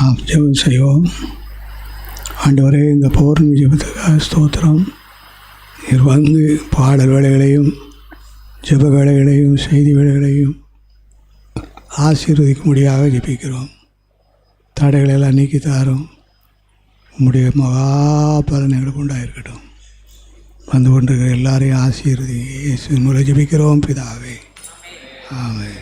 நாம் ஜெபம் செய்வோம். ஆண்டவரே, இந்த பௌர்ணமி ஜெபத்துக்காக ஸ்தோத்திரம். நீர் வந்து பாடல் வேலைகளையும் ஜெப வேலைகளையும் செய்தி வேலைகளையும் ஆசீர்வதிக்கும்படியாக ஜெபிக்கிறோம். தடைகளெல்லாம் நீக்கி தாரும். உம்முடைய மகா பலன் எங்களுக்கு உண்டாயிருக்கட்டும். வந்து கொண்டிருக்கிற எல்லாரையும் ஆசீர்வதி இயேசுவின் மூலம் ஜெபிக்கிறோம் பிதாவே, ஆமென்.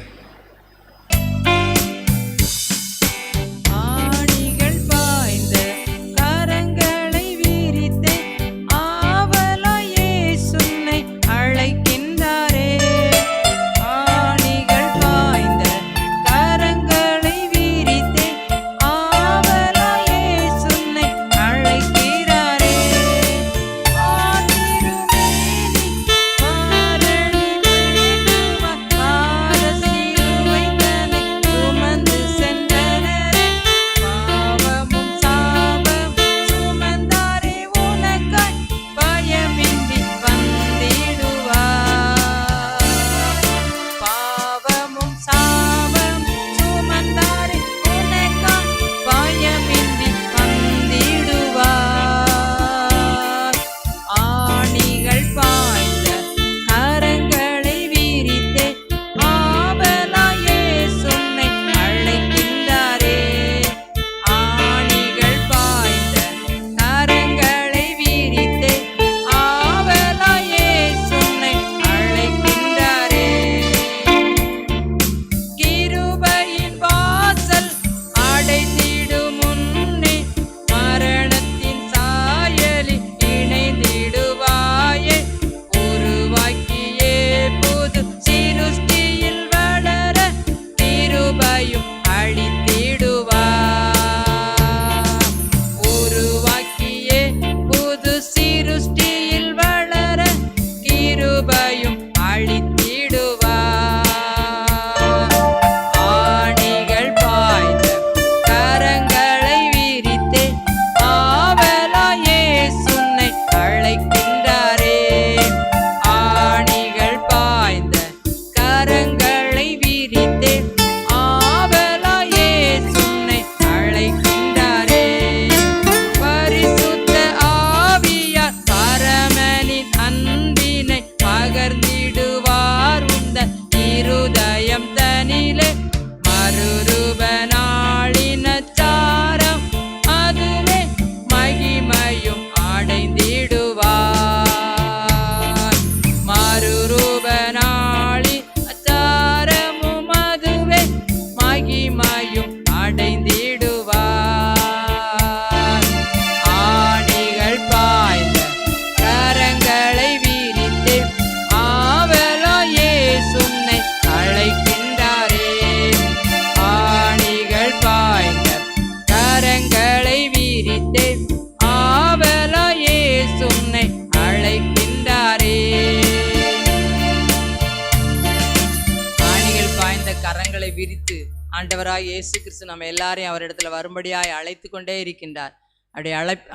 விரித்து ஆண்டவராய் இயேசு கிறிஸ்து நம்ம எல்லாரையும் அவரிடத்துல வரும்படியாய் அழைத்து கொண்டே இருக்கின்றார். அப்படி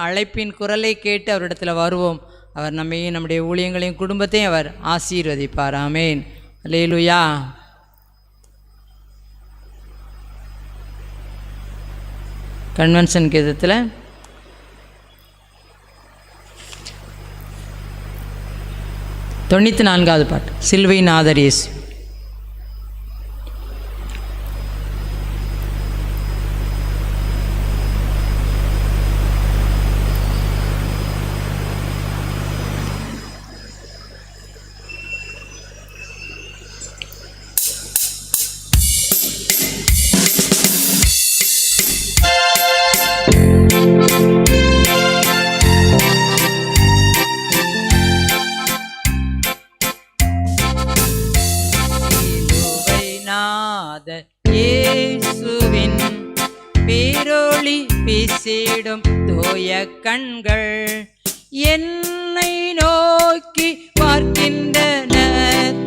அழைப்பின் குரலை கேட்டு அவரிடத்துல வருவோம். அவர் நம்மையும் நம்முடைய ஊழியங்களையும் குடும்பத்தையும் அவர் ஆசீர்வதிப்பார். ஆமேன். அல்லேலூயா. கன்வென்ஷன் கீதத்தில் 94வது பாட்டு, சிலுவையின் நாதர் இயேசு. இயேசுவின் பேரொளி வீசிடும் தூய கண்கள் என்னை நோக்கி பார்க்கின்றன,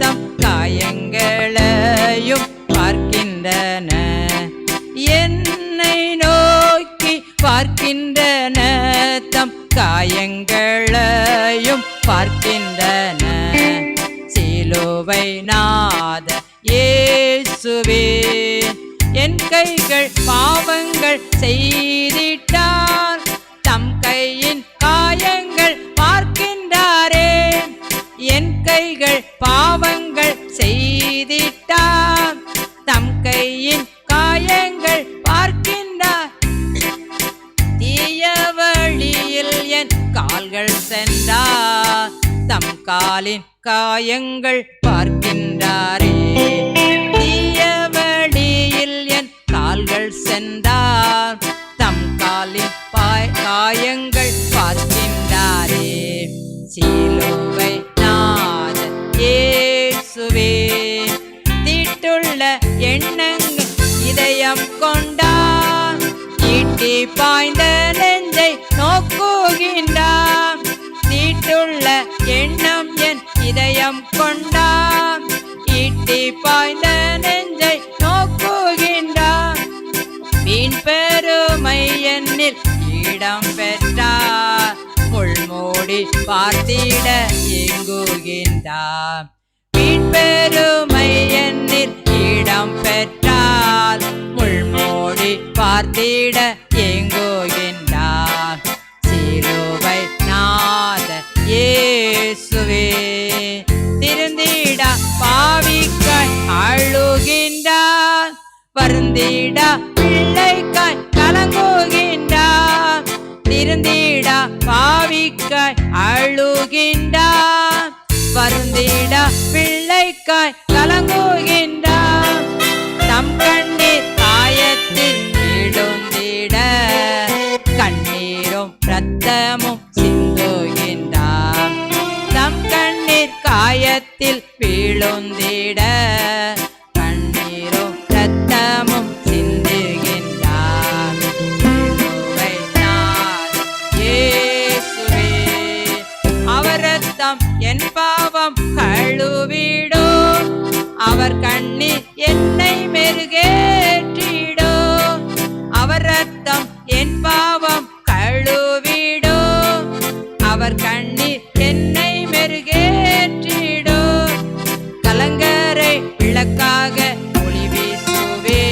தம் காயங்களையும் பார்க்கின்றன. என்னை நோக்கி பார்க்கின்றன, தம் காயங்களையும் பார்க்கின்றன. சிலுவை நாத இயேசுவே என் கைகள் பாவங்கள் செய்திட்டார், தம் கையின் காயங்கள் பார்க்கின்றாரே. என் கைகள் பாவங்கள் செய்திட்டார், தம் கையின் காயங்கள் பார்க்கின்றார். தீய வழியில் என் கால்கள் சென்றார், தம் காலின் காயங்கள் பார்க்கின்றாரே. தீய வழியில் என் கால்கள் சென்றார், தம் காலின் காயங்கள் பார்க்கின்றாரே. சிலுவை நாதர் இயேசுவே, தீட்டுள்ள எண்ணங்கள் இதயம் கொண்டார், ஈட்டி பாய்ந்த நெஞ்சை நோக்குகின்றார். தீட்டுள்ள எண்ணம் என் இதயம் கொண்டார், ஈட்டி பாய்ந்த நெஞ்சை நோக்குகின்றார். வீண் பெருமை என்னில் இடம் பெற்றார், முள்மூடி பார்த்திட ஏங்குகின்றார். வீண் பெருமை என்னில் இடம் பெற்றால், முள்மூடி பார்த்திட ஏங்குகின்றார். சிலுவை நாதர் இயேசுவே, திருந்திட பாவிக்காய் அழுகின்றார், வருந்திட பிள்ளைக்காய் கலங்குகின்றார். திருந்திட பாவிக்காய் அழுகின்றார், வருந்திட பிள்ளைக்காய் கலங்குகின்றார். தம் கண்ணீர் காயத்தில் விழுந்திட கண்ணீரும் இரத்தமும் சிந்துகின்றார். தம் கண்ணீர் காயத்தில் விழுந்திட கண்ணீரும் இரத்தமும் சிந்துகின்றார். சிலுவை நாதர் இயேசுவே, அவர் இரத்தம் என் பாவம் கழுவிடும், அவர் கண்ணீர் என்னை மெருகேற்றிடும். அவர் இரத்தம் என் பாவம் கழுவிடும், அவர் கண்ணீர் என்னை மெருகேற்றிடும். கலங்கரை விளக்காக ஒளி வீசுவே,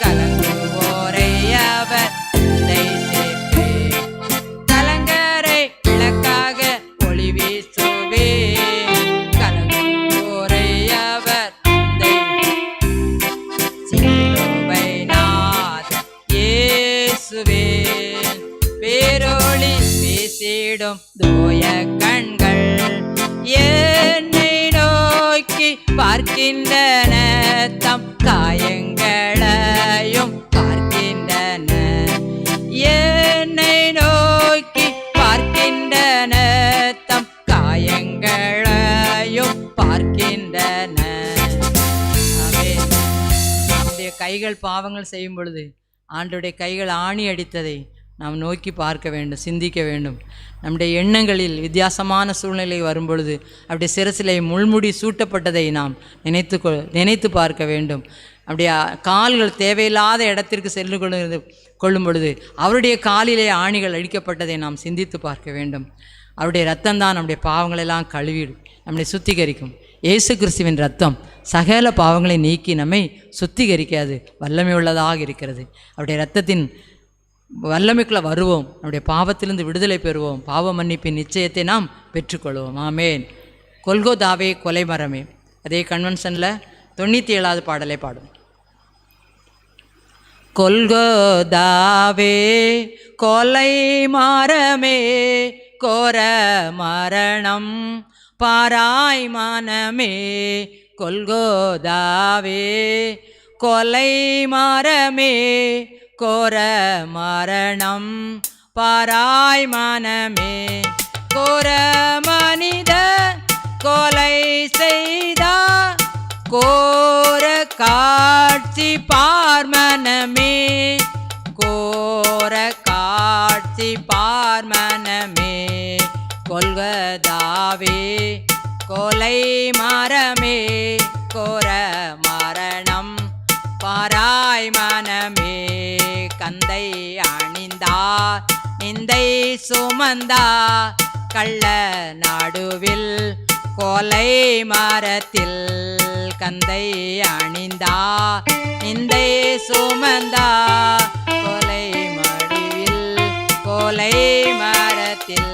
கலங்குவோரை அவர் தந்தை சேர்ப்பே. கலங்கரை விளக்காக ஒளி வீசுவே, கலங்குவோரை அவர் தந்தை. சிலுவை நாதர் இயேசுவே, பேரொளி வீசிடும் தூய கண்கள் என்னை நோக்கி பார்க்கின்றன, தம் காயங்களையும் பார்க்கின்றன. என்னை நோக்கி பார்க்கின்றன, தம் காயங்களையும் பார்க்கின்றன. ஆமென். நம்முடைய கைகள் பாவங்கள் செய்யும் பொழுது ஆண்டவருடைய கைகள் ஆணி அடித்ததை நாம் நோக்கி பார்க்க வேண்டும், சிந்திக்க வேண்டும். நம்முடைய எண்ணங்களில் வித்தியாசமான சூழ்நிலை வரும்பொழுது அப்படியே சிரசிலே முள்முடி சூட்டப்பட்டதை நாம் நினைத்து பார்க்க வேண்டும். அப்படியே கால்கள் தேவையில்லாத இடத்திற்கு சென்று கொள்ளும் பொழுது அவருடைய காலிலே ஆணிகள் அடிக்கப்பட்டதை நாம் சிந்தித்து பார்க்க வேண்டும். அவருடைய இரத்தம் தான் நம்முடைய பாவங்களெல்லாம் கழுவிடும், நம்மை சுத்திகரிக்கும். இயேசு கிறிஸ்துவின் இரத்தம் சகல பாவங்களை நீக்கி நம்மை சுத்திகரிக்காது வல்லமை உள்ளதாக இருக்கிறது. அவருடைய இரத்தத்தின் வல்லமைக்குள்ள வருவோம், நம்முடைய பாவத்திலிருந்து விடுதலை பெறுவோம், பாவ மன்னிப்பின் நிச்சயத்தை நாம் பெற்றுக்கொள்வோம். ஆமேன். கொல்கோதாவே கொலை மரமே, அதே கன்வென்ஷனில் 97வது பாடலை பாடும். கொல்கோதாவே கொலை மரமே, கோர மரணம் பாராய் மனமே. கொல்கோதாவே கொலை மரமே, கோர மரணம் பாராய் மனமே. கோர மனித கொலை செய்தார், கோர காட்சி பார்மனமே. கோர காட்சி பார்மனமே. கொல்கதாவே கொலை மரமே, கோர மரணம் பாராய் மனமே. கந்தை அணிந்தார் நிந்தை சுமந்தார், கள்ள நடுவில் கொலை மரத்தில் கந்தை அணிந்தா நிந்தை சுமந்தா கொலை மடுவில் கொலை மரத்தில்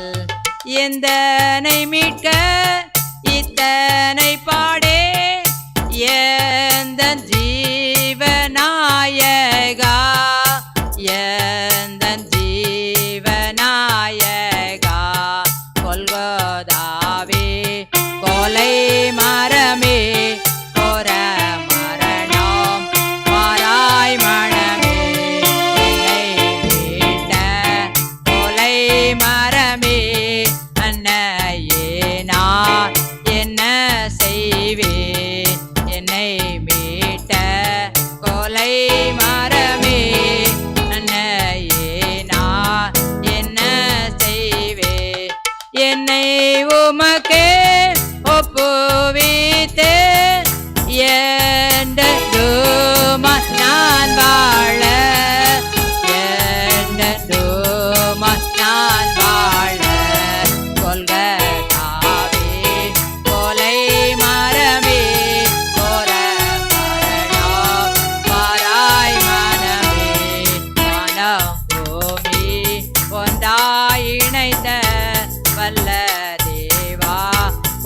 எந்தனை மீட்க இத்தனை பாடே எந்தன் ஜீவநாயகா எந்தன் ஜீவநாயகா கொல்கோதாவே கொலை மரமே கோர மரணம் மாறாய் மனமே என்னை மீட்ட கொலை மரமே அன்னையே நான் என்ன செய்வேன் என்னை மீட்ட கொலை மரமே அன்னையே நான் என்ன செய்வேன் என்னை உமக்கே ஒப்புவித்தே என்றுமா நான் வாழ என்றுமா நான் வாழ கொல்கதாவே கொலை மரமே கோர மரணம் மாறாய் மனமே மனம் பூமி ஒன்றாய் இணைத்த வல்ல தேவா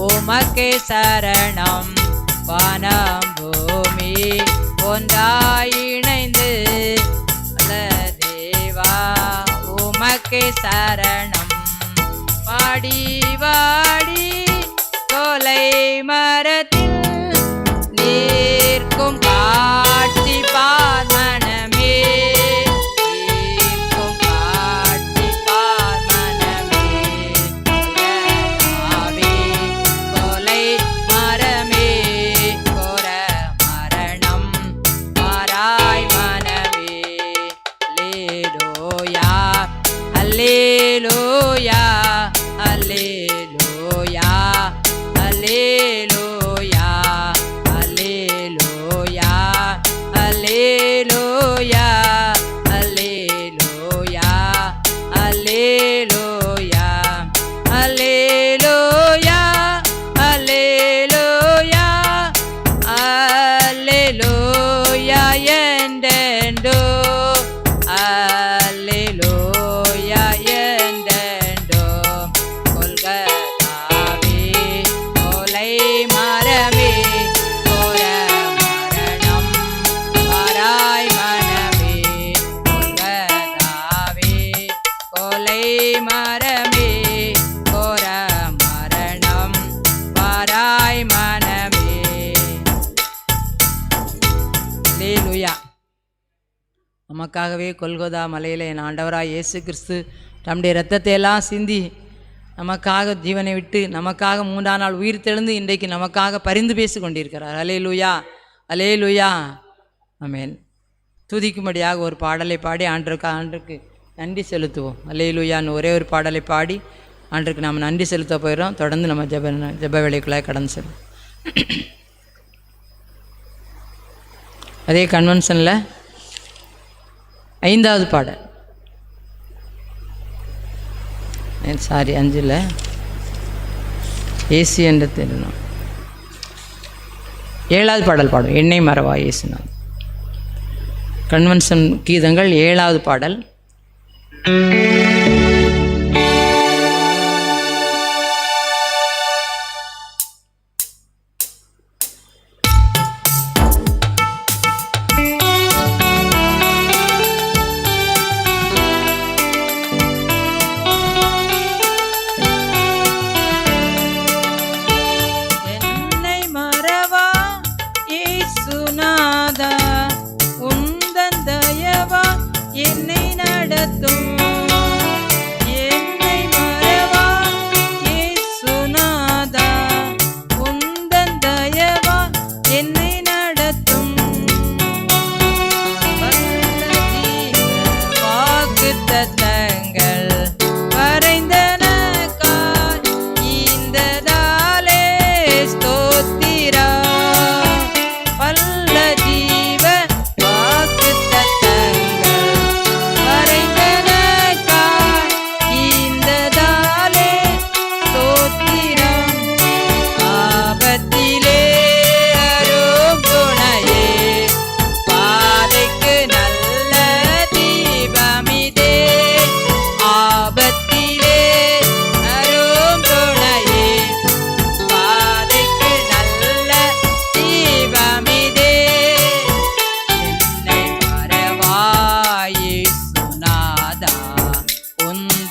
உமக்கே சரணம் வானம் பூமி ஒன்றாய் இணைந்து வல்ல தேவா உமக்கே சரணம் வாடி வாடி கொலை மரத்தில் நீர்க்கும் காட்சி பார் மனமே நீர்க்கும் காட்சி பார் மனமே கொல்கதாவே கொலை மரமே கோர மரணம் மாறாய் மனமே அல்லேலூயா அல்லேலூயா அல்லேலூயா அல்லேலூயா அல்லேலூயா அல்லேலூயா அல்லேலூயா அல்லேலூயா அல்லேலூயா அல்லேலூயா என்றென்றோ அல்லேலூயா என்றென்றோ கொல்கதாவே கொலை மரமே கோர மரணம் மாறாய் மனமே கொல்கதாவே கொலை மரமே கோர மரணம் மாறாய் மனமே. அல்லேலூயா. நமக்காகவே கொல்கொதா மலையில் என் ஆண்டவராய் இயேசு கிறிஸ்து நம்முடைய இரத்தத்தை எல்லாம் சிந்தி நமக்காக ஜீவனை விட்டு நமக்காக 3ஆம் நாள் உயிர் தெழுந்து இன்றைக்கு நமக்காக பரிந்து பேசி கொண்டிருக்கிறார். அல்லேலூயா அல்லேலூயா ஆமென். துதிக்கும்படியாக ஒரு பாடலை பாடி ஆண்டருக்கு நன்றி செலுத்துவோம். அல்லேலூயான்னு ஒரே ஒரு பாடலை பாடி ஆண்டருக்கு நாம் நன்றி செலுத்த போயிடும். தொடர்ந்து நம்ம ஜெப வேலைக்குள்ளாக கடந்து செல்வோம். அதே கன்வென்ஷனில் 5வது பாடல், சாரி 5ல் ஏசி என்ற திருநாள் 7வது பாடல் பாடும். என்னை மறவா இயேசுநாதன். கன்வென்ஷன் கீதங்கள் 7வது பாடல். என்னை நடத்தும்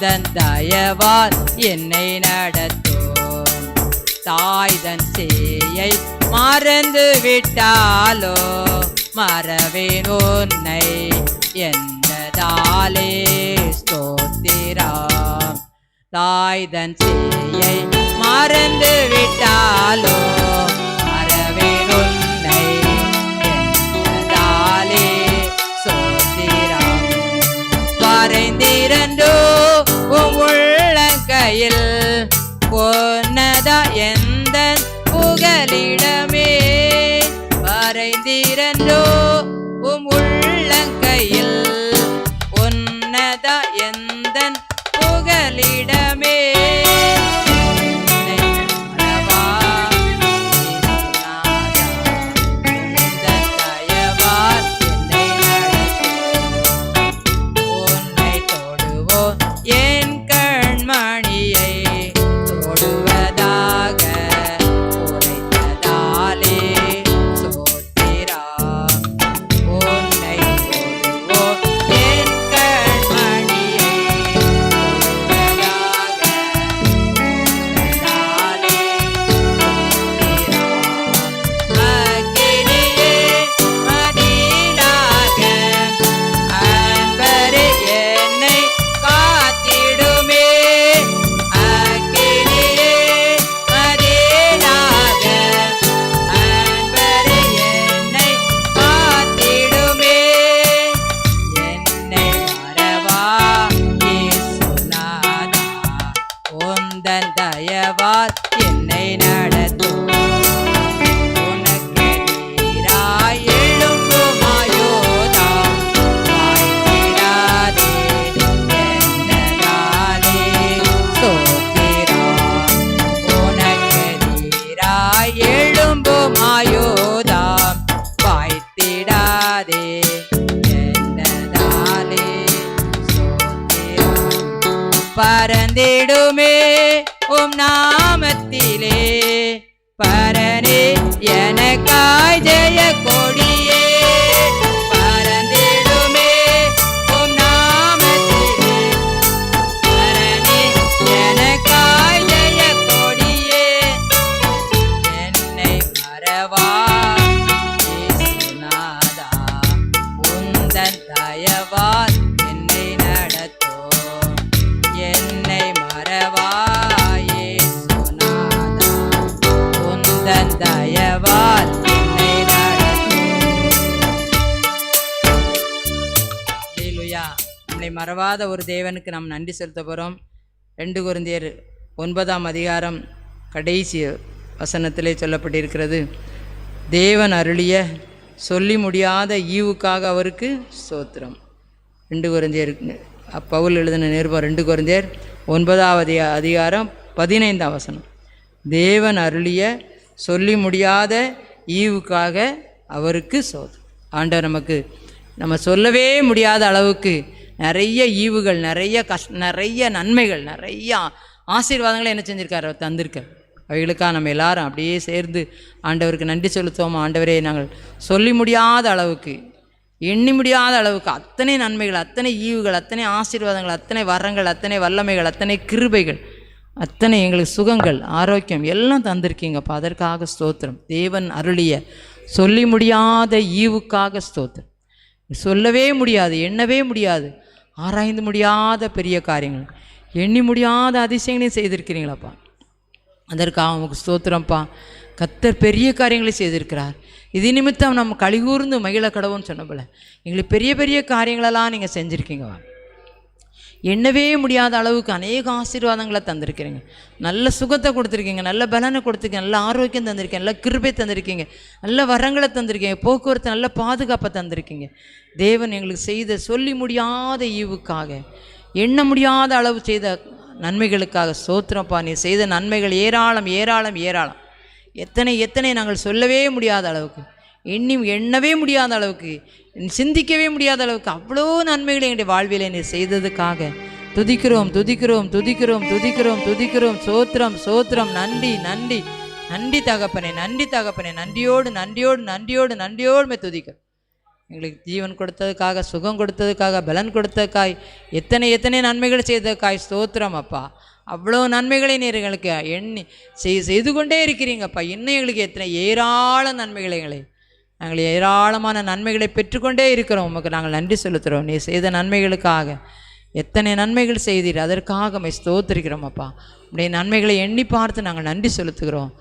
உந்தன் தயவால் என்னை நடத்தும். தாய்தன் சேயை மறந்து விட்டாலோ மறவேன் உன்னை என்பதாலே ஸ்தோத்திரம். தாய்தன் சேயை மறந்து விட்டாலோ மறவேன் உன்னை என்பதாலே ஸ்தோத்திரம். வரைந்திரண்டோ உம் உள்ளங்கையில் பொன்னதா எந்த புகலிடமே. வரைந்திரண்டோ உம் உள்ளங்கையில் பொன்னதா எந்த புகலிடமே. பரந்திடுமே உம் நாமத்திலே பரனே எனக்காய் ஜெய கொடியே. பரந்திடுமே உம் நாமத்திலே பரனே எனக்காய் ஜெய கொடியே. என்னை மறவா இயேசுநாதா உந்தன் தயவால் என்னை நடத்தும். என்னை மறவா இயேசுநாதா உந்தன் தயவால் என்னை நடத்தும். ஹல்லேலூயா. நம்மளை மறவாத ஒரு தேவனுக்கு நாம் நன்றி செலுத்த போகிறோம். 2 கொரிந்தியர் 9ஆம் அதிகாரம் கடைசி வசனத்திலே சொல்லப்பட்டிருக்கிறது, தேவன் அருளிய சொல்லி முடியாத ஈவுக்காக அவருக்கு ஸ்தோத்திரம். 2 கொரிந்தியர் பவுல் எழுதின நிருபம் 2 கொரிந்தியர் 9ஆவது அதிகாரம் 15ஆம் வசனம். தேவன் அருளிய சொல்லி முடியாத ஈவுக்காக அவருக்கு ஸ்தோத்திரம். ஆண்டவர் நமக்கு நம்ம சொல்லவே முடியாத அளவுக்கு நிறைய ஈவுகள், நிறைய நன்மைகள், நிறைய ஆசீர்வாதங்களை என்ன செஞ்சுருக்கார், தந்திருக்கார். அவைகளுக்காக நம்ம எல்லாரும் அப்படியே சேர்ந்து ஆண்டவருக்கு நன்றி செலுத்துவோம். ஆண்டவரே, நாங்கள் சொல்லி முடியாத அளவுக்கு, எண்ணி முடியாத அளவுக்கு அத்தனை நன்மைகள், அத்தனை ஈவுகள், அத்தனை ஆசீர்வாதங்கள், அத்தனை வரங்கள், அத்தனை வல்லமைகள், அத்தனை கிருபைகள், அத்தனை எங்களுக்கு சுகங்கள், ஆரோக்கியம் எல்லாம் தந்திருக்கீங்கப்பா. அதற்காக ஸ்தோத்திரம். தேவன் அருளிய சொல்லி முடியாத ஈவுக்காக ஸ்தோத்திரம். சொல்லவே முடியாது, எண்ணவே முடியாது, ஆராய்ந்து முடியாத பெரிய காரியங்கள், எண்ணி முடியாத அதிசயங்களையும் செய்திருக்கிறீங்களப்பா. அதற்காக உங்களுக்கு ஸ்தோத்திரம்ப்பா. கர்த்தர் பெரிய காரியங்களை செய்திருக்கிறார். இது நிமித்தம் நம்ம கலிகூர்ந்து மகிழ கடவுன்னு சொன்ன போல எங்களுக்கு பெரிய பெரிய காரியங்களெல்லாம் நீங்கள் செஞ்சுருக்கீங்கப்பா. எண்ணவே முடியாத அளவுக்கு அநேக ஆசீர்வாதங்களை தந்திருக்கிறீங்க. நல்ல சுகத்தை கொடுத்துருக்கீங்க, நல்ல பலனை கொடுத்துருக்கீங்க, நல்ல ஆரோக்கியம் தந்திருக்கீங்க, நல்ல கிருபை தந்திருக்கீங்க, நல்ல வரங்களை தந்திருக்கீங்க, போக்குவரத்து நல்ல பாதுகாப்பை தந்திருக்கீங்க. தேவன் எங்களுக்கு செய்த சொல்லி முடியாத ஈவுக்காக, எண்ண முடியாத அளவு செய்த நன்மைகளுக்காக ஸ்தோத்திரப்பா. நீ செய்த நன்மைகள் ஏராளம் ஏராளம் ஏராளம். எத்தனை நாங்கள் சொல்லவே முடியாத அளவுக்கு, எண்ணவே முடியாத அளவுக்கு, சிந்திக்கவே முடியாத அளவுக்கு அவ்வளோ நன்மைகளை எங்களுடைய வாழ்விலே நீ செய்ததுக்காக துதிக்கிறோம் துதிக்கிறோம் துதிக்கிறோம் துதிக்கிறோம் துதிக்கிறோம். சோத்திரம் சோத்திரம். நன்றி நன்றி நன்றி தகப்பனே, நன்றி தகப்பனே. நன்றியோடு நன்றியோடு நன்றியோடு நன்றியோடுமே துதிக்கிறோம். எங்களுக்கு ஜீவன் கொடுத்ததுக்காக, சுகம் கொடுத்ததுக்காக, பலன் கொடுத்ததுக்காய், எத்தனை எத்தனை நன்மைகள் செய்ததுக்காய் ஸ்தோத்திரம் அப்பா. அவ்வளோ நன்மைகளை நீர் எங்களுக்கு எண்ணி செய்து கொண்டே இருக்கிறீங்கப்பா. இன்னும் எங்களுக்கு எத்தனை ஏராள நன்மைகளை நாங்கள் ஏராளமான நன்மைகளை பெற்றுக்கொண்டே இருக்கிறோம். உமக்கு நாங்கள் நன்றி செலுத்துகிறோம். நீ செய்த நன்மைகளுக்காக எத்தனை நன்மைகள் செய்தீர், அதற்காக ஸ்தோத்திரிக்கிறோம் அப்பா. உடைய நன்மைகளை எண்ணி பார்த்து நாங்கள் நன்றி செலுத்துகிறோம்.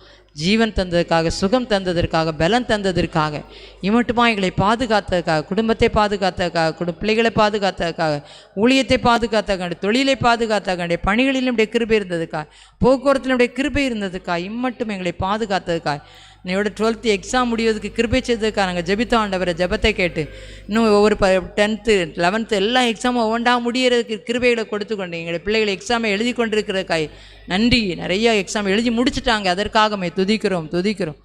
ஜீவன் தந்ததுக்காக, சுகம் தந்ததற்காக, பலன் தந்ததற்காக, இமட்டுமா எங்களை பாதுகாத்ததுக்காக, குடும்பத்தை பாதுகாத்ததுக்காக, பிள்ளைகளை பாதுகாத்ததுக்காக, ஊழியத்தை பாதுகாத்ததுக்காக, தொழிலை பாதுகாத்ததுக்காக, பணிகளிலும் உடைய கிருபை இருந்ததுக்காக, போக்குவரத்தினுடைய கிருபை இருந்ததுக்காக, இம்மட்டும் எங்களை பாதுகாத்ததுக்காக, என்னோட 12th எக்ஸாம் முடிவதற்கு கிருபை செய்ததுக்காக நாங்கள் ஜெபித்தோம் ஆண்டவரை. ஜெபத்தை கேட்டு இன்னும் ஒவ்வொரு 10th 11th எல்லா எக்ஸாமும் ஒவ்வொன்றா முடியறதுக்கு கிருபைகளை கொடுத்து கொண்டு எங்களுடைய பிள்ளைகளை எக்ஸாமை எழுதி கொண்டிருக்கிறதுக்காய் நன்றி. நிறைய எக்ஸாம் எழுதி முடிச்சுட்டாங்க, அதற்காக துதிக்கிறோம்.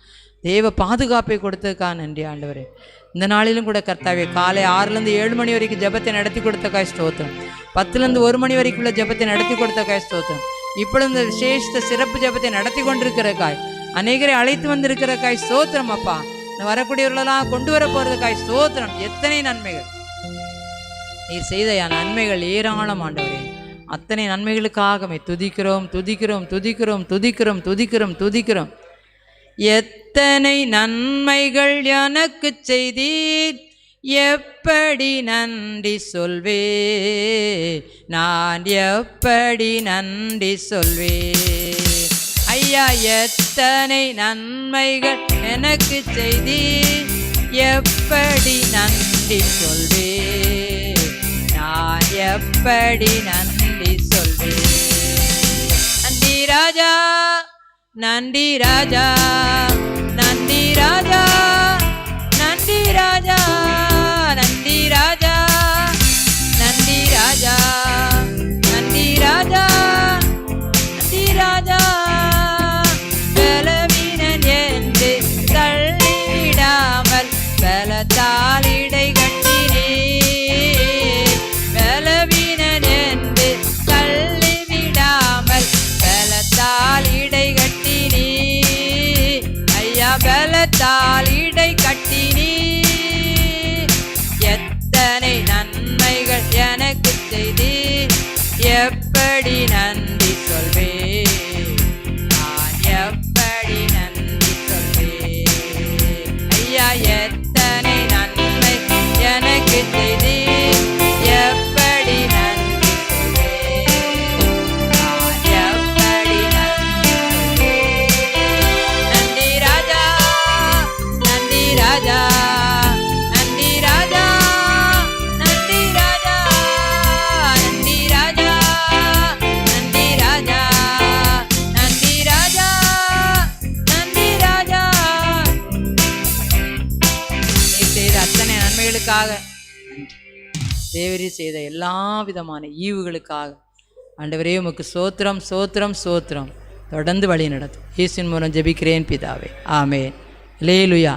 தேவ பாதுகாப்பை கொடுத்ததுக்காக நன்றி ஆண்டவரே. இந்த நாளிலும் கூட கர்த்தாவே, காலை 6லேருந்து 7 மணி வரைக்கும் ஜெபத்தை நடத்தி கொடுத்தக்காய் ஸ்தோத்திரம். 10லேருந்து 1 மணி வரைக்குள்ள ஜெபத்தை நடத்தி கொடுத்தக்காய் ஸ்தோத்திரம். இப்பொழுது இந்த விசேஷ சிறப்பு ஜெபத்தை நடத்தி கொண்டிருக்கிறக்காய், அநேகரை அழைத்து வந்திருக்கிறக்காய் ஸ்தோத்திரம் அப்பா. வரக்கூடியவர்களெல்லாம் கொண்டு வர போகிறதுக்காய் ஸ்தோத்திரம். எத்தனை நன்மைகள் நீர் செய்த நன்மைகள் ஏராளம் ஆண்டவரே. அத்தனை நன்மைகளுக்காக துதிக்கிறோம். எத்தனை நன்மைகள் எனக்கு செய்தீர், எப்படி நன்றி சொல்வே, நான் எப்படி நன்றி சொல்வே. ஐயா, எத்தனை நன்மைகள் எனக்கு செய்தீர், எப்படி நன்றி சொல்வே, நான் எப்படி நன்றி சொல்வே. நன்றி ராஜா, நன்றி ராஜா, நன்றி ராஜா, நன்றி ராஜா, நன்றி ராஜா, நன்றி ராஜா, நன்றி ராஜா, நன்றி ராஜா. பலவீனன் என்று தள்ளிவிடாமல் பலத்தால் இடை கட்டினே, பலவீனன் என்று தள்ளிவிடாமல் பலத்தால் இடை கட்டினே. ஐயா, பலத்தால் இடை கட்டினே. எத்தனை நன்மைகள் எனக்கு செய்து, எப்படி நன்றி சொல்வே, நான் எப்படி நன்றி சொல்வே. ஐயா, எத்தனை நன்மை எனக்கு செய்து, எப்படி நன்றி சொல்வே, நான் எப்படி நன்றி சொல்வே. நன்றி ராஜா, நன்றி ராஜா, நன்றி ராஜா, நன்றி ராஜா, நன்றி ராஜா, நன்றி ராஜா, நன்றி ராஜா, நன்றி ராஜா. நீ செய்த அத்தனை நன்மைகளுக்காக, தேவரீ செய்த எல்லா விதமான ஈவுகளுக்காக ஆண்டவரே உமக்கு சோத்திரம், சோத்திரம், சோத்திரம். தொடர்ந்து வழி நடத்தும். இயேசுவின் மூலம் ஜெபிக்கிறேன் பிதாவே, ஆமென். அல்லேலூயா.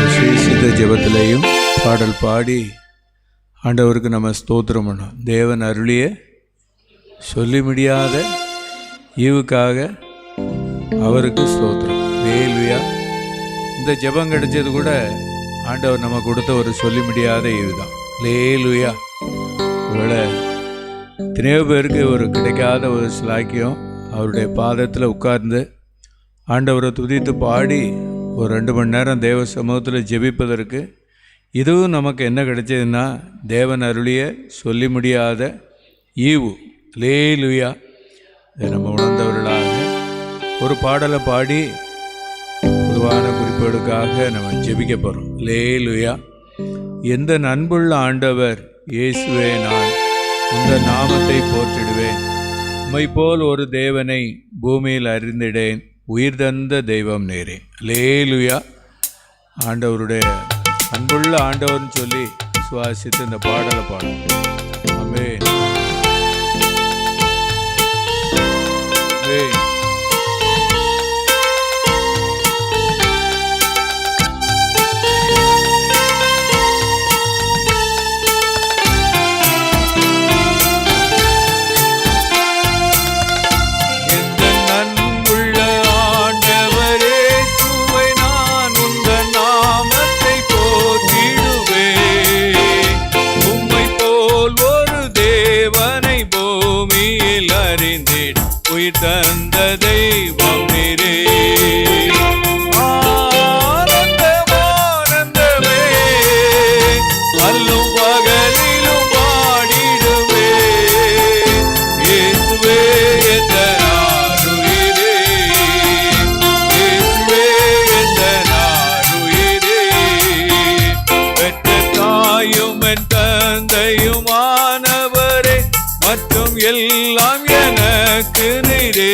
விசேஷித்த ஜெபத்திலையும் பாடல் பாடி ஆண்டவருக்கு நம்ம ஸ்தோத்திரம் பண்ணோம். தேவன் அருளிய சொல்லி முடியாத ஈவுக்காக அவருக்கு ஸ்தோத்திரம். ஹல்லேலூயா. இந்த ஜெபம் கிடைச்சது கூட ஆண்டவர் நம்ம கொடுத்த ஒரு சொல்லி முடியாத ஈவு தான். ஹல்லேலூயா. ஒருவேளை எத்தனையோ பேருக்கு ஒரு கிடைக்காத ஒரு சிலாக்கியம் அவருடைய பாதத்தில் உட்கார்ந்து ஆண்டவரை துதித்து பாடி ஒரு 2 மணி நேரம் தேவ சமூகத்தில் ஜெபிப்பதற்கு இதுவும் நமக்கு என்ன கிடைச்சதுன்னா தேவன் அருளிய சொல்லி முடியாத ஈவு. ஹல்லேலூயா. இதை நம்ம உணர்ந்தவர்களாக ஒரு பாடலை பாடி பொதுவான குறிப்புகளுக்காக நம்ம ஜெபிக்க போகிறோம். ஹல்லேலூயா. எந்த அன்புள்ள ஆண்டவர் இயேசுவே, நான் உங்கள் நாமத்தை போற்றிடுவேன். உம்மை போல் ஒரு தேவனை பூமியில் அறிந்திடேன். உயிர் தந்த தெய்வம் நேரே. அல்லேலூயா. ஆண்டவருடைய அன்புள்ள ஆண்டவர்னு சொல்லி சுவாசித்து இந்த பாடலை பாடும். ஆமென். ஆமென். உயிர் தந்த தெய்வம் நீரே. ஆனந்தமானந்தமே அல்லும் பகலிலும் பாடிடுவே. இயேசுவே எந்த நாடுயிரே, இயேசுவே எந்த நாடுயிரே. பெற்ற தாயும் என் தந்தையுமானவரே, மற்றும் எல்லாம் எனக்கு நீரே.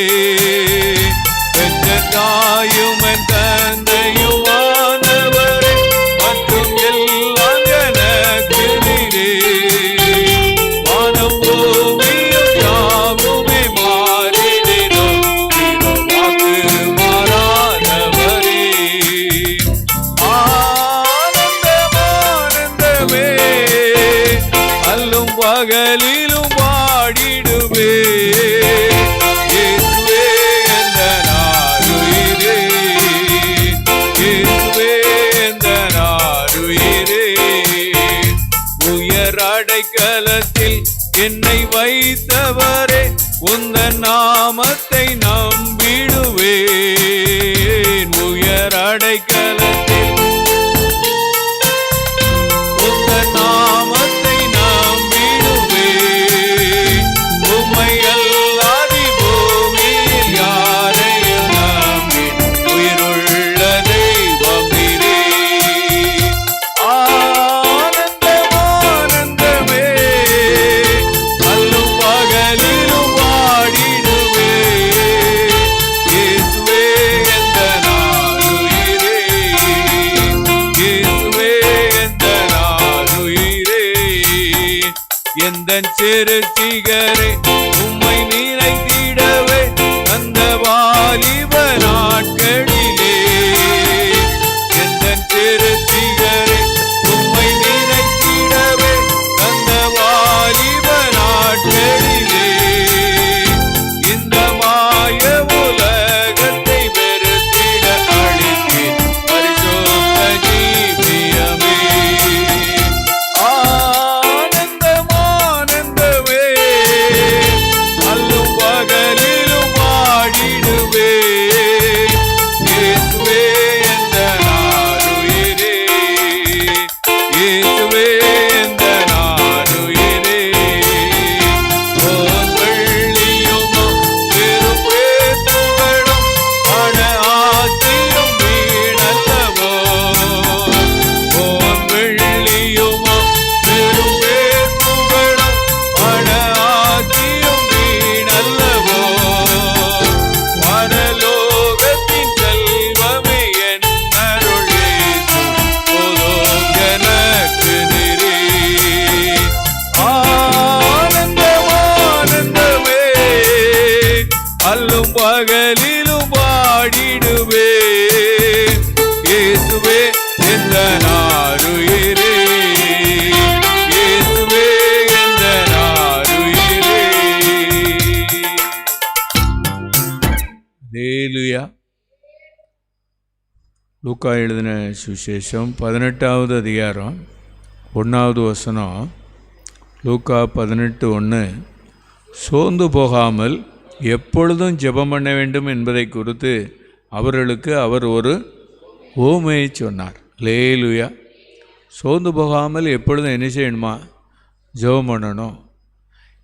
பெற்ற தாயும் என் தந்தையுமானவரே, மற்றும் எல்லாம் எனக்கு நீரே. வானம் பூமியும் யாவுமே மாறிடினும் வாக்கு மாறாதவரே. ஆனந்தமானந்தமே அல்லும் பகலிலும் பாடிடுவே. இயேசுவே எந்த நாடுயிரே, இயேசுவே எந்த நாடுயிரே. உயர் அடைக்கலத்தில் என்னை வைத்தவரே, உந்தன் நாமத்தை நம்பிடுவேன். உயர் அடைக்கலத்தில் உந்தன் நாமத்தை நம்பிடுவேன். உம்மை அல்லாதி பூமியில் யாரையும் நம்பினேன். உயிருள்ள தெய்வம் நீரே. ஆனந்தமானந்தமே அல்லும் பகலிலும் பாடிடுவே. இயேசுவே எந்த நாடுயிரே, இயேசுவே எந்த நாடுயிரே. எந்தன் சிறு சிகரே உம்மை நினைத்திடவே அந்த வாலிப நாட்களிலே. எந்தன் சிறு சிகரே உம்மை நினைத்திடவே அந்த வாலிப நாட்களிலே. இந்த மாய உலகத்தை வெறுத்திட அழித்தேன் பரிசுத்த ஜீவியமே. ஆனந்தமானந்தமே அல்லும் பகலிலும் பாடிடுவே. இயேசுவே எந்த நாடுயிரே, இயேசுவே எந்த நாடுயிரே. ஓர் வெள்ளியுமோ பெரும் பேத்துகளும் பண ஆட்சியும் வீணல்லவோ. ஓர் வெள்ளியுமோ பெரும் பேத்துகளும் பண ஆட்சியும் வீணல்லவோ. பரலோகத்தின் செல்வமே என் அருளே போதும் எனக்கு நீரே. ஆனந்தமானந்தமே அல்லும் பகலிலும் பாடிடுவே. இயேசுவே எந்த நாடுயிரே, இயேசுவே எந்த நாடுயிரே. அல்லேலூயா. லூக்கா எழுதின சுவிசேஷம் 18வது அதிகாரம் 1வது வசனம். லூக்கா 18:1. சோர்ந்து போகாமல் எப்பொழுதும் ஜெபம் பண்ண வேண்டும் என்பதை குறித்து அவர்களுக்கு அவர் ஒரு ஓமையை சொன்னார். அல்லேலூயா. சோர்ந்து போகாமல் எப்பொழுதும் என்ன செய்யணுமா? ஜெபம் பண்ணணும்.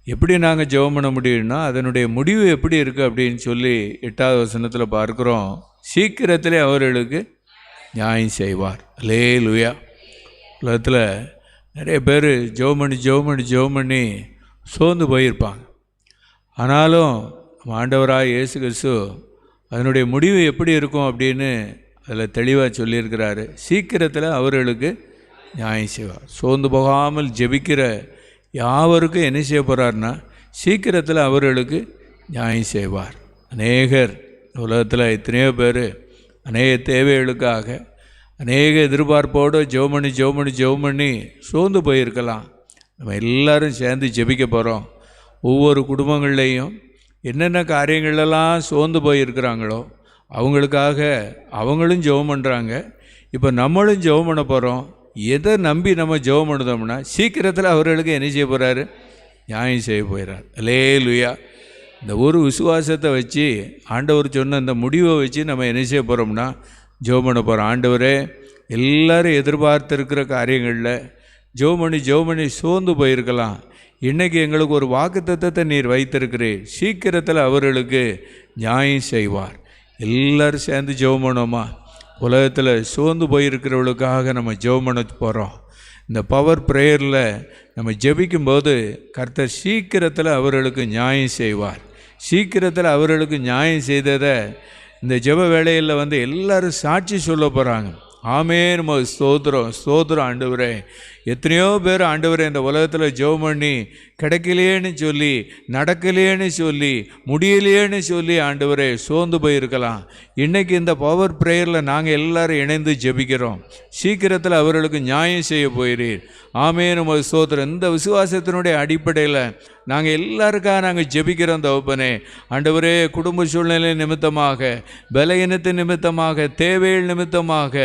எப்படி நாங்கள் ஜெபம் பண்ண முடியும்னா அதனுடைய முடிவு எப்படி இருக்குது அப்படின்னு சொல்லி 8வது வசனத்தில் பார்க்குறோம். சீக்கிரத்திலே அவர்களுக்கு நியாயம் செய்வார். அல்லேலூயா. உலகத்தில் நிறைய பேர் ஜெபம் பண்ணி சோர்ந்து போயிருப்பாங்க. ஆனாலும் ஆண்டவராக இயேசு கிறிஸ்து அதனுடைய முடிவு எப்படி இருக்கும் அப்படின்னு அதில் தெளிவாக சொல்லியிருக்கிறாரு. சீக்கிரத்தில் அவர்களுக்கு நியாயம் செய்வார். சோர்ந்து போகாமல் ஜெபிக்கிற யாவருக்கும் என்ன செய்ய போகிறார்னா சீக்கிரத்தில் அவர்களுக்கு நியாயம் செய்வார். அநேகர் உலகத்தில் எத்தனையோ பேர் அநேக தேவைகளுக்காக அநேக எதிர்பார்ப்போடு ஜெபம் பண்ணி சோர்ந்து போயிருக்கலாம். நம்ம எல்லோரும் சேர்ந்து ஜெபிக்க போகிறோம். ஒவ்வொரு குடும்பங்கள்லேயும் என்னென்ன காரியங்களெல்லாம் சோர்ந்து போயிருக்கிறாங்களோ அவங்களுக்காக அவங்களும் ஜெபம் பண்ணுறாங்க. இப்போ நம்மளும் ஜெபம் பண்ண போகிறோம். எதை நம்பி நம்ம ஜெபம் பண்ணுதோம்னா சீக்கிரத்தில் அவர்களுக்கு என்ன செய்ய போகிறாரு? நியாயம் செய்ய போகிறார். அல்லேலூயா. இந்த ஒரு விசுவாசத்தை வச்சு ஆண்டவர் சொன்ன இந்த முடிவை வச்சு நம்ம என்ன செய்ய போகிறோம்னா ஜெபம் பண்ண போகிறோம். ஆண்டவரே, எல்லோரும் எதிர்பார்த்துருக்கிற காரியங்களில் ஜெபம் பண்ணி சோர்ந்து போயிருக்கலாம். இன்றைக்கி எங்களுக்கு ஒரு வாக்குத்தத்தத்தை நீர் வைத்திருக்கிறீர். சீக்கிரத்தில் அவர்களுக்கு நியாயம் செய்வார். எல்லோரும் சேர்ந்து ஜெபம் பண்ணோமா? உலகத்தில் சோர்ந்து போயிருக்கிறவர்களுக்காக நம்ம ஜெபம் பண்ண போகிறோம். இந்த பவர் ப்ரேயரில் நம்ம ஜெபிக்கும்போது கர்த்தர் சீக்கிரத்தில் அவர்களுக்கு நியாயம் செய்வார். சீக்கிரத்தில் அவர்களுக்கு நியாயம் செய்ததை இந்த ஜெப வேளையில் எல்லோரும் சாட்சி சொல்ல போகிறாங்க. ஆமென், ஸ்தோத்திரம் ஆண்டவரே. எத்தனையோ பேர் ஆண்டவரே இந்த உலகத்தில் ஜெபம் பண்ணி கிடைக்கலையேன்னு சொல்லி, நடக்கலையேன்னு சொல்லி, முடியலையேன்னு சொல்லி ஆண்டவரே சோர்ந்து போயிருக்கலாம். இன்றைக்கி இந்த பவர் ப்ரேயரில் நாங்கள் எல்லோரும் இணைந்து ஜெபிக்கிறோம். சீக்கிரத்தில் அவர்களுக்கு நியாயம் செய்ய போகிறீர். ஆமென், ஸ்தோத்திரம். இந்த விசுவாசத்தினுடைய அடிப்படையில் நாங்கள் எல்லாருக்காக நாங்கள் ஜெபிக்கிறோம் தகப்பனே. ஆண்டவரே, குடும்ப சூழ்நிலை நிமித்தமாக, பலவீனத்தின் நிமித்தமாக, தேவைகள் நிமித்தமாக,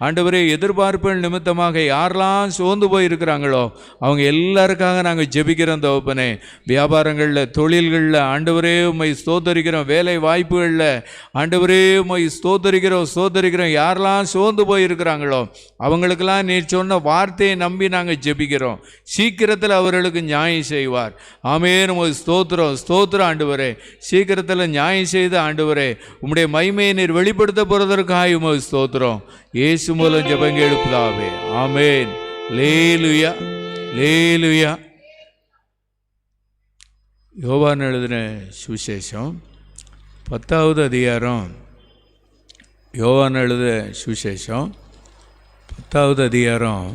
ஆண்டவரே எதிர்பார்ப்புகள் நிமித்தமாக யாரெல்லாம் சோர்ந்து போயிருக்கிறாங்களோ அவங்க எல்லாருக்காக நாங்கள் ஜெபிக்கிறோம் தகப்பனே. வியாபாரங்களில், தொழில்களில் ஆண்டவரே உம்மை ஸ்தோத்தரிக்கிறோம். வேலை வாய்ப்புகளில் ஆண்டவரே உம்மை ஸ்தோத்தரிக்கிறோம். யாரெல்லாம் சோர்ந்து போயிருக்கிறாங்களோ அவங்களுக்கெல்லாம் நீர் சொன்ன வார்த்தையை நம்பி நாங்கள் ஜெபிக்கிறோம். சீக்கிரத்தில் அவர்களுக்கு நியாயம் செய்வார். ஆமென், ஸ்தோத்திரம் ஆண்டவரே. சீக்கிரத்தில் நியாயம் செய்த ஆண்டவரே, உம்முடைய மகிமையை நீர் வெளிப்படுத்த போகிறதற்காக உமக்கு ஸ்தோத்திரம். இயேசு மூலம் ஜெபம் கேளுப்பதாவே. ஆமென். லேலுயா லேலுயா. யோவான் எழுதின சுவிசேஷம் 10வது அதிகாரம். யோவான் எழுத சுவிசேஷம் 10வது அதிகாரம்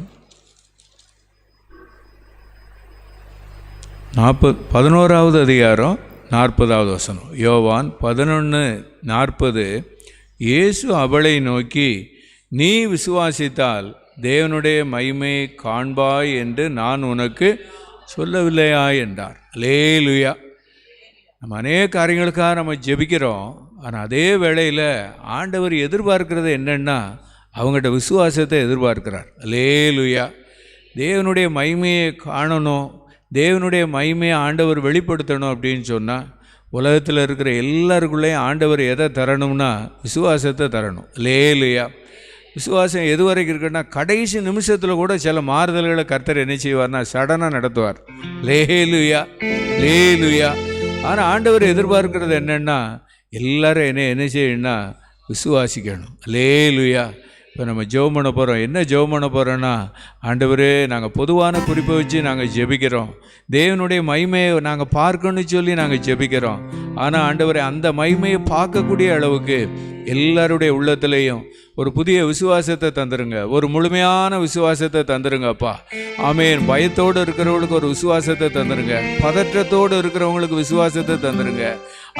11வது அதிகாரம் 40வது வசனம். யோவான் 11:40. இயேசு அவளை நோக்கி, நீ விசுவாசித்தால் தேவனுடைய மகிமையை காண்பாய் என்று நான் உனக்கு சொல்லவில்லையா என்றார். அல்லேலூயா. நம்ம அநேக காரியங்களுக்காக நம்ம ஜெபிக்கிறோம். ஆனால் அதே வேளையில் ஆண்டவர் எதிர்பார்க்கிறது என்னென்னா அவங்கள்ட்ட விசுவாசத்தை எதிர்பார்க்கிறார். அல்லேலூயா. தேவனுடைய மகிமையை காணணும், தேவனுடைய மகிமையை ஆண்டவர் வெளிப்படுத்தணும் அப்படின்னு சொன்னால் உலகத்தில் இருக்கிற எல்லாருக்குள்ளேயும் ஆண்டவர் எதை தரணும்னா விசுவாசத்தை தரணும். அல்லேலூயா. விசுவாசம் எது வரைக்கும் இருக்குன்னா கடைசி நிமிஷத்தில் கூட சில மாறுதல்களை கர்த்தர் என்ன செய்வார்னா சடனாக நடத்துவார். லேலுயா லேலுயா. ஆனால் ஆண்டவர் எதிர்பார்க்கிறது என்னென்னா எல்லாரும் என்ன செய்யணும்னா விசுவாசிக்கணும். லேலுயா. இப்போ நம்ம ஜெபம் பண்ண போகிறோம். என்ன ஜெபம் பண்ண போகிறோன்னா, ஆண்டவரே, நாங்கள் பொதுவான குறிப்பை வச்சு நாங்கள் ஜெபிக்கிறோம். தேவனுடைய மகிமையை நாங்கள் பார்க்கணும்னு சொல்லி நாங்கள் ஜெபிக்கிறோம். ஆனால் ஆண்டவரே, அந்த மகிமையை பார்க்கக்கூடிய அளவுக்கு எல்லாருடைய உள்ளத்துலேயும் ஒரு புதிய விசுவாசத்தை தந்துருங்க. ஒரு முழுமையான விசுவாசத்தை தந்துருங்கப்பா. ஆமென். பயத்தோடு இருக்கிறவங்களுக்கு ஒரு விசுவாசத்தை தந்துருங்க. பதற்றத்தோடு இருக்கிறவங்களுக்கு விசுவாசத்தை தந்துருங்க.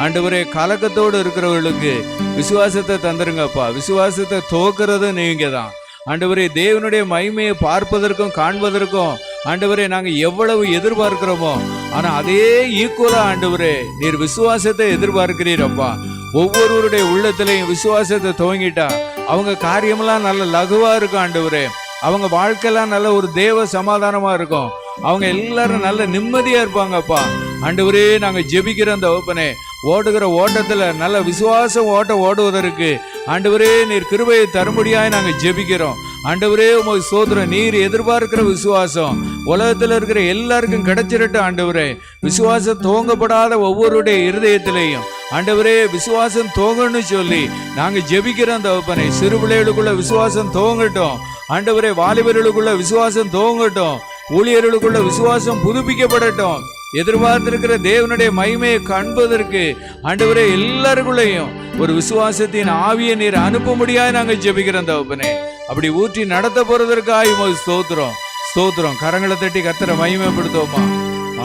ஆண்டவரே, கலக்கத்தோடு இருக்கிறவர்களுக்கு விசுவாசத்தை தந்துருங்கப்பா. விசுவாசத்தை துவக்கிறது நீங்கள் தான் ஆண்டவரே. தேவனுடைய மகிமையை பார்ப்பதற்கும் காண்பதற்கும் ஆண்டவரே நாங்கள் எவ்வளவு எதிர்பார்க்கிறோமோ, ஆனால் அதே ஈக்குவலா ஆண்டவரே நீர் விசுவாசத்தை எதிர்பார்க்கிறீரப்பா. ஒவ்வொருவருடைய உள்ளத்திலையும் விசுவாசத்தை துவங்கிட்டா அவங்க காரியமெல்லாம் நல்ல லகுவா இருக்கும் ஆண்டவரே. அவங்க வாழ்க்கையெல்லாம் நல்ல ஒரு தேவ சமாதானமா இருக்கும். அவங்க எல்லாரும் நல்ல நிம்மதியா இருப்பாங்கப்பா. ஆண்டவரே, நாங்கள் ஜெபிக்கிற அந்த ஓப்பனே ஓடுகிற ஓட்டத்தில் நல்ல விசுவாசம் ஓடுவதற்கு ஆண்டவரே நீர் கிருபையை தரும்படியாய் நாங்கள் ஜெபிக்கிறோம். ஆண்டவரே, உமக்கு ஸ்தோத்திரம். நீர் எதிர்பார்க்கிற விசுவாசம் உலகத்தில் இருக்கிற எல்லாருக்கும் கிடைச்சிரட்டும் ஆண்டவரே. விசுவாசம் துவங்கப்படாத ஒவ்வொருடைய இருதயத்திலையும் ஆண்டவரே விசுவாசம் துவங்கன்னு சொல்லி நாங்கள் ஜெபிக்கிற அந்த ஓப்பனை சிறு பிள்ளைகளுக்குள்ள விசுவாசம் துவங்கட்டும் ஆண்டவரே. வாலிபர்களுக்குள்ள விசுவாசம் துவங்கட்டும். ஊழியர்களுக்குள்ள விசுவாசம் புதுப்பிக்கப்படட்டும். எதிர்பார்த்திருக்கிற தேவனுடைய மகிமையை காண்பதற்கு ஆண்டவரே எல்லாருக்குள்ளேயும் ஒரு விசுவாசத்தின் ஆவியை நீர் அனுப்ப முடியாது நாங்கள் ஜெபிக்கிறோம் தகப்பனே. அப்படி ஊற்றி நடத்த போறதற்காக உமக்கு ஸ்தோத்திரம் ஸ்தோத்திரம். கரங்களை தட்டி கர்த்தரை மகிமைப்படுத்துவோமா.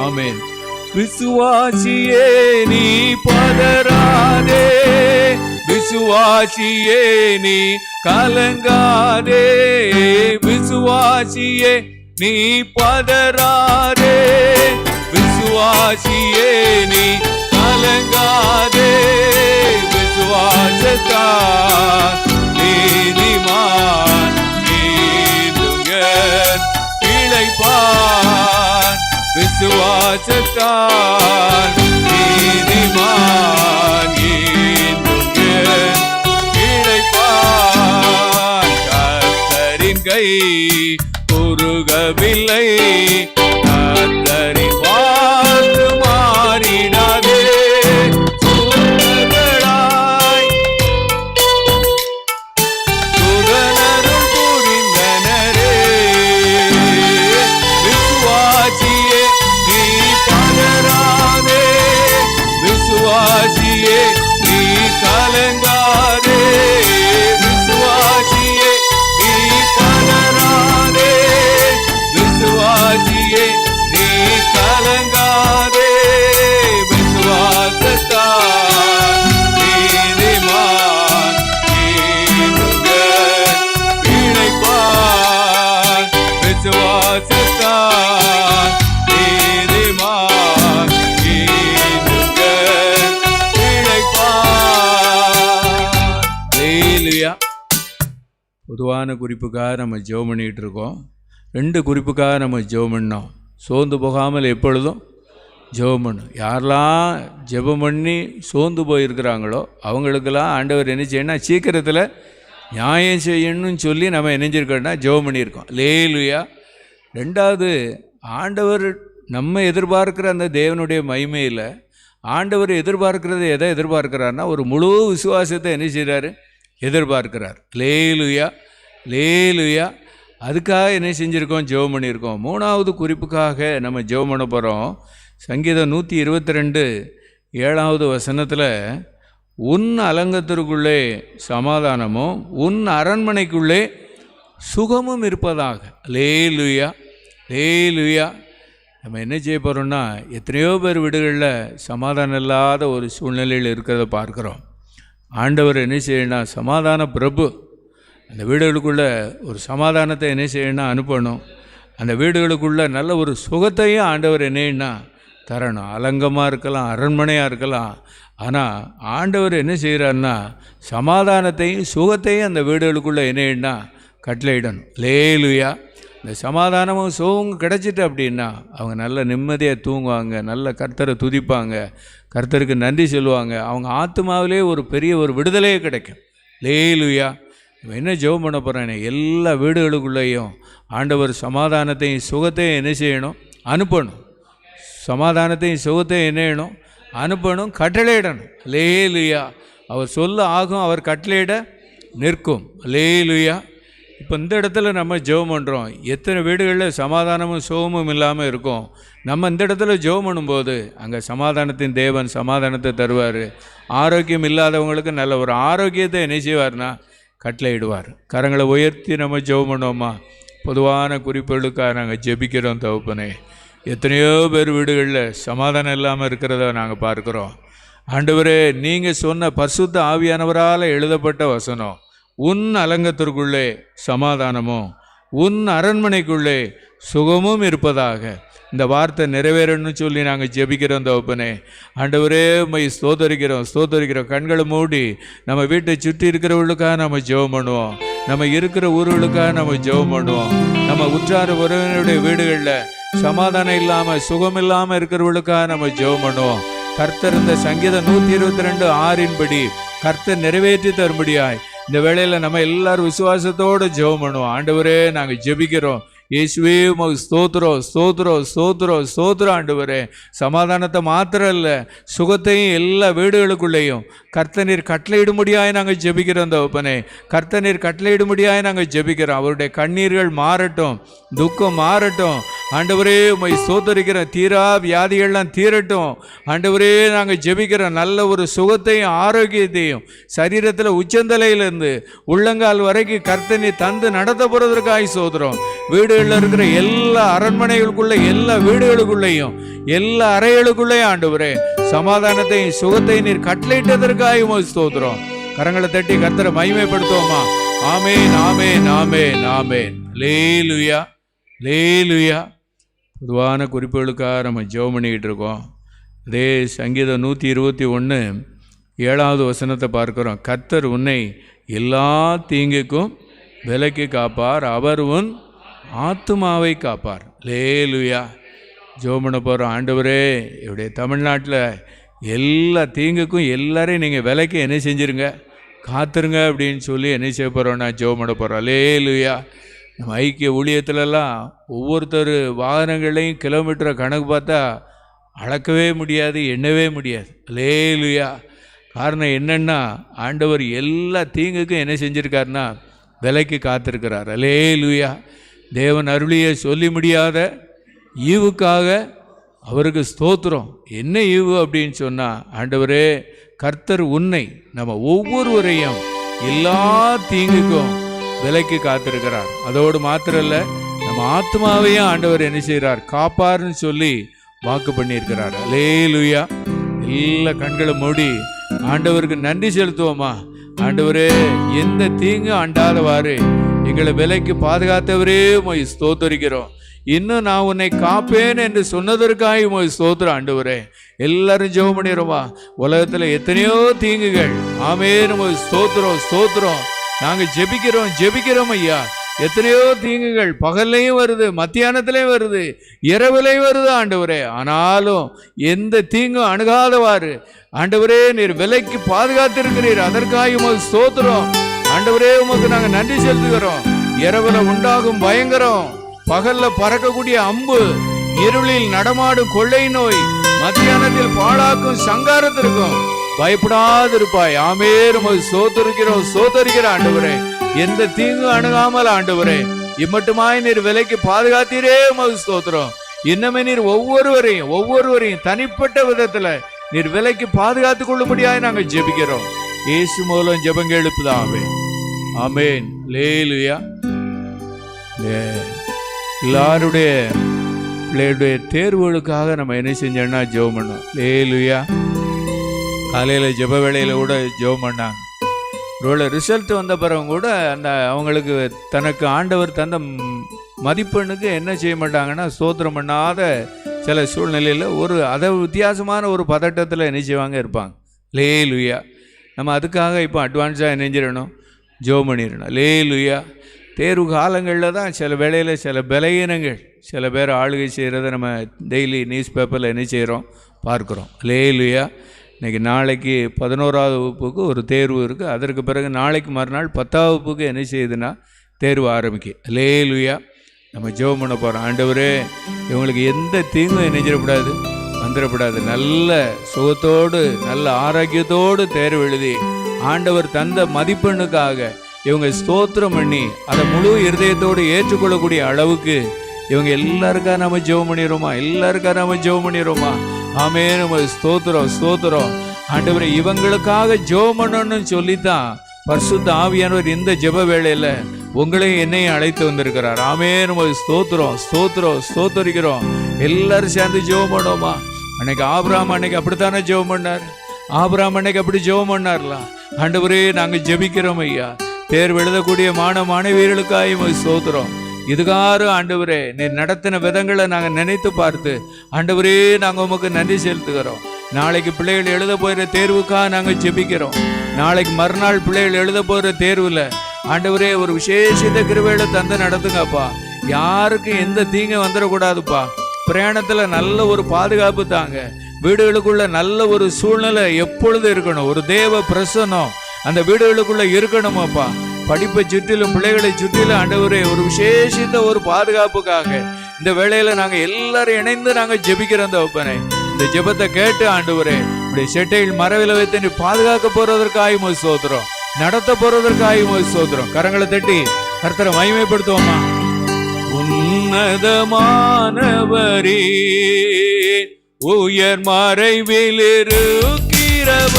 ஆமென். விசுவாசியே நீ பதறாதே, விசுவாசியே நீ கலங்காதே, விசுவாசியே நீ பதறாதே, விசுவாசியே நீ கலங்காதே, விசுவாசத்தால் நீதிமான் நீதுங்கன் பிழைப்பான், விசுவாசத்தால் நீதிமான் நீதுங்கன் பிழைப்பான். கர்த்தரின் கை குறுகவில்லை, கர்த்தரின் வாழ்வு மாறிடாதே, சுதனராய் சுதனரும் புரிந்தனரே, விசுவாசியே நீ பதறாதே, விசுவாசியே நீ கலங்காதே, விசுவாசியே நீ பதறாதே, விசுவாசியே நீ கலங்காதே, விசுவாசத்தால் நீதிமான் நீதுங்கன் பிழைப்பான், விசுவாசத்தால் நீதிமான் நீதுங்கன் பிழைப்பான். ஹல்லேலூயா. பொதுவான குறிப்புக்காக நம்ம ஜெபம் பண்ணிக்கிட்டு இருக்கோம். 2 குறிப்புக்காக நம்ம ஜெபம் பண்ணோம். சோர்ந்து போகாமல் எப்பொழுதும் ஜெபம் பண்ணும். யாரெல்லாம் ஜெபம் பண்ணி சோர்ந்து போயிருக்கிறாங்களோ அவங்களுக்கெல்லாம் ஆண்டவர் என்ன செய்யணும், சீக்கிரத்தில் நியாயம் செய்யணும்னு சொல்லி நம்ம நினைஞ்சிருக்கோம்னா ஜெபம் பண்ணியிருக்கோம். ஹல்லேலூயா. 2வது, ஆண்டவர் நம்ம எதிர்பார்க்குற அந்த தேவனுடைய மகிமையில் ஆண்டவர் எதிர்பார்க்கிறது எதை எதிர்பார்க்கிறார்னா ஒரு முழு விசுவாசத்தை என்ன செய்கிறாரு, எதிர்பார்க்கிறார். ஹல்லேலூயா ஹல்லேலூயா. அதுக்காக என்ன செஞ்சுருக்கோம், ஜெபம் பண்ணியிருக்கோம். 3வது குறிப்புக்காக நம்ம ஜெபம் பண்ண போகிறோம். சங்கீதம் 122 7வது வசனத்தில், உன் அலங்கத்திற்குள்ளே சமாதானமும் உன் அரண்மனைக்குள்ளே சுகமும் இருப்பதாக. ஹல்லேலூயா ஹல்லேலூயா. நம்ம என்ன செய்ய போகிறோம்னா, எத்தனையோ பேர் வீடுகளில் சமாதானம் இல்லாத ஒரு சூழ்நிலையில் இருக்கிறத பார்க்குறோம். ஆண்டவர் என்ன செய்யணும்னா, சமாதான பிரபு. அந்த வீடுகளுக்குள்ளே ஒரு சமாதானத்தை என்ன செய்யணும்னா அனுப்பணும். அந்த வீடுகளுக்குள்ளே நல்ல ஒரு சுகத்தையும் ஆண்டவர் என்னன்னா தரணும். அலங்கமாக இருக்கலாம், அரண்மனையாக இருக்கலாம். ஆனால் ஆண்டவர் என்ன செய்கிறாருன்னா சமாதானத்தையும் சுகத்தையும் அந்த வீடுகளுக்குள்ளே என்னன்னா கட்டளையிடணும். ஹல்லேலூயா. இந்த சமாதானமும் சுகமும் கிடச்சிட்டு அப்படின்னா அவங்க நல்ல நிம்மதியாக தூங்குவாங்க, நல்ல கர்த்தரை துதிப்பாங்க, கர்த்தருக்கு நன்றி சொல்லுவாங்க. அவங்க ஆத்மாவிலே ஒரு பெரிய ஒரு விடுதலையே கிடைக்கும். ஹல்லேலூயா. என்ன ஜெபம் பண்ண போகிறேன், எல்லா வீடுகளுக்குள்ளேயும் ஆண்டவர் சமாதானத்தையும் சுகத்தையும் என்ன செய்யணும், அனுப்பணும். சமாதானத்தையும் சுகத்தையும் என்ன செய்யணும், அனுப்பணும், கட்டளையிடணும். ஹல்லேலூயா. அவர் சொல்ல ஆகும், அவர் கட்டளையிட நிற்கும். ஹல்லேலூயா. இப்போ இந்த இடத்துல நம்ம ஜெபம் பண்ணுறோம். எத்தனை வீடுகளில் சமாதானமும் சுகமும் இல்லாமல் இருக்கும். நம்ம இந்த இடத்துல ஜெபம் பண்ணும்போது அங்கே சமாதானத்தின் தேவன் சமாதானத்தை தருவார். ஆரோக்கியம் இல்லாதவங்களுக்கு நல்ல ஒரு ஆரோக்கியத்தை என்ன செய்வார்னா கட்டளையிடுவார். கரங்களை உயர்த்தி நம்ம ஜெபம் பண்ணுவோமா. பொதுவான குறிப்புகளுக்காக நாங்கள் ஜெபிக்கிறோம் தகப்பனே. எத்தனையோ பேர் வீடுகளில் சமாதானம் இல்லாமல் இருக்கிறத நாங்கள் பார்க்குறோம். ஆண்டவரே, நீங்கள் சொன்ன பரிசுத்த ஆவியானவரால் எழுதப்பட்ட வசனம், உன் அலங்கத்திற்குள்ளே சமாதானமும் உன் அரண்மனைக்குள்ளே சுகமும் இருப்பதாக. இந்த வார்த்தை நிறைவேறணும்னு சொல்லி நாங்கள் ஜெபிக்கிறோம் தகப்பனே. ஆண்டவரே, உம்மை ஸ்தோத்தரிக்கிறோம். கண்களை மூடி நம்ம வீட்டை சுற்றி இருக்கிறவர்களுக்காக நம்ம ஜெபம் பண்ணுவோம். நம்ம இருக்கிற ஊர்களுக்காக நம்ம ஜெபம் பண்ணுவோம். நம்ம உற்றார உறவினருடைய வீடுகளில் சமாதானம் இல்லாமல் சுகம் இல்லாமல் இருக்கிறவர்களுக்காக நம்ம ஜெபம் பண்ணுவோம். கர்த்தர் இந்த சங்கீதம் 122:6 கர்த்தர் நிறைவேற்றி தரும்படியாய் இந்த வேளையில் நம்ம எல்லாரும் விசுவாசத்தோடு ஜெபம் பண்ணுவோம். ஆண்டவரே, நாங்கள் ஜெபிக்கிறோம். இயேசுவே, உமக்கு ஸ்தோத்திரம் ஆண்டவரே. சமாதானத்தை மாத்திரம் இல்லை, சுகத்தையும் எல்லா வீடுகளுக்குள்ளேயும் கர்த்தநீர் கட்டளையிடும்படியாய் நாங்கள் ஜெபிக்கிறோம் தகப்பனே. கர்த்தநீர் கட்டளையிடும்படியாய் நாங்கள் ஜெபிக்கிறோம். அவருடைய கண்ணீர்கள் மாறட்டும், துக்கம் மாறட்டும். ஆண்டவரே உம்மை ஸ்தோத்தரிக்கிறோம். தீரா வியாதிகள்லாம் தீரட்டும். ஆண்டவரே நாங்கள் ஜெபிக்கிறோம். நல்ல ஒரு சுகத்தையும் ஆரோக்கியத்தையும் சரீரத்தில் உச்சந்தலையிலேருந்து உள்ளங்கால் வரைக்கும் கர்த்தனை தந்து நடத்த போகிறதற்காக ஸ்தோத்திரம். வீடுகளில் இருக்கிற எல்லா அரண்மனைகளுக்குள்ள எல்லா வீடுகளுக்குள்ளேயும் எல்லா அறைகளுக்குள்ளேயும் ஆண்டவரே சமாதானத்தையும் சுகத்தையும் நீர் கட்டளையிட்டதற்காக உம்மை ஸ்தோத்திரம். கரங்களை தட்டி கர்த்தரை மகிமைப்படுத்துவோமா? ஆமேன், ஆமேன், ஆமேன், ஆமேன். லேலுயா, லேலுயா. பொதுவான குறிப்புகளுக்காக நம்ம ஜெபம் பண்ணிக்கிட்டு இருக்கோம். அதே சங்கீதம் 121 7வது வசனத்தை பார்க்கிறோம். கர்த்தர் உன்னை எல்லா தீங்குக்கும் விலக்கி காப்பார், அவர் உன் ஆத்துமாவை காப்பார். லேலுயா. ஜெபம் பண்ண போகிறோம். ஆண்டவரே, இப்படி தமிழ்நாட்டில் எல்லா தீங்குக்கும் எல்லாரையும் நீங்கள் விலைக்கு என்ன செஞ்சுருங்க, காத்துருங்க அப்படின்னு சொல்லி என்ன செய்ய போகிறோம்? நான் ஜெபம் பண்ண போகிறோம். லேலுயா. நம்ம ஐக்கிய ஊழியத்துலலாம் ஒவ்வொருத்தர் வாகனங்களையும் கிலோமீட்டரை கணக்கு பார்த்தா அளக்கவே முடியாது, எண்ணவே முடியாது. லேலுயா. காரணம் என்னென்னா, ஆண்டவர் எல்லா தீங்குக்கும் என்ன செஞ்சுருக்காருன்னா விலைக்கு காத்திருக்கிறார். லேலுயா. தேவன் அருளிய சொல்லி முடியாத ஈவுக்காக அவருக்கு ஸ்தோத்திரம். என்ன ஈவு அப்படின்னு சொன்னால், ஆண்டவரே கர்த்தர் உன்னை நம்ம ஒவ்வொருவரையும் எல்லா தீங்குக்கும் விலைக்கு காத்திருக்கிறார். அதோடு மாத்திரம் இல்லை, நம்ம ஆத்மாவையும் ஆண்டவர் என்ன செய்கிறார், காப்பார்னு சொல்லி வாக்கு பண்ணியிருக்கிறார். அல்லேலூயா. எல்லா கண்களை மூடி ஆண்டவருக்கு நன்றி செலுத்துவோமா? ஆண்டவரே, எந்த தீங்கும் அண்டாதவாறு எங்களை விலைக்கு பாதுகாத்தவரே உம்மை ஸ்தோத்தரிக்கிறோம். இன்னும் நான் உன்னை காப்பேன் என்று சொன்னதற்காக உம்மை ஸ்தோத்திரம். ஆண்டவரே, எல்லாரும் ஜெபம் பண்ணிடுவோமா? உலகத்தில் எத்தனையோ தீங்குகள். ஆமென், உம்மை ஸ்தோத்திரம், ஸ்தோத்திரம். நாங்கள் ஜெபிக்கிறோம் ஐயா. எத்தனையோ தீங்குகள் பகல்லையும் வருது, மத்தியானத்திலையும் வருது, இரவுலையும் வருது ஆண்டவரே. ஆனாலும் எந்த தீங்கும் அணுகாதவாறு ஆண்டவரே நீர் விலைக்கு பாதுகாத்திருக்கிறீர். அதற்காக உமக்கு ஸ்தோத்திரம். ஆண்டவரே, உமக்கு நாங்கள் நன்றி செலுத்துகிறோம். இரவுல உண்டாகும் பயங்கரம், பகல்ல பறக்கக்கூடிய அம்பு, இருளில் நடமாடும் கொள்ளை நோய், மத்தியானத்தில் பாழாக்கும் சங்காரத்திற்கும் பயப்படாதிருப்பாய். ஆமென், உமக்கு ஸ்தோத்தரிக்கிறோம் ஆண்டவரே. எந்த தீங்கு அணுகாமல் ஆண்டவரே இம்மட்டுமாய் நீர் விலைக்கு பாதுகாத்தீரே உமக்கு ஸ்தோத்திரம். இன்னமே நீர் ஒவ்வொருவரையும் தனிப்பட்ட விதத்துல நீர் விலைக்கு பாதுகாத்துக் கொள்ளும்படியாய் நாங்கள் ஜெபிக்கிறோம். இயேசு மூலம் ஜெபங்க எழுப்புதாமே. ஆமென். லேலுயா. எல்லாருடைய பிள்ளையுடைய தேர்வுகளுக்காக நம்ம என்ன செஞ்சோம்னா ஜெபம் பண்ணோம். லேலுயா. காலையில் ஜெப வேளையில் கூட ஜெபம் பண்ணாங்க. ஒருவேளை ரிசல்ட் வந்த பிறகு கூட அந்த அவங்களுக்கு தனக்கு ஆண்டவர் தந்த மதிப்பெண்ணுக்கு என்ன செய்ய மாட்டாங்கன்னா, ஸ்தோத்திரம் பண்ணாத சில சூழ்நிலையில் அதை வித்தியாசமான ஒரு பதட்டத்தில் என்ன செய்வாங்க இருப்பாங்க. லேலுயா. நம்ம அதுக்காக இப்போ அட்வான்ஸாக நினைஞ்சிடணும், ஜெபம் பண்ணிடணும். லேலுயா. தேர்வு காலங்களில் தான் சில வேளையில் சில பலகீனங்கள், சில பேர் ஆளுகை செய்கிறத நம்ம டெய்லி நியூஸ் பேப்பரில் என்ன செய்கிறோம், பார்க்குறோம். லேலுயா. இன்றைக்கி நாளைக்கு 11வது வகுப்புக்கு ஒரு தேர்வு இருக்குது. அதற்கு பிறகு நாளைக்கு மறுநாள் 10வது வகுப்புக்கு என்ன செய்யுதுன்னா தேர்வு ஆரம்பிக்கும். லேலுயா. நம்ம ஜெபம் பண்ண போகிறோம். ஆண்டவரே, இவங்களுக்கு எந்த தீங்கும் நினைஞ்சிடக்கூடாது, வந்துடக்கூடாது. நல்ல சுகத்தோடு நல்ல ஆரோக்கியத்தோடு தேர்வு எழுதி ஆண்டவர் தந்த மதிப்பெண்ணுக்காக இவங்க ஸ்தோத்திரம் பண்ணி அதை முழு இருதயத்தோடு ஏற்றுக்கொள்ளக்கூடிய அளவுக்கு இவங்க எல்லாருக்காக நம்ம ஜெபம் பண்ணிடுறோமா? ஆமென், நம்ம ஸ்தோத்திரம். ஆண்டவரே, இவங்களுக்காக ஜெபம் பண்ணணும்னு சொல்லித்தான் பரிசுத்த ஆவியானவர் இந்த ஜெப வேளையில உங்களையும் என்னையும் அழைத்து வந்திருக்கிறார். ஆமென், நம்ம ஸ்தோத்திரிக்கிறோம். எல்லாரும் சேர்ந்து ஜெபம் பண்ணுவோமா? அன்னைக்கு ஆபிரகாம் அன்னைக்கு அப்படித்தானே ஜெபம் பண்ணார். அப்படி ஜெபம் பண்ணார்லாம். ஆண்டவரே, நாங்கள் ஜெபிக்கிறோம் ஐயா. தேர்வு எழுதக்கூடிய மாணவியர்களுக்காக ஸ்தோத்திரம். இதுகாரும் ஆண்டவரே, நீ நடத்தின விதங்களை நாங்கள் நினைத்து பார்த்து ஆண்டவரே நாங்கள் உமக்கு நன்றி செலுத்துகிறோம். நாளைக்கு பிள்ளைகள் எழுத போகிற தேர்வுக்காக நாங்கள் ஜெபிக்கிறோம். நாளைக்கு மறுநாள் பிள்ளைகள் எழுத போகிற தேர்வில் ஆண்டவரே ஒரு விசேஷித்த கிருபையில தந்து நடத்துங்கப்பா. யாருக்கும் எந்த தீங்கு வந்துடக்கூடாதுப்பா. பிரயாணத்தில் நல்ல ஒரு பாதுகாப்பு தாங்க. வீடுகளுக்குள்ள நல்ல ஒரு சூழ்நிலை எப்பொழுது இருக்கணும், ஒரு தேவ பிரசன்னம் அந்த வீடுகளுக்குள்ள இருக்கணுமாப்பா. படிப்பை சுற்றிலும் பிள்ளைகளை சுற்றிலும் ஆண்டவரே ஒரு விசேஷித்த ஒரு பாதுகாப்புக்காக இந்த வேளையில நாங்கள் எல்லாரும் இணைந்து நாங்கள் ஜெபிக்கிறோம். தகப்பனே, இந்த ஜெபத்தை கேட்டு ஆண்டவரே இப்படி செட்டையில் மரவில் வைத்து நீ பாதுகாக்க போறதற்காக உமக்கு ஸ்தோத்திரம், நடத்த போறதற்காக உமக்கு ஸ்தோத்திரம். கரங்களை தட்டி கர்த்தரை மகிமைப்படுத்துவோமா? உன்னதமானவரே, உயர் மறைவில் இருக்கிறவர்,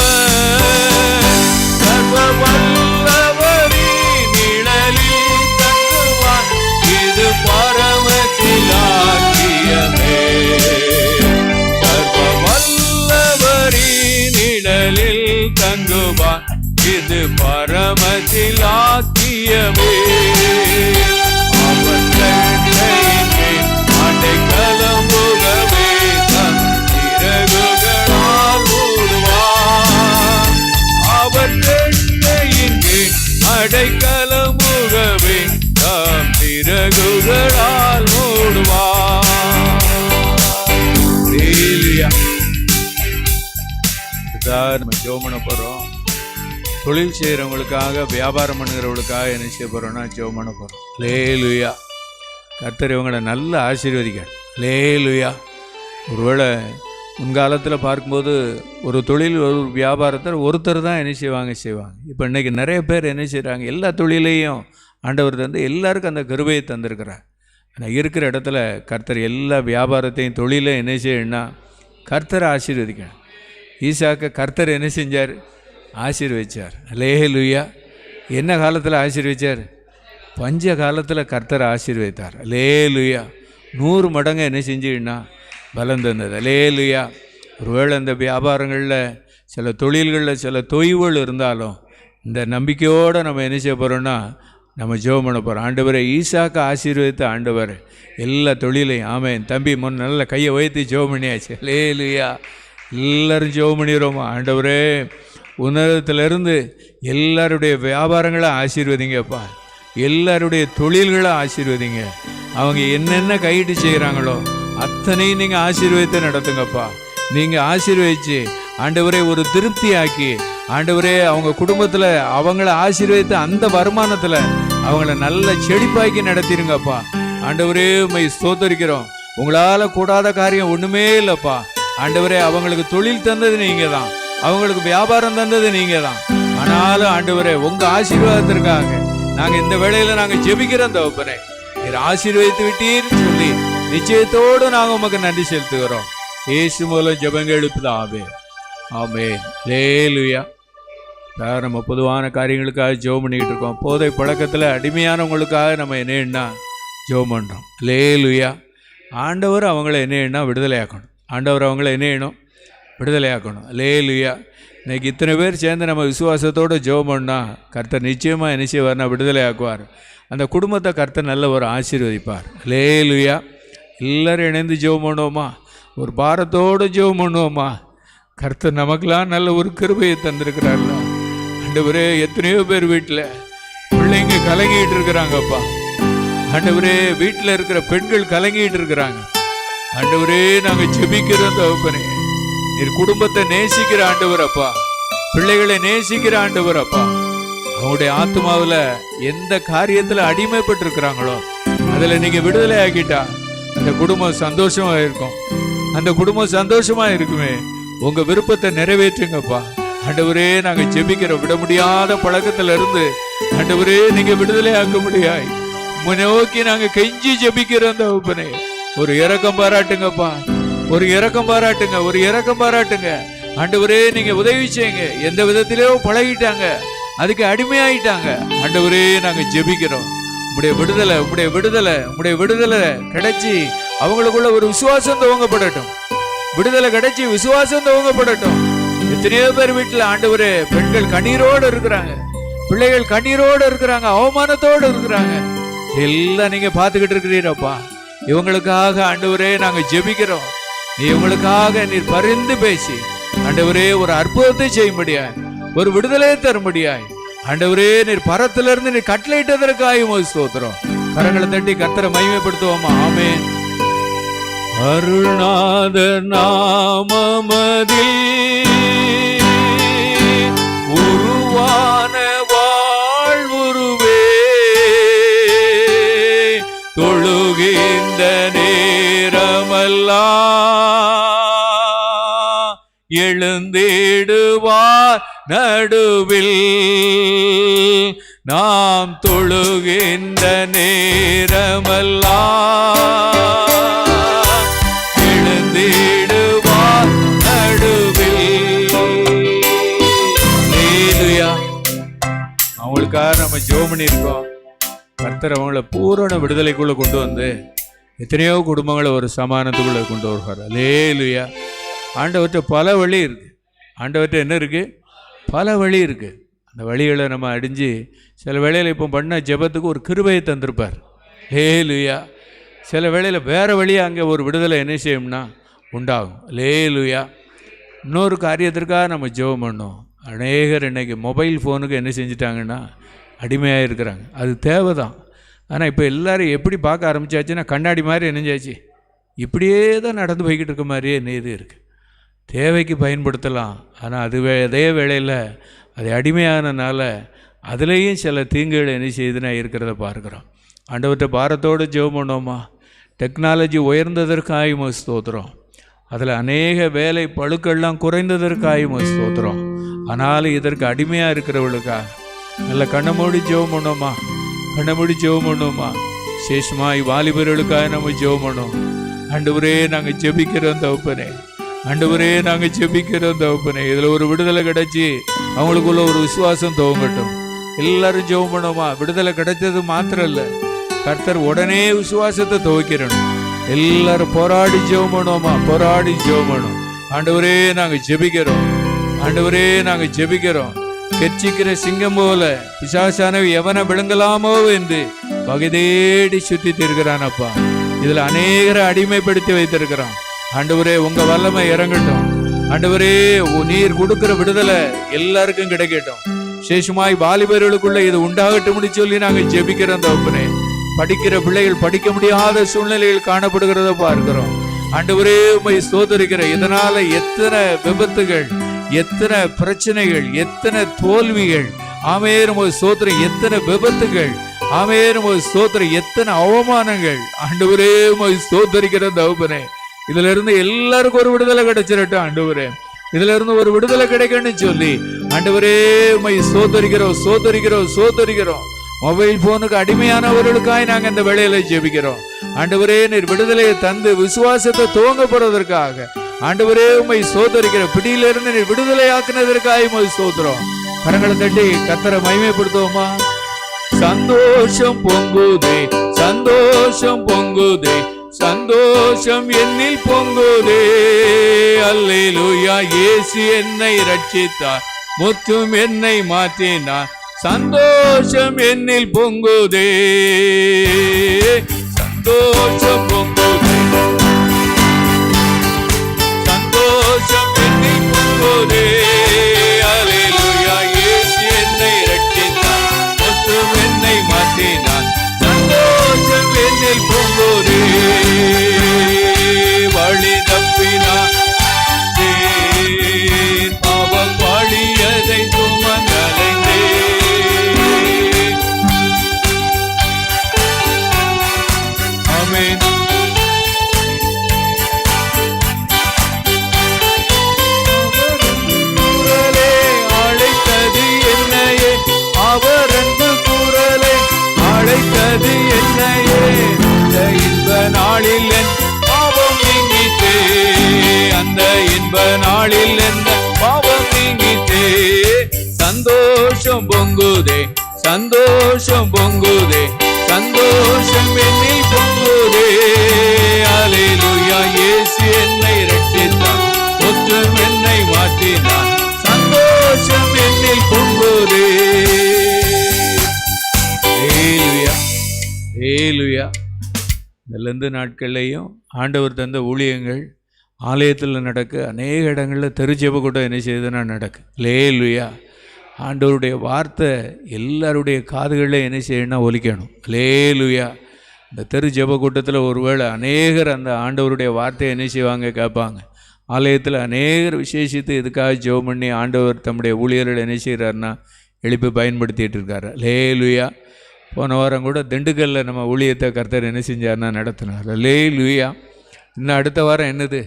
சர்வ வல்லவரின் நிழலில் தங்குவார், இது பரமசிலாக்கியமே. சர்வ வல்லவரின் நிழலில் தங்குவார், இது பரமசிலாக்கியமே. அவர் கண்ணையின் மேல் அடைக்கலம் புகவே, தம் சிறகுகளால் மூடுவார். அவர் கண்ணையின் மேல் அடைக்கலம் புகவே, தம் சிறகுகளால் மூடுவார். ஹல்லேலூயா. நம்ம ஜெபம் பண்ண போறோம். தொழில் செய்கிறவங்களுக்காக, வியாபாரம் பண்ணுகிறவங்களுக்காக என்ன செய்ய போகிறோம்னா ஜெபம் பண்ண போகிறோம். ஹல்லேலூயா. கர்த்தர் இவங்களை நல்ல ஆசீர்வதிக்கார். ஹல்லேலூயா. ஒருவேளை முன்காலத்தில் பார்க்கும்போது ஒரு தொழில், ஒரு வியாபாரத்தில் ஒருத்தர் தான் என்ன செய்வாங்க. இப்போ இன்றைக்கி நிறைய பேர் என்ன செய்கிறாங்க, எல்லா தொழிலையும் ஆண்டவர் தந்து எல்லாருக்கும் அந்த கிருபையை தந்திருக்கிறார். ஆனால் இருக்கிற இடத்துல கர்த்தர் எல்லா வியாபாரத்தையும் தொழிலையும் என்ன செய்யணும்னா கர்த்தரை ஆசீர்வதிக்கணும். ஈசாக்க கர்த்தர் என்ன செஞ்சார்? ஆசீர்வதிச்சார். ஹல்லேலூயா. என்ன காலத்தில் ஆசீர்வதிச்சார்? பஞ்ச காலத்தில் கர்த்தரை ஆசீர்வதித்தார். ஹல்லேலூயா. 100 மடங்கு என்ன செஞ்சுன்னா பலம் தந்தது. ஹல்லேலூயா. ஒருவேளை இந்த வியாபாரங்களில், சில தொழில்களில் சில தொய்வுகள் இருந்தாலும் இந்த நம்பிக்கையோடு நம்ம என்ன செய்ய போகிறோம்னா நம்ம ஜெபம் பண்ண போகிறோம். ஆண்டவரே, ஈசாக்க ஆசீர்வதித்த ஆண்டவர் எல்லா தொழிலையும். ஆமென். தம்பி முன் நல்ல கையை உயர்த்தி ஜெபம் பண்ணியாச்சு. ஹல்லேலூயா. எல்லோரும் ஜெபம் பண்ணிடுவோமா? ஆண்டவரே, உன்னதத்திலிருந்து எல்லாருடைய வியாபாரங்களை ஆசீர்வதிங்கப்பா, எல்லாருடைய தொழில்களை ஆசீர்வதிங்க. அவங்க என்னென்ன கையிட்டு செய்கிறாங்களோ அத்தனையும் நீங்கள் ஆசீர்வதித்து நடத்துங்கப்பா. நீங்கள் ஆசீர்வதிச்சு ஆண்டவரே ஒரு திருப்தி ஆக்கி, ஆண்டவரே அவங்க குடும்பத்தில் அவங்கள ஆசீர்வதித்து அந்த வருமானத்தில் அவங்கள நல்ல செழிப்பாக்கி நடத்திடுங்கப்பா. ஆண்டவரே, உம்மை ஸ்தோத்தரிக்கிறோம். உங்களால் கூடாத காரியம் ஒன்றுமே இல்லைப்பா. ஆண்டவரே, அவங்களுக்கு தொழில் தந்தது நீங்கள் தான், அவங்களுக்கு வியாபாரம் தந்தது நீங்க தான். ஆனாலும் ஆண்டவரே, உங்க ஆசீர்வாதத்திற்காக நாங்கள் இந்த வேளையில் நாங்கள் ஜெபிக்கிறோம். தகப்பனே, நீர் ஆசீர்வதித்து விட்டீர் சொல்லி நிச்சயத்தோடு நாங்கள் உமக்கு நன்றி செலுத்துகிறோம். இயேசு மூலம் ஜெபங்கள் எழுப்புதாவே. ஆமென். ஹல்லேலூயா. நம்ம பொதுவான காரியங்களுக்காக ஜெபம் பண்ணிக்கிட்டு இருக்கோம். போதை பழக்கத்தில் அடிமையானவங்களுக்காக நம்ம என்னன்னா ஜெபம் பண்ணுறோம். ஹல்லேலூயா. ஆண்டவர் அவங்கள என்னன்னா விடுதலையாக்கணும். ஆண்டவர் அவங்கள என்னணும் விடுதலையாக்கணும். ஹல்லேலூயா. இன்றைக்கி இத்தனை பேர் சேர்ந்து நம்ம விசுவாசத்தோடு ஜெபம் பண்ணால் கர்த்தர் நிச்சயமாக என்ன செய்வார்னா விடுதலையாக்குவார். அந்த குடும்பத்தை கர்த்தர் நல்ல ஒரு ஆசீர்வதிப்பார். ஹல்லேலூயா. எல்லோரும் இணைந்து ஜெபம் பண்ணுவோமா? ஒரு பாரத்தோடு ஜெபம் பண்ணுவோமா? கர்த்தர் நமக்கெல்லாம் நல்ல ஒரு கிருபையை தந்திருக்கிறார்ல. ஆண்டவரே, எத்தனையோ பேர் வீட்டில் பிள்ளைங்க கலங்கிட்டு இருக்கிறாங்கப்பா. ஆண்டவரே, வீட்டில் இருக்கிற பெண்கள் கலங்கிட்டு இருக்கிறாங்க. ஆண்டவரே, நாங்கள் ஜெபிக்கிறோம் தகப்பனே. நீர் குடும்பத்தை நேசிக்கிற ஆண்டவர் அப்பா, பிள்ளைகளை நேசிக்கிற ஆண்டவர் அப்பா. அவங்களுடைய ஆத்மாவில் எந்த காரியத்தில் அடிமைப்பட்டு இருக்கிறாங்களோ அதில் நீங்கள் விடுதலை ஆக்கிட்டா அந்த குடும்பம் சந்தோஷமாக இருக்கும். அந்த குடும்பம் சந்தோஷமாக இருக்குமே. உங்கள் விருப்பத்தை நிறைவேற்றுங்கப்பா. ஆண்டவரே, நாங்கள் ஜெபிக்கிற விட முடியாத பழக்கத்தில் இருந்து ஆண்டவரே நீங்கள் விடுதலை ஆக்க முடியாய் நோக்கி நாங்கள் கெஞ்சி ஜெபிக்கிறோம் தகப்பனே. ஒரு இரக்கம் பாராட்டுங்கப்பா, ஒரு இரக்கம் பாராட்டுங்க, ஒரு இரக்கம் பாராட்டுங்க. ஆண்டவரே, நீங்க உதவி செய்யுங்க. எந்த விதத்திலேயோ பழகிட்டாங்க, அதுக்கு அடிமையாயிட்டாங்க. ஆண்டவரே, நாங்க ஜெபிக்கிறோம். உம்முடைய விடுதலை, உம்முடைய விடுதலை, உம்முடைய விடுதலை கிடைச்சி அவங்களுக்குள்ள ஒரு விசுவாசம் துவங்கப்படட்டும். விடுதலை கிடைச்சி விசுவாசம் துவங்கப்படட்டும். எத்தனையோ பேர் வீட்டில் ஆண்டவரே பெண்கள் கண்ணீரோடு இருக்கிறாங்க, பிள்ளைகள் கண்ணீரோடு இருக்கிறாங்க, அவமானத்தோடு இருக்கிறாங்க. எல்லாம் நீங்க பார்த்துக்கிட்டு இருக்கிறீரப்பா. இவங்களுக்காக ஆண்டவரே நாங்க ஜெபிக்கிறோம். நீ இவங்களுக்காக நீர் பரிந்து பேசி ஆண்டவரே ஒரு அற்புதத்தை செய்யும்படியாய், ஒரு விடுதலையை தரும்படியாய் ஆண்டவரே நீர் பரத்திலிருந்து நீர் கட்டளையிட்டதற்காக ஸ்தோத்திரம். கரங்களை தட்டி கர்த்தரை மகிமைப்படுத்துவோமா? ஆமென். அருள்நாத நாமமதில் உருவான வாழ்வுருவே, தொழுகின்ற நேரமல்லா எழுந்திடுவார் நடுவில் நாம் தொழுகின்ற நேரமெல்லாம் எழுந்திடுவார் நடுவில். ஹல்லேலூயா. அவங்களுக்காக நம்ம ஜெபம் பண்ணியிருக்கோம். கர்த்தர் அவங்கள பூரண விடுதலைக்குள்ள கொண்டு வந்து எத்தனையோ குடும்பங்களை ஒரு சமாதானத்துக்குள்ள கொண்டு வருவார். ஹல்லேலூயா. ஆண்டவர்கிட்ட பல வழி இருக்கு. ஆண்டவர்கிட்ட என்ன இருக்கு? பல வழி இருக்கு. அந்த வழிகளை நம்ம அடிஞ்சு சில வேளையில் இப்போ பண்ண ஜெபத்துக்கு ஒரு கிருபையை தந்திருப்பார். ஹல்லேலூயா. சில வேளையில் வேறு வழியாக அங்கே ஒரு விடுதலை என்ன செய்யும்னா உண்டாகும். ஹல்லேலூயா. இன்னொரு காரியத்திற்காக நம்ம ஜெபம் பண்ணோம். அநேகர் இன்றைக்கி மொபைல் ஃபோனுக்கு என்ன செஞ்சிட்டாங்கன்னா அடிமையாக இருக்கிறாங்க. அது தேவை தான். ஆனால் இப்போ எல்லோரும் எப்படி பார்க்க ஆரம்பித்தாச்சுன்னா கண்ணாடி மாதிரி என்னஞ்சாச்சு இப்படியே தான் நடந்து போய்கிட்டு இருக்க மாதிரியே இது இருக்குது. தேவைக்கு பயன்படுத்தலாம். ஆனால் அதே வேளையில் அது அடிமையானனால அதுலேயும் சில தீங்குகள் என்ன செய்யுதுன்னா இருக்கிறத பார்க்குறோம். ஆண்டவர்கிட்ட பாரத்தோடு ஜெபம் பண்ணோமா. டெக்னாலஜி உயர்ந்ததற்காக ஸ்தோத்திரம். அதில் அநேக வேலை பழுக்கெல்லாம் குறைந்ததற்காக ஸ்தோத்திரம். ஆனாலும் இதற்கு அடிமையாக இருக்கிறவளுக்காக நல்ல கண்ணை மூடி ஜெபம் பண்ணோமா. கண்ணை மூடி ஜெபம் பண்ணுவோமா. விசேஷமாக வாலிபர்களுக்காக நம்ம ஜெபம் பண்ணோம். ஆண்டவரே நாங்கள் ஜெபிக்கிறோம் தகப்பனே. ஆண்டவரே நாங்கள் ஜெபிக்கிறோம் தகப்பனே. இதில் ஒரு விடுதலை கிடைச்சி அவங்களுக்குள்ள ஒரு விசுவாசம் துவங்கட்டும். எல்லாரும் ஜெபம் பண்ணோமா. விடுதலை கிடைச்சது மாத்திரம் இல்லை, கர்த்தர் உடனே விசுவாசத்தை துவக்கிறணும். எல்லாரும் போராடி ஜெபம் பண்ணுவோமா. போராடி ஜெபம் பண்ணும். ஆண்டவரே நாங்கள் ஜெபிக்கிறோம். ஆண்டவரே நாங்கள் ஜெபிக்கிறோம். கெர்ச்சிக்கிற சிங்கம் போல பிசாசானவை எவனை விழுங்கலாமோ என்று வகை தேடி சுத்தி இருக்கிறானப்பா. இதுல அநேகரை அடிமைப்படுத்தி வைத்திருக்கிறான். ஆண்டவரே உங்க வல்லமை இறங்கட்டும். ஆண்டவரே நீர் கொடுக்கிற விடுதலை எல்லாருக்கும் கிடைக்கட்டும். விசேஷமாய் வாலிபர்களுக்குள்ள இது உண்டாகட்டும் சொல்லி நாங்கள் ஜெபிக்கிறோம் தகப்பனே. படிக்கிற பிள்ளைகள் படிக்க முடியாத சூழ்நிலையில் காணப்படுகிறத பார்க்கிறோம். ஆண்டவரே உம்மை ஸ்தோத்திரிக்கிற. இதனால எத்தனை விபத்துகள், எத்தனை பிரச்சனைகள், எத்தனை தோல்விகள். ஆமென் ஸ்தோத்திரம். எத்தனை விபத்துகள். ஆமென் ஸ்தோத்திரம். எத்தனை அவமானங்கள். ஆண்டவரே உம்மை ஸ்தோத்திரிக்கிற தகப்பனே. இதுல இருந்து எல்லாருக்கும் ஒரு விடுதலை கிடைச்சிடட்டும். ஆண்டவரே இதுல இருந்து ஒரு விடுதலை கிடைக்கும்னு சொல்லி ஆண்டவரே உம்மை ஸ்தோத்திரிக்கிறோம். ஸ்தோத்திரிக்கிறோம். ஸ்தோத்திரிக்கிறோம். மொபைல் போனுக்கு அடிமையானவர்களுக்காக நாங்கள் இந்த வேளையில ஜெபிக்கிறோம். ஆண்டவரே நீர் விடுதலையை தந்து விசுவாசத்தை துவங்க போறதற்காக ஆண்டவரே உம்மை ஸ்தோத்திரிக்கிற. பிடியிலிருந்து நீர் விடுதலை ஆக்குனதற்காக உம்மை ஸ்தோத்திரம். கரங்களை தட்டி கர்த்தரை மகிமைப்படுத்துவோமா. சந்தோஷம் பொங்குதே, சந்தோஷம் பொங்குதே, சந்தோஷம் என்னில் பொங்குதே. அல்லேலூயா. இயேசு என்னை ரட்சித்தார், முற்றும் என்னை மாற்றினார். சந்தோஷம் என்னில் பொங்குதே, சந்தோஷம் பொங்குதே, சந்தோஷம் என்னில் பொங்குதே. அல்லேலூயா. இயேசு என்னை ரட்சித்தார், முற்றும் என்னை மாற்றினார். சந்தோஷம் என்னில் பொங்குதே. வழி தப்பினார் பாவம் வாழியதை சுமந்தலைந்தே. ஆமென். குரலே அழைத்தது என்னையே, அவர் அன்பு குரலே அழைத்தது என்னையே. அந்த இன்ப நாளில் என் பாவம் நீங்கித்தே, அந்த இன்ப நாளில் என்ன பாவம் நீங்கித்தே. சந்தோஷம் பொங்குதே, சந்தோஷம் பொங்குதே, சந்தோஷம் என்னில் பொங்குதே. அல்லேலூயா. இயேசு என்னை ரட்சித்தார், முற்றும் என்னை மாற்றினார். சந்தோஷம் என்னில் பொங்குதே. ஹல்லேலூயா. ஹல்லேலூயா. இந்த லெந்து நாட்கள்லையும் ஆண்டவர் தந்த ஊழியங்கள் ஆலயத்தில் நடக்க, அநேக இடங்களில் தெருஜெப கூட்டம் என்ன செய்யுதுன்னா நடக்கு. ஹல்லேலூயா. ஆண்டவருடைய வார்த்தை எல்லாருடைய காதுகளில் என்ன செய்யணும்னா ஒலிக்கணும். ஹல்லேலூயா. இந்த தெரு ஜெப கூட்டத்தில் ஒருவேளை அநேகர் அந்த ஆண்டவருடைய வார்த்தையை என்ன செய்வாங்க கேட்பாங்க. ஆலயத்தில் அநேகர் விசேஷித்து இதுக்காக ஜெபம் பண்ணி ஆண்டவர் தம்முடைய ஊழியர்கள் என்ன செய்கிறாருன்னா எழுப்பி பயன்படுத்திகிட்டு இருக்காரு. ஹல்லேலூயா. போன வாரம் கூட திண்டுக்கல்லில் நம்ம ஊழியத்தை கர்த்தர் என்ன செஞ்சார்னா நடத்தினார். ஹல்லேலூயா. இன்னும் அடுத்த வாரம் என்னது?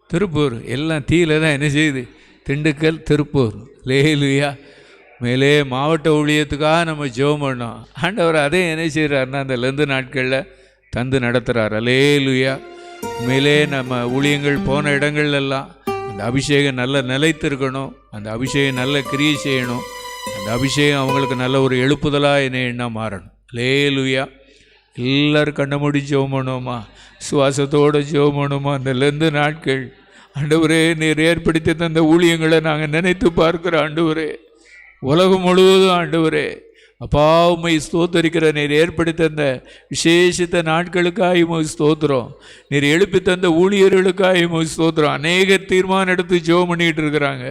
திருப்பூர். எல்லாம் தீயில தான் என்ன செய்யுது திண்டுக்கல், திருப்பூர். லேலுயா. மேலே மாவட்ட ஊழியத்துக்காக நம்ம ஜெபம் பண்ணோம். ஆண்டவர் அதே என்ன செய்கிறாருன்னா அந்த லெந்து நாட்களில் தந்து நடத்துகிறார். லேலுயா. மேலே நம்ம ஊழியங்கள் போன இடங்கள்லாம் அந்த அபிஷேகம் நல்ல நிலைத்து இருக்கணும். அந்த அபிஷேகம் நல்ல கிரியை செய்யணும். அந்த அபிஷேகம் அவங்களுக்கு நல்ல ஒரு எழுப்புதலாக என்ன மாறணும். லேலுயா. எல்லோரும் கண்ண மூடி ஜெபம் பண்ணுவோமா, சுவாசத்தோடு ஜெபம் பண்ணுவோமா. அந்த லெந்து நாட்கள் ஆண்டவரே நீர் ஏற்படுத்தி தந்த ஊழியங்களை நாங்கள் நினைத்து பார்க்குறோம். ஆண்டவரே உலகம் முழுவதும் ஆண்டவரே அப்பா உம்மை ஸ்தோத்தரிக்கிற நீர் ஏற்படுத்தி தந்த விசேஷித்த நாட்களுக்காக உம்மை ஸ்தோத்திரம். நீர் எழுப்பி தந்த ஊழியர்களுக்காக உம்மை ஸ்தோத்திரம். அநேகர் தீர்மானம் எடுத்து ஜெபம் பண்ணிக்கிட்டு இருக்கிறாங்க.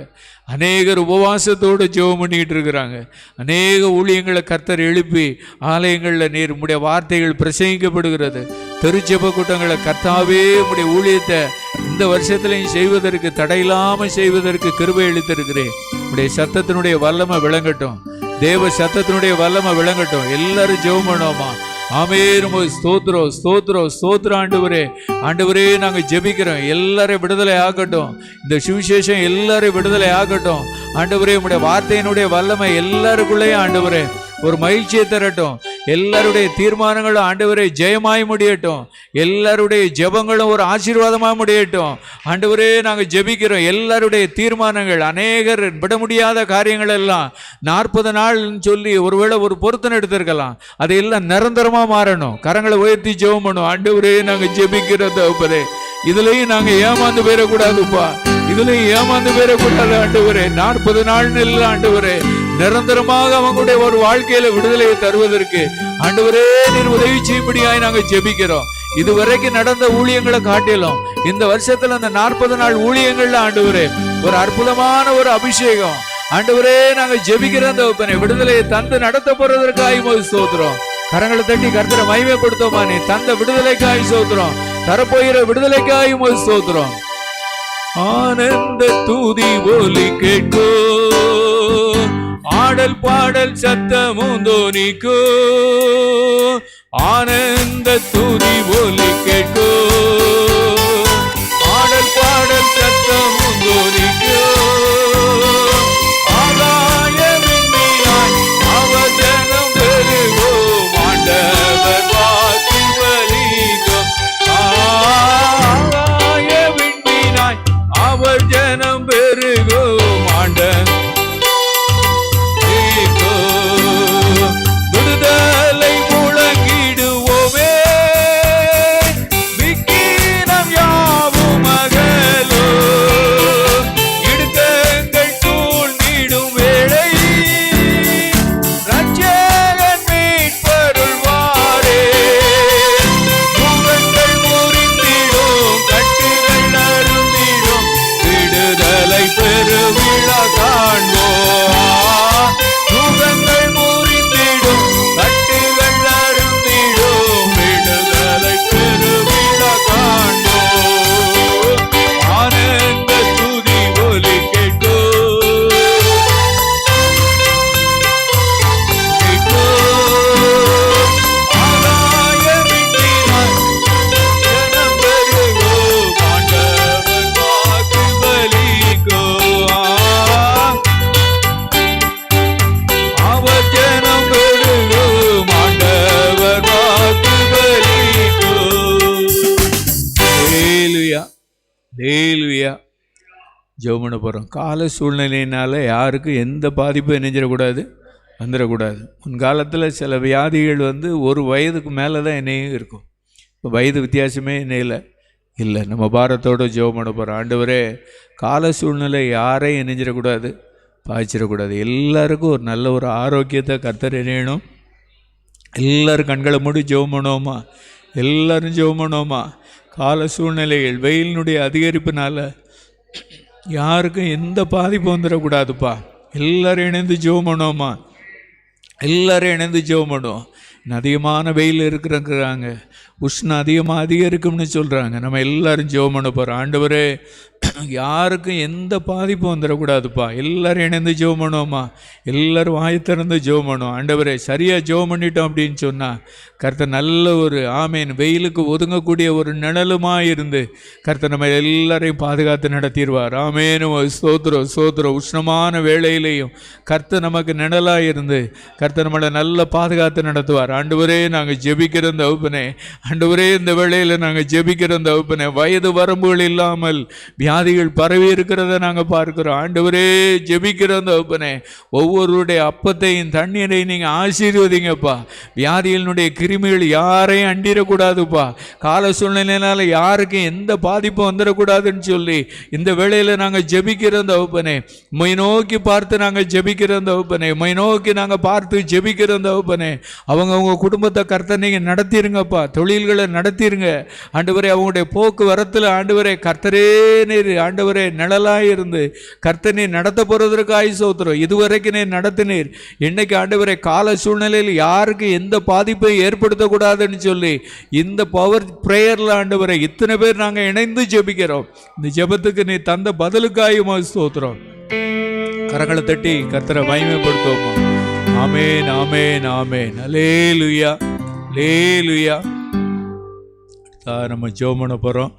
அநேகர் உபவாசத்தோடு ஜெபம் பண்ணிக்கிட்டு இருக்கிறாங்க. அநேக ஊழியங்களை கர்த்தர் எழுப்பி ஆலயங்களில் நீர் உம்முடைய வார்த்தைகள் பிரசங்கிக்கப்படுகிறது. தெருச்செப கூட்டங்களை கர்த்தாவே உம்முடைய ஊழியத்தை இந்த வருஷத்துலையும் செய்வதற்கு தடையில்லாமல் செய்வதற்கு கிருபை அளித்திருக்கிறேன். உம்முடைய சத்தத்தினுடைய வல்லமை விளங்கட்டும். தேவ சத்தத்தினுடைய வல்லமை விளங்கட்டும். எல்லாரும் ஜெபம் பண்ணுவோமா. ஆமென். ஸ்தோத்திரம் ஸ்தோத்திரம் ஸ்தோத்திரம். ஆண்டவரே ஆண்டவரே நாங்கள் ஜெபிக்கிறோம். எல்லாரையும் விடுதலை ஆகட்டும். இந்த சுவிசேஷம் எல்லாரையும் விடுதலை ஆகட்டும். ஆண்டவரே உம்முடைய வார்த்தையினுடைய வல்லமை எல்லாருக்குள்ளேயும் ஆண்டவரே ஒரு மகிழ்ச்சியை தரட்டும். எல்லாருடைய தீர்மானங்களும் ஆண்டவரே ஜெயமாய் முடியட்டும். எல்லாருடைய ஜெபங்களும் ஒரு ஆசீர்வாதமாக முடியட்டும். ஆண்டவரே நாங்கள் ஜெபிக்கிறோம். எல்லாருடைய தீர்மானங்கள் அநேகர் விட முடியாத காரியங்கள் எல்லாம் 40 நாள்னு சொல்லி ஒருவேளை ஒரு பொருத்தனை எடுத்திருக்கலாம். அதையெல்லாம் நிரந்தரமாக மாறணும். கரங்களை உயர்த்தி ஜெபம் பண்ணும். ஆண்டவரே நாங்கள் ஜெபிக்கிறதே இதுலையும் நாங்கள் ஏமாந்து போயிடக்கூடாதுப்பா. இதுலையும் ஏமாந்து போயிடக்கூடாது ஆண்டவரே. 40 நாள்னு இல்லை ஆண்டவரே, நிரந்தரமாக அவங்களுடைய ஒரு வாழ்க்கையில விடுதலையை தருவதற்கு ஆண்டவரே நீர் உதவி செய்யும்படியாய் நாங்கள் ஜெபிக்கிறோம். இதுவரைக்கும் நடந்த ஊழியங்களை காட்டிலும் இந்த வருஷத்துல அந்த 40 நாள் ஊழியங்கள்ல ஆண்டவரே ஒரு அற்புதமான ஒரு அபிஷேகம் ஆண்டவரே நாங்கள் ஜெபிக்கிற அந்த விடுதலையை தந்து நடத்த போறதற்காக ஸ்தோத்திரம். கரங்களை தட்டி கர்த்தரை மகிமைப்படுத்தோமா. நீ தந்த விடுதலைக்காய் ஸ்தோத்திரம். தரப்போகிற விடுதலைக்காய் ஸ்தோத்திரம். ஆனந்த தூதி ஒலி கேட்கோ, ஆடல் பாடல் சத்தமும் தோனிக்கோ. ஆனந்த தூதி ஒலி கேட்கோ, ஆடல் பாடல் சத்தமும் தோனிக்கோ. ஆகாய விண்மீனாய் அவர் ஜனம் பெருகும், ஆண்டவர் வாக்கு பலிக்கும். ஆகாய விண்மீனாய் அவர் ஜனம் பெருகும், ஆண்டவர் விடுதலை முழங்கிடுவோமே. விக்கிரம் யாவும் அகலோ, இடுக்கங்கள் தூண்டிடும் வேளை ரட்சகன் மீட்பருள்வாரே. முகங்கள் முறிந்திடும், கட்டுகள் அருந்திடும், விடுதலை பெருவிழா காண்போம். முகங்கள் முறிந்திடும், கட்டுகள் அருந்திடும், விடுதலை பெருவிழா காண்போம். ஆனந்த துதி ஒலி கேட்கோ, கேட்கோ. ஆகாய விண்மீனாய் ஜனம் பெருகோ, ஆண்டவர் வாக்கு பலிக்கோ. அவர் ஜனம் பெருகோ, ஆண்டவர் வாக்கு பலிக்கோ. ஹல்லேலூயா ஹல்லேலூயா. ஜெபம் பண்ண போகிறோம். கால சூழ்நிலையினால் யாருக்கும் எந்த பாதிப்பும் நினைஞ்சிடக்கூடாது, வந்துடக்கூடாது. முன்காலத்தில் சில வியாதிகள் ஒரு வயதுக்கு மேலே தான் என்னையும் இருக்கும். இப்போ வயது வித்தியாசமே என்னையில் இல்லை. நம்ம பாரத்தோடு ஜெபம் பண்ண போகிறோம். ஆண்டவரே கால சூழ்நிலை யாரையும் நினைஞ்சிடக்கூடாது, பாய்ச்சிடக்கூடாது. எல்லாருக்கும் ஒரு நல்ல ஒரு ஆரோக்கியத்தை கர்த்தர் இணையணும். எல்லோரும் கண்களை மூடி ஜெபம் பண்ணுவோமா. எல்லோரும் ஜெபம் பண்ணுவோமா. கால சூழ்நிலைகள் வெயிலினுடைய அதிகரிப்புனால யாருக்கும் எந்த பாதிப்பு வந்துடக்கூடாதுப்பா. எல்லோரும் இணைந்து ஜெபம் பண்ணுவோமா. எல்லாரும் இணைந்து ஜெபம் பண்ணுவோம். அதிகமான வெயில் இருக்கிறாங்க. உஷ்ணம் அதிகரிக்கும்னு சொல்கிறாங்க. நம்ம எல்லாரும் ஜெபம் பண்ண போகிறோம். ஆண்டவரே, யாருக்கும் எந்த பாதிப்பும் வந்துடக்கூடாதுப்பா. எல்லாரும் இணைந்து ஜெபம் பண்ணுவோம்மா. எல்லாரும் வாய் திறந்து ஜெபம் பண்ணுவோம். ஆண்டவரே, சரியாக ஜெபம் பண்ணிட்டோம் அப்படின்னு சொன்னால் கர்த்தர் நல்ல ஒரு ஆமேன் வெயிலுக்கு ஒதுங்கக்கூடிய ஒரு நிழலுமாக இருந்து கர்த்தர் நம்ம எல்லாரையும் பாதுகாத்து நடத்திடுவார். ஆமேனு ஸ்தோத்திரம். உஷ்ணமான வேளையிலையும் கர்த்தர் நமக்கு நிழலாக இருந்து கர்த்தர் நம்மளை நல்ல பாதுகாத்து நடத்துவார். ஆண்டவரே, நாங்கள் ஜெபிக்கிற தகப்பனே, ஆண்டவரே, இந்த வேளையில் நாங்கள் ஜெபிக்கிற தகப்பனே, வயது வரம்புகள் இல்லாமல் வியாதிகள் பரவி இருக்கிறத நாங்கள் பார்க்கிறோம். ஆண்டவரே, ஜெபிக்கிற தகப்பனே, ஒவ்வொருடைய அப்பத்தையும் தண்ணீரையும் நீங்கள் ஆசீர்வதிங்கப்பா. வியாதிகளினுடைய கிருமிகள் யாரையும் அண்டிடக்கூடாதுப்பா. கால சூழ்நிலையினால யாருக்கும் எந்த பாதிப்பும் வந்துடக்கூடாதுன்னு சொல்லி இந்த வேளையில் நாங்கள் ஜெபிக்கிற தகப்பனே, உம்மை நோக்கி பார்த்து நாங்கள் ஜெபிக்கிற தகப்பனே, உம்மை நோக்கி நாங்கள் பார்த்து ஜெபிக்கிற தகப்பனே. அவங்க குடும்பத்தை கர்த்தர் நீங்கள் நடத்திருங்கப்பா. தொழில்களை நடத்திருங்க ஆண்டவரே. அவங்களுடைய போக்குவரத்தில் ஆண்டவரே கர்த்தரே நீர் ஆண்டவரே நிழலாக இருந்து கர்த்தர் நீர் நடத்த போகிறதற்காக ஸ்தோத்திரம். இதுவரைக்கும் நீர் நடத்தினீர். இன்னைக்கு ஆண்டவரே கால சூழ்நிலையில் யாருக்கு எந்த பாதிப்பை ஏற்படுத்தக்கூடாதுன்னு சொல்லி இந்த பவர் பிரேயரில் ஆண்டவரை இத்தனை பேர் நாங்கள் இணைந்து ஜெபிக்கிறோம். இந்த ஜெபத்துக்கு நீ தந்த பதிலுக்காயுமா ஸ்தோத்திரம். கரங்களை தட்டி கர்த்தரை மகிமைப்படுத்துவோமா. ஆமேன், ஆமேன், ஆமேன். அல்லேலூயா, அல்லேலூயா. நம்ம ஜெபம் பண்ண போகிறோம்.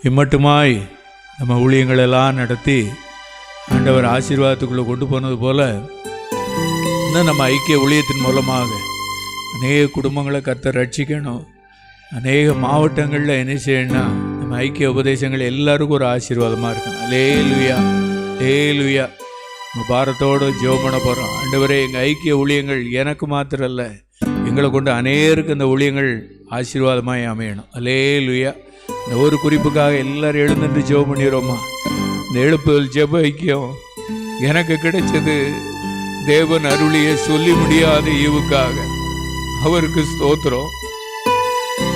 இம்மட்டுமாய் நம்ம ஊழியங்களெல்லாம் நடத்தி ஆண்டவர் ஆசீர்வாதத்துக்குள்ளே கொண்டு போனது போல் இன்னும் நம்ம ஐக்கிய ஊழியத்தின் மூலமாக அநேக குடும்பங்களை கர்த்தர் ரட்சிக்கணும். அநேக மாவட்டங்களில் என்ன செய்யணும்னா நம்ம ஐக்கிய உபதேசங்கள் எல்லாருக்கும் ஒரு ஆசீர்வாதமாக இருக்கணும். அல்லேலூயா, அல்லேலூயா. நம்ம பாரத்தோடு ஜெபம் பண்ண போகிறோம். ஆண்டவரே, எங்கள் ஐக்கிய ஊழியங்கள் எனக்கு மாத்திரம் இல்லை, எங்களை கொண்டு அநேருக்கு இந்த ஊழியங்கள் ஆசீர்வாதமாக அமையணும். அல்லேலூயா. இந்த ஒரு குறிப்புக்காக எல்லாரும் எழுந்துட்டு ஜெபம் பண்ணிடுறோமா. இந்த எழுப்புதல் ஜெப ஐக்கியம் எனக்கு கிடைச்சது தேவன் அருளிய சொல்லி முடியாத ஈவுக்காக. அவருக்கு ஸ்தோத்திரம்.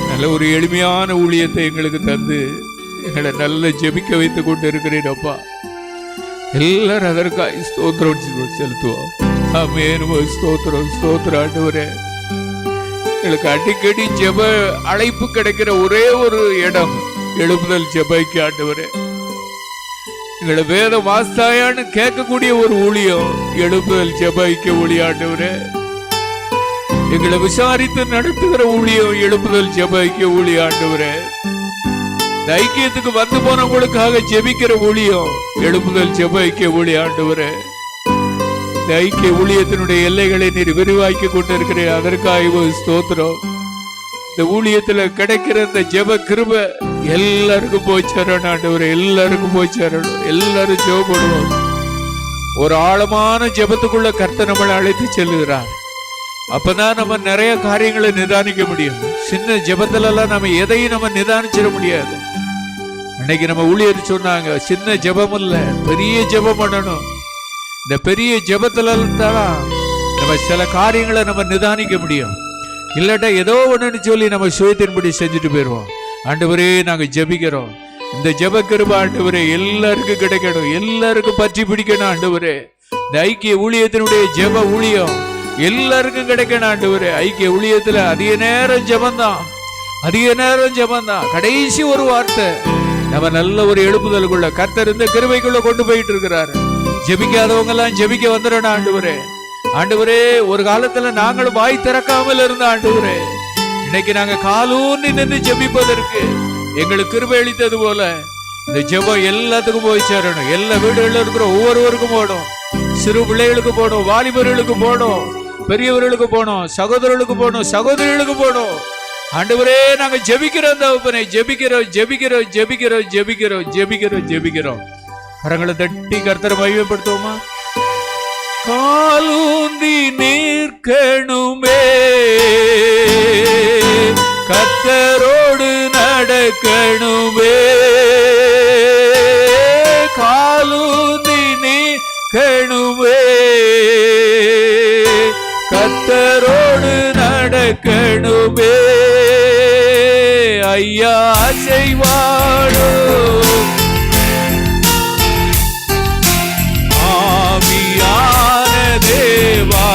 நல்ல ஒரு எளிமையான ஊழியத்தை எங்களுக்கு தந்து எங்களை நல்ல ஜெபிக்க வைத்து கொண்டு இருக்கிறீரப்பா. எல்லாரும் அதற்காக ஸ்தோத்திரம் செலுத்துவோம். ஆமென். ஸ்தோத்திரம், ஸ்தோத்திரம் ஆண்டவரே. எங்களுக்கு அடிக்கடி ஜெப அழைப்பு கிடைக்கிற ஒரே ஒரு இடம் எழுப்புதல் ஜெபைக்கு ஆண்டவரே. எங்களை வேத வாஸ்தாயான்னு கேட்கக்கூடிய ஒரு ஊழியம் எழுப்புதல் ஜெபைக்கு ஊழியாண்டவரே. எங்களை விசாரித்து நடத்துகிற ஊழியம் எழுப்புதல் ஜெபைக்கு ஊழியாண்டவரே. ஐக்கியத்துக்கு வந்து போனவங்களுக்காக ஜெபிக்கிற ஊழியம் எழுப்புதல் ஜெபைக்கு ஊழியாண்டவரே. இந்த ஐக்கிய ஊழியத்தினுடைய எல்லைகளை நீர் விரிவாக்கி கொண்டிருக்கிறேன். அதற்காக ஸ்தோத்திரம். இந்த ஊழியத்துல கிடைக்கிற இந்த ஜெப கிருபை எல்லாருக்கும் போய் சேரணும் ஆண்டவரே. எல்லாருக்கும் போய் சேரணும். எல்லாரும் ஜெபப்படுவோம். ஒரு ஆழமான ஜெபத்துக்குள்ள கர்த்தர் நம்மளை அழைத்து செல்லுகிறார். அப்பதான் நம்ம நிறைய காரியங்களை நிதானிக்க முடியும். சின்ன ஜெபத்திலெல்லாம் நம்ம எதையும் நம்ம நிதானிச்சிட முடியாது. இன்னைக்கு நம்ம ஊழியர் சொன்னாங்க, சின்ன ஜெபம் இல்ல, பெரிய ஜெபம் பண்ணணும். இந்த பெரிய ஜெபத்துல தான் நம்ம சில காரியங்களை நம்ம நிதானிக்க முடியும். இல்லாட்டா ஏதோ ஒண்ணுன்னு சொல்லி நம்ம சுயத்தின்படி செஞ்சுட்டு போயிடுவோம். ஆண்டவரே, நாங்க ஜெபிக்கிறோம். இந்த ஜெப கிருபை ஆண்டவரே எல்லாருக்கும் கிடைக்கணும். எல்லாருக்கும் பற்றி பிடிக்கணும் ஆண்டவரே. இந்த ஐக்கிய ஊழியத்தினுடைய ஜெப ஊழியம் எல்லாருக்கும் கிடைக்கணும் ஆண்டவரே. ஐக்கிய ஊழியத்துல அதிக நேரம் ஜெபந்தான், அதிக நேரம் ஜெபந்தான். கடைசி ஒரு வார்த்தை நம்ம நல்ல ஒரு எழுப்புதலுக்குள்ள கர்த்தர் இந்த கிருபைக்குள்ள கொண்டு போயிட்டு இருக்கிறாரு. ஜெபிக்காதவங்க எல்லாம் ஜெபிக்க வந்துடணும் ஆண்டவரே. ஆண்டவரே, ஒரு காலத்துல நாங்களும் வாய் திறக்காமல் இருந்த ஆண்டவரே, இன்னைக்கு நாங்க காலூன்றி நின்று ஜெபிப்பதற்கு எங்களுக்கு கிருபை அளித்தது போல இந்த ஜெபம் எல்லாத்துக்கும் போய் சேரணும். எல்லா வீடுகளில் இருக்கிற ஒவ்வொருவருக்கும் போடும். சிறு பிள்ளைகளுக்கு போடும், வாலிபர்களுக்கு போடும், பெரியவர்களுக்கு போடும், சகோதரர்களுக்கு போடும், சகோதரிகளுக்கு போடும். ஆண்டவரே, நாங்க ஜெபிக்கிறோம் தகப்பனே. ஜெபிக்கிறோம், ஜெபிக்கிறோம், ஜெபிக்கிறோம், ஜெபிக்கிறோம், ஜெபிக்கிறோம், ஜெபிக்கிறோம். கரங்களை தட்டி கர்த்தரை மகிமைப்படுத்துவோமா. காலூந்தி நிற்கணுமே, கர்த்தரோடு நடக்கணுமே. காலூந்தி நிற்கணுமே, கர்த்தரோடு நடக்கணுமே. ஐயா செய்வாடோ ஆவியான தேவா,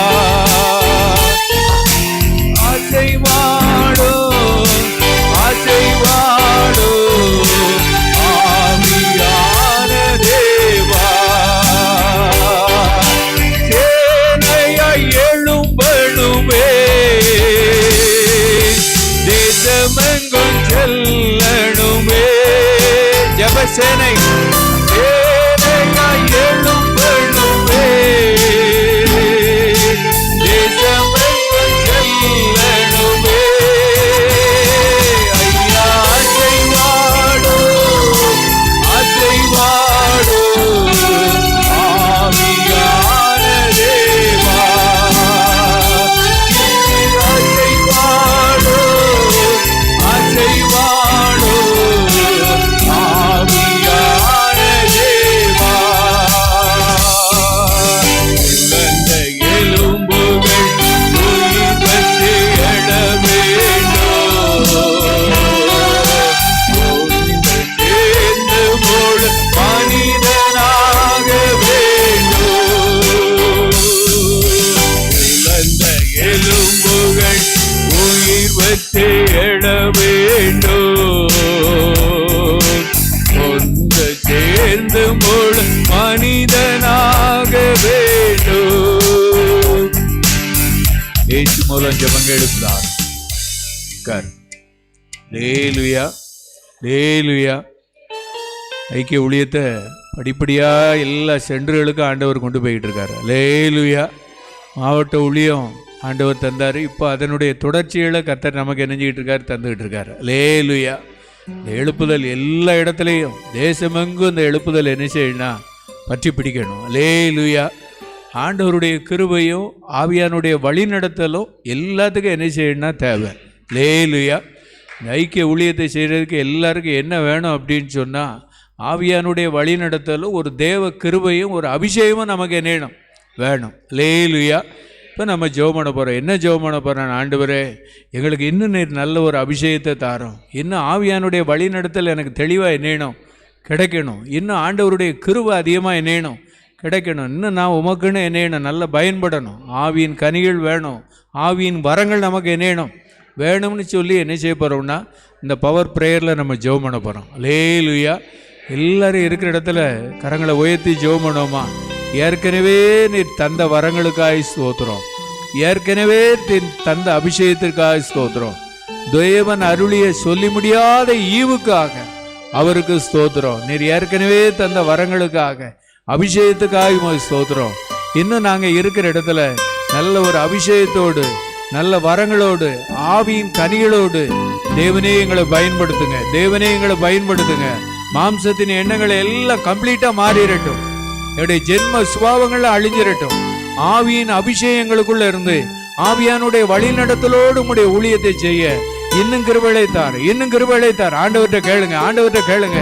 சேனை சேனையாய் எழும்பெழும்பே, தேசமெங்கும் செல்லணுமே. ஐயா அசைவாடோ அசைவாடோ ஆவியான தேவா, அசைவாடோ அசைவாடோ ஆவியான தேவா. உலர்ந்த எலும்புகள் உயிர் பெற்று எழ வேண்டும், ஒன்று சேர்ந்து முழு மனிதனாக வேண்டும். உலர்ந்த எலும்புகள் உயிர் பெற்று எழ வேண்டும், ஒன்று சேர்ந்து முழு மனிதனாக வேண்டும். இயேசு மூலம் ஜெபங்கள் எழுப்புகிறார். லேலுயா லேலுயா. ஐக்கிய ஊழியத்தை படிப்படியா எல்லா சென்டர்களுக்கும் ஆண்டவர் கொண்டு போய்கிட்டு இருக்காரு. லேலுயா. மாவட்ட ஊழியம் ஆண்டவர் தந்தார். இப்போ அதனுடைய தொடர்ச்சிகளை கர்த்தர் நமக்கு நினைஞ்சிக்கிட்டு இருக்காரு, தந்துக்கிட்டு இருக்காரு. லேலுயா. இந்த எழுப்புதல் எல்லா இடத்துலையும் தேசமெங்கும் இந்த எழுப்புதல் என்ன செய்யணும்னா பற்றி பிடிக்கணும். லேலுயா. ஆண்டவருடைய கிருபையும் ஆவியானுடைய வழி நடத்தலும் எல்லாத்துக்கும் என்ன செய்யணும்னா தேவை. லேலுயா. ஐக்கிய ஊழியத்தை செய்கிறதுக்கு எல்லாருக்கும் என்ன வேணும் அப்படின்னு சொன்னால் ஆவியானுடைய வழி நடத்தலும் ஒரு தேவ கிருபையும் ஒரு அபிஷேகமும் நமக்கு என்ன வேணும். லேலுயா. இப்போ நம்ம ஜெபம் பண்ண போகிறோம். என்ன ஜெபம் பண்ண போகிறோம்? ஆண்டவரே, எங்களுக்கு இன்னும் நல்ல ஒரு அபிஷேகத்தை தாரோம். இன்னும் ஆவியானுடைய வழி நடத்தல் எனக்கு தெளிவாக என்னணும் கிடைக்கணும். இன்னும் ஆண்டவருடைய கிருபை அதிகமாக என்னணும் கிடைக்கணும். இன்னும் நான் உமக்குன்னு என்னணும் நல்லா பயன்படணும். ஆவியின் கனிகள் வேணும், ஆவியின் வரங்கள் நமக்கு என்னணும் வேணும்னு சொல்லி என்ன செய்ய போகிறோம்னா இந்த பவர் ப்ரேயரில் நம்ம ஜெபம் பண்ண போகிறோம். லேலுயா. எல்லோரும் இருக்கிற இடத்துல கரங்களை உயர்த்தி ஜெபம் பண்ணோமா? ஏற்கனவே நீர் தந்த வரங்களுக்காக ஸ்தோத்திரம், ஏற்கனவே தந்த அபிஷேகத்திற்காக ஸ்தோத்திரம், தேவன் அருளிய சொல்லி முடியாத ஈவுக்காக அவருக்கு ஸ்தோத்திரம். நீர் ஏற்கனவே தந்த வரங்களுக்காக அபிஷேகத்துக்காக ஸ்தோத்திரம். இன்னும் நாங்கள் இருக்கிற இடத்துல நல்ல ஒரு அபிஷேகத்தோடு நல்ல வரங்களோடு ஆவியின் கனிகளோடு தேவனே எங்களை பயன்படுத்துங்க, தேவனே எங்களை பயன்படுத்துங்க. மாம்சத்தின் எண்ணங்களை எல்லாம் கம்ப்ளீட்டாக மாறிடட்டும், என்னுடைய ஜென்ம சுபாவங்களை அழிஞ்சிடட்டும். ஆவியின் அபிஷேகங்களுக்குள்ள இருந்து ஆவியானுடைய வழி நடத்தலோடு உங்களுடைய ஊழியத்தை செய்ய இன்னும் கிருபையை தார், இன்னும் கிருபையை தார். ஆண்டவர்கிட்ட கேளுங்க, ஆண்டவர்கிட்ட கேளுங்க.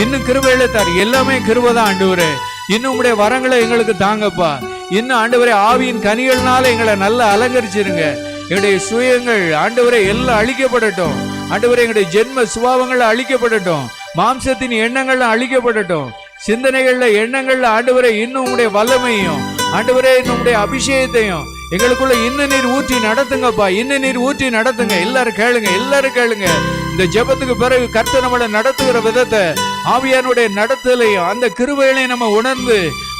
இன்னும் கிருபையை தார். எல்லாமே கிருபைதான் ஆண்டவரே. இன்னும் உங்களுடைய வரங்களை எங்களுக்கு தாங்கப்பா. இன்னும் ஆண்டவரே ஆவியின் கனிகள்னால எங்களை நல்லா அலங்கரிச்சிருங்க. எங்களுடைய சுயங்கள் ஆண்டவரே எல்லாம் அழிக்கப்படட்டும். ஆண்டவரே எங்களுடைய ஜென்ம சுபாவங்கள் அழிக்கப்படட்டும், மாம்சத்தின் எண்ணங்கள்ல அழிக்கப்படட்டும், சிந்தனைகள்ல எண்ணங்கள்ல ஆண்டவரே இன்னும் உங்களுடைய வல்லமையும் ஆண்டவரே உங்களுடைய அபிஷேகத்தையும் எங்களுக்குள்ள இன்னும் நீர் ஊற்றி நடத்துங்கப்பா, இன்னும் நீர் ஊற்றி நடத்துங்க. எல்லாரும் கேளுங்க, எல்லாரும் கேளுங்க. இந்த ஜெபத்துக்கு பிறகு கர்த்தர் நம்மளை நடத்துகிற விதத்தை ஆவியானுடைய நடத்தலையும் அந்த கிருபைகளையும் நம்ம உணர்ந்து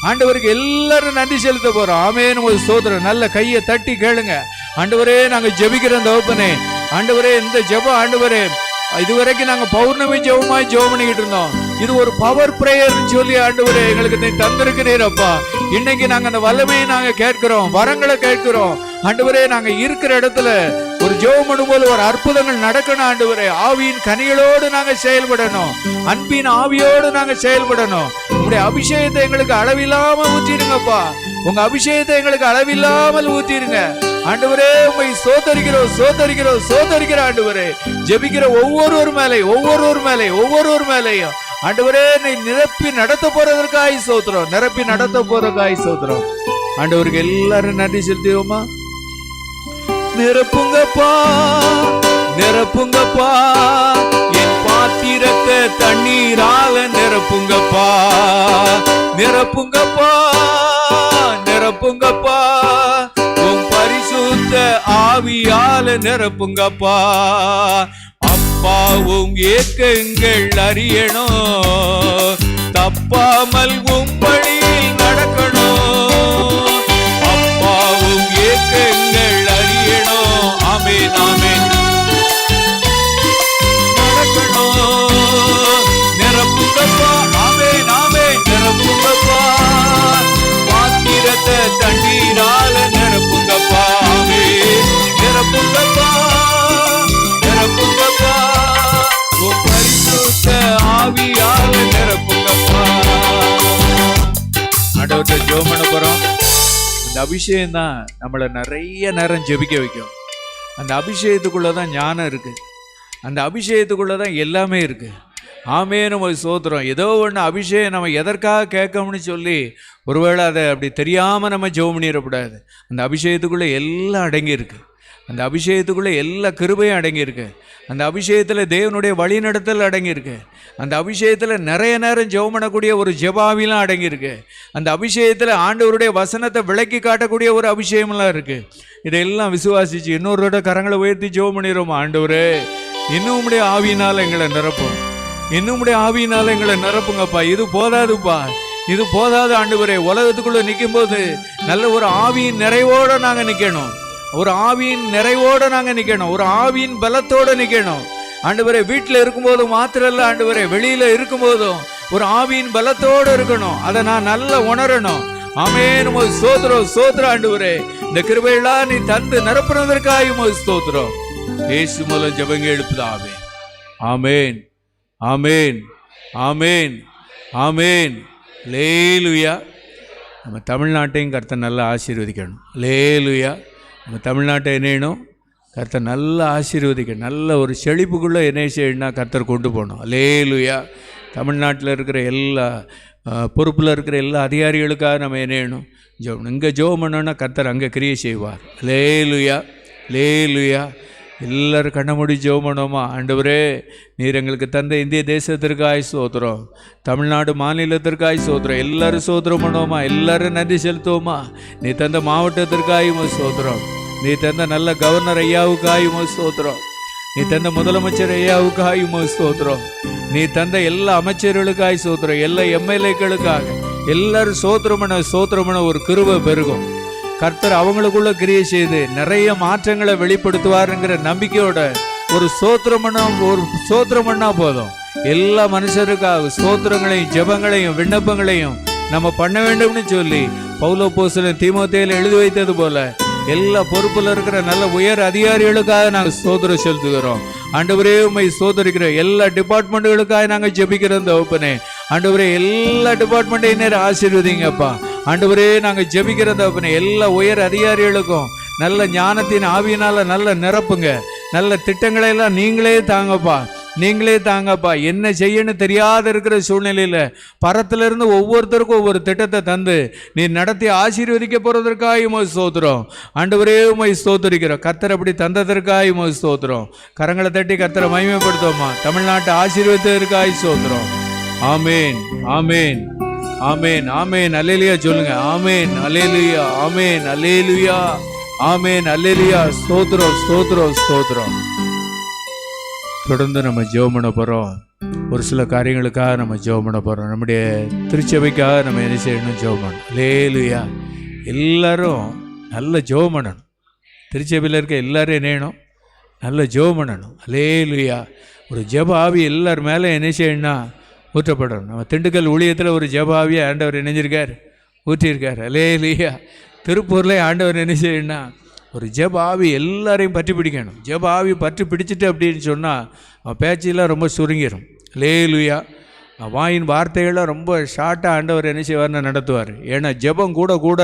ஆண்டவருக்கு எல்லாரும் நன்றி செலுத்த போறோம். ஆமென். ஒரு சோதரன் நல்ல கையை தட்டி கேளுங்க. ஆண்டவரே, நாங்க ஜெபிக்கிற தகப்பனே, ஆண்டவரே இந்த ஜெபம் ஆண்டவரே இதுவரைக்கும் நாங்க பௌர்ணமி ஜெபமாய் ஜெபம் பண்ணிக்கிட்டு இருந்தோம். இது ஒரு பவர் பிரேயர்னு சொல்லி ஆண்டவரே எங்களுக்கு நீ தந்திருக்கிறீரப்பா. இன்னைக்கு நாங்க அந்த வல்லமையை நாங்க கேட்கிறோம், வரங்களை கேட்கிறோம். ஆண்டவரே, நாங்க இருக்கிற இடத்துல ஒரு ஜெபம் பண்ணும்போது ஒரு அற்புதங்கள் நடக்கணும். ஆண்டவரே, ஆவியின் கனிகளோடு நாங்க செயல்படணும், அன்பின் ஆவியோடு நாங்க செயல்படணும். உங்களுடைய அபிஷேகத்தை எங்களுக்கு அளவில்லாம ஊற்றிடுங்கப்பா. உங்க அபிஷேகத்தை எங்களுக்கு அளவில்லாமல் ஊற்றிடுங்க ஆண்டவரே. உங்களை சோதரிக்கிறோம், சோதரிக்கிறோம், சோதரிக்கிற ஆண்டவரே. ஜெபிக்கிற ஒவ்வொரு மேலையும் ஆண்டவரே நீ நிரப்பி நடத்த போறதற்காக சோத்திரம், நிரப்பி நடத்த போறதுக்காக சோத்திரம். ஆண்டவருக்கு எல்லாரும் நன்றி செலுத்துவோமா? நிரப்புங்கப்பா, நிரப்புங்கப்பா, என் பாத்திரத்தை தண்ணீரால நிரப்புங்கப்பா, நிரப்புங்கப்பா, நிரப்புங்கப்பா, உன் பரிசுத்த ஆவியால நிரப்புங்கப்பா. அப்பாவும் ஏக்கங்கள் அறியணும், தப்பாமல் உம் வழியில் நடக்கணும். அப்பாவும் ஏக்கங்கள் அறியணும், ஆமென் ஆமென் நடக்கணும். நிரப்புங்கப்பா, அபிஷேகம் தான் நம்மளை நிறைய நேரம் ஜெபிக்க வைக்கும். அந்த அபிஷேகத்துக்குள்ளே தான் ஞானம் இருக்குது, அந்த அபிஷேகத்துக்குள்ளே தான் எல்லாமே இருக்குது. ஆமே, நம்ம சோத்திரம். ஏதோ ஒன்று அபிஷேகம் நம்ம எதற்காக கேட்கணும்னு சொல்லி ஒருவேளை அதை அப்படி தெரியாமல் நம்ம ஜெபம் பண்ணிடக்கூடாது. அந்த அபிஷேகத்துக்குள்ளே எல்லாம் அடங்கியிருக்கு, அந்த அபிஷேகத்துக்குள்ளே எல்லா கிருபையும் அடங்கியிருக்கு, அந்த அபிஷேகத்தில் தேவனுடைய வழிநடத்தல் அடங்கியிருக்கு, அந்த அபிஷேகத்தில் நிறைய நேரம் ஜெபம் பண்ணக்கூடிய ஒரு ஜெபாவிலாம் அடங்கியிருக்கு, அந்த அபிஷேகத்தில் ஆண்டவருடைய வசனத்தை விளக்கி காட்டக்கூடிய ஒரு அபிஷேகம்லாம் இருக்குது. இதையெல்லாம் விசுவாசிச்சு இன்னொருவரோட கரங்களை உயர்த்தி ஜெபம் பண்ணிடுவோம். ஆண்டவரே, இன்னும் உம்முடைய ஆவியினால் எங்களை நிரப்பும், இன்னும் உம்முடைய ஆவியினால் எங்களை நிரப்புங்கப்பா. இது போதாதுப்பா, இது போதாது ஆண்டவரே. உலகத்துக்குள்ளே நிற்கும் போது நல்ல ஒரு ஆவியின் நிறைவோடு நாங்கள் நிற்கணும், ஒரு ஆவியின் நிறைவோடு நாங்கள் நிற்கணும், ஒரு ஆவியின் பலத்தோடு நிற்கணும் ஆண்டவரே. வீட்டில் இருக்கும்போது மாத்திரம் இல்லை ஆண்டவரே, வெளியில் இருக்கும்போதும் ஒரு ஆவியின் பலத்தோடு இருக்கணும். அதை நான் நல்லா உணரணும். ஆமென். உமக்கு ஸ்தோத்திரம், ஸ்தோத்திரம் ஆண்டவரே. இந்த கிருபையெல்லாம் நீ தந்து நிரப்புறதற்காக உமக்கு ஸ்தோத்திரம். இயேசு மூலம் ஜெபங்க எழுப்புதாவே. ஆமென், ஆமென், ஆமென், ஆமென். லேலுயா. நம்ம தமிழ்நாட்டையும் கர்த்தர் நல்லா ஆசீர்வதிக்கணும். லேலுயா. நம்ம தமிழ்நாட்டை என்னணும், கர்த்தர் நல்லா ஆசீர்வதிக்கணும். நல்ல ஒரு செழிப்புக்குள்ளே என்ன செய்யணும்னா கர்த்தர் கொண்டு போகணும். லேலுயா. தமிழ்நாட்டில் இருக்கிற எல்லா பொறுப்பில் இருக்கிற எல்லா அதிகாரிகளுக்காக நம்ம என்ன செய்யணும், ஜெபம். இங்கே ஜெபம் பண்ணோன்னா கர்த்தர் அங்கே கிரியை செய்வார். லேலுயா, லேலுயா. எல்லோரும் கண்ண மூடி ஜெபம் பண்ணுவோமா. ஆண்டவரே, நீர் எங்களுக்கு தந்த இந்திய தேசத்திற்காய் ஸ்தோத்திரம், தமிழ்நாடு மாநிலத்திற்காய் ஸ்தோத்திரம். எல்லோரும் ஸ்தோத்திரம் பண்ணுவோமா, எல்லோரும் நன்றி செலுத்துவோமா. நீ தந்த மாவட்டத்திற்காய் ஸ்தோத்திரம், நீ தந்த நல்ல கவர்னர் ஐயாவுக்காய் ஸ்தோத்திரம், நீ தந்த முதலமைச்சர் ஐயாவுக்காய் ஸ்தோத்திரம், நீ தந்த எல்லா அமைச்சர்களுக்காய் ஸ்தோத்திரம், எல்லா எம்எல்ஏக்களுக்காக எல்லாரும் ஸ்தோத்திரமான ஒரு கிருபை பெருகும். கர்த்தர் அவங்களுக்குள்ள கிரியை செய்து நிறைய மாற்றங்களை வெளிப்படுத்துவாருங்கிற நம்பிக்கையோட ஒரு ஸ்தோத்திரம் பண்ணா போதும். எல்லா மனுஷருக்காக ஸ்தோத்திரங்களையும் ஜெபங்களையும் விண்ணப்பங்களையும் நம்ம பண்ண வேண்டும்னு சொல்லி பவுல் அப்போஸ்தலன் தீமோத்தேயுவில் எழுதி வைத்தது போல எல்லா பொறுப்பில் இருக்கிற நல்ல உயர் அதிகாரிகளுக்காக நாங்கள் ஸ்தோத்திரம் செலுத்துகிறோம். ஆண்டவரே, உம்மை ஸ்தோத்திரிக்கிறோம். எல்லா டிபார்ட்மெண்ட்டுகளுக்காக நாங்கள் ஜெபிக்கிறோம் தகப்பனே. ஆண்டவரே, எல்லா டிபார்ட்மெண்ட்டையும் நேரம் ஆசீர்வதிங்கப்பா. ஆண்டவரே, நாங்கள் ஜெபிக்கிற தகப்பனே, எல்லா உயர் அதிகாரிகளுக்கும் நல்ல ஞானத்தின் ஆவியினால் நல்ல நிரப்புங்க. நல்ல திட்டங்களை எல்லாம் நீங்களே தாங்கப்பா, நீங்களே தாங்கப்பா. என்ன செய்யணும் தெரியாத இருக்கிற சூழ்நிலையில் பரத்திலிருந்து ஒவ்வொருத்தருக்கும் ஒவ்வொரு திட்டத்தை தந்து நீ நடத்தி ஆசீர்வதிக்க போகிறதற்காக உம்மை ஸ்தோத்திரம். ஆண்டவரே, உம்மை ஸ்தோத்திரிக்கிறோம். கர்த்தர் அப்படி தந்ததற்காக உம்மை ஸ்தோத்திரம். கரங்களை தட்டி கர்த்தரை மகிமைப்படுத்துவோமா. தமிழ்நாட்டை ஆசீர்வதித்ததற்காக ஸ்தோத்திரம். ஆமேன், ஆமேன், ஆமேன், ஆமேன். அல்லேலூயா சொல்லுங்க. ஆமேன், அல்லேலூயா, ஆமேன், அல்லேலூயா, ஆமேன், அல்லேலூயா. ஸ்தோத்திரம், ஸ்தோத்திரம், ஸ்தோத்திரம். தொடர்ந்து நம்ம ஜெபம் பண்ண போகிறோம். ஒரு சில காரியங்களுக்காக நம்ம ஜெபம் பண்ண போகிறோம். நம்முடைய திருச்சபைக்காக நம்ம என்ன செய்யணும், ஜெபம் பண்ணணும். அல்லேலூயா. எல்லாரும் நல்ல ஜெபம் பண்ணணும். திருச்சபையில் இருக்க எல்லாரும் என்ன செய்யணும், நல்ல ஜெபம் பண்ணணும். அல்லேலூயா. ஒரு ஜெப ஆவி எல்லார் மேலே என்ன செய்யணும்னா ஊற்றப்படணும். நம்ம திண்டுக்கல் ஊழியத்தில் ஒரு ஜெப ஆவியை ஆண்டவர் இணைஞ்சிருக்கார், ஊற்றியிருக்கார். அல்லேலூயா. திருப்பூரில் ஆண்டவர் என்ன செய்யணும்னா ஒரு ஜெப ஆவி எல்லாரையும் பற்றி பிடிக்கணும். ஜெப ஆவி பற்றி பிடிச்சிட்டு அப்படின்னு சொன்னால் அவன் பேச்செல்லாம் ரொம்ப சுருங்கிடும். அல்லேலூயா. வாயின் வார்த்தைகளை ரொம்ப ஷார்ட்டாக ஆண்டவர் என்ன செய்வார்னு நடத்துவார். ஏன்னா ஜெபம் கூட கூட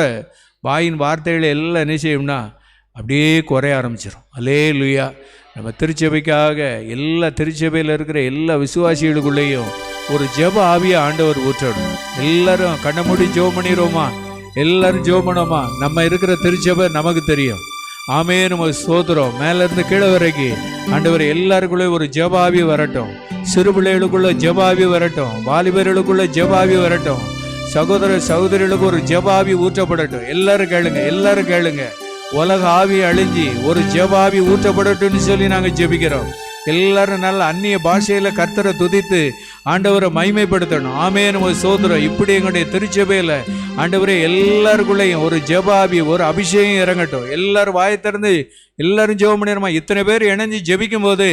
வாயின் வார்த்தைகளை எல்லாம் என்ன செய்யும்னா அப்படியே குறைய ஆரம்பிச்சிடும். அல்லேலூயா. நம்ம திருச்சபைக்காக எல்லா திருச்சபையில் இருக்கிற எல்லா விசுவாசிகளுக்குள்ளேயும் ஒரு ஜெப ஆவியை ஆண்டவர் ஊற்றணும். எல்லாரும் கண்ண மூடி ஜெபம் பண்ணிடுவோமா, எல்லாரும் ஜெபம் பண்ணோமா. நம்ம இருக்கிற திருச்சபை நமக்கு தெரியும். ஆமே, நம்ம ஸ்தோத்திரம். மேலேருந்து கீழே வரைக்கும் ஆண்டவர் எல்லாருக்குள்ளே ஒரு ஜெபாவி வரட்டும். சிறு பிள்ளைகளுக்குள்ள ஜெபாவி வரட்டும், வாலிபர்களுக்குள்ள ஜெபாவி வரட்டும், சகோதர சகோதரிகளுக்கு ஒரு ஜெபாவி ஊற்றப்படட்டும். எல்லாரும் கேளுங்க, எல்லாரும் கேளுங்க. உலக ஆவி அழிஞ்சி ஒரு ஜெபாவி ஊற்றப்படட்டும்னு சொல்லி நாங்கள் ஜெபிக்கிறோம். எல்லாரும் நல்ல அந்நிய பாஷையில் கர்த்தரை துதித்து ஆண்டவரை மகிமைப்படுத்தணும். ஆமே, நம்ம ஸ்தோத்திரம். இப்படி எங்களுடைய திருச்சபையில் ஆண்டவரே எல்லாருக்குள்ளேயும் ஒரு ஜெபாவி ஒரு அபிஷேகம் இறங்கட்டும். எல்லாரும் வாயை திறந்து எல்லாரும் ஜெபம் பண்ணிடுமா. இத்தனை பேர் இணைஞ்சு ஜெபிக்கும் போது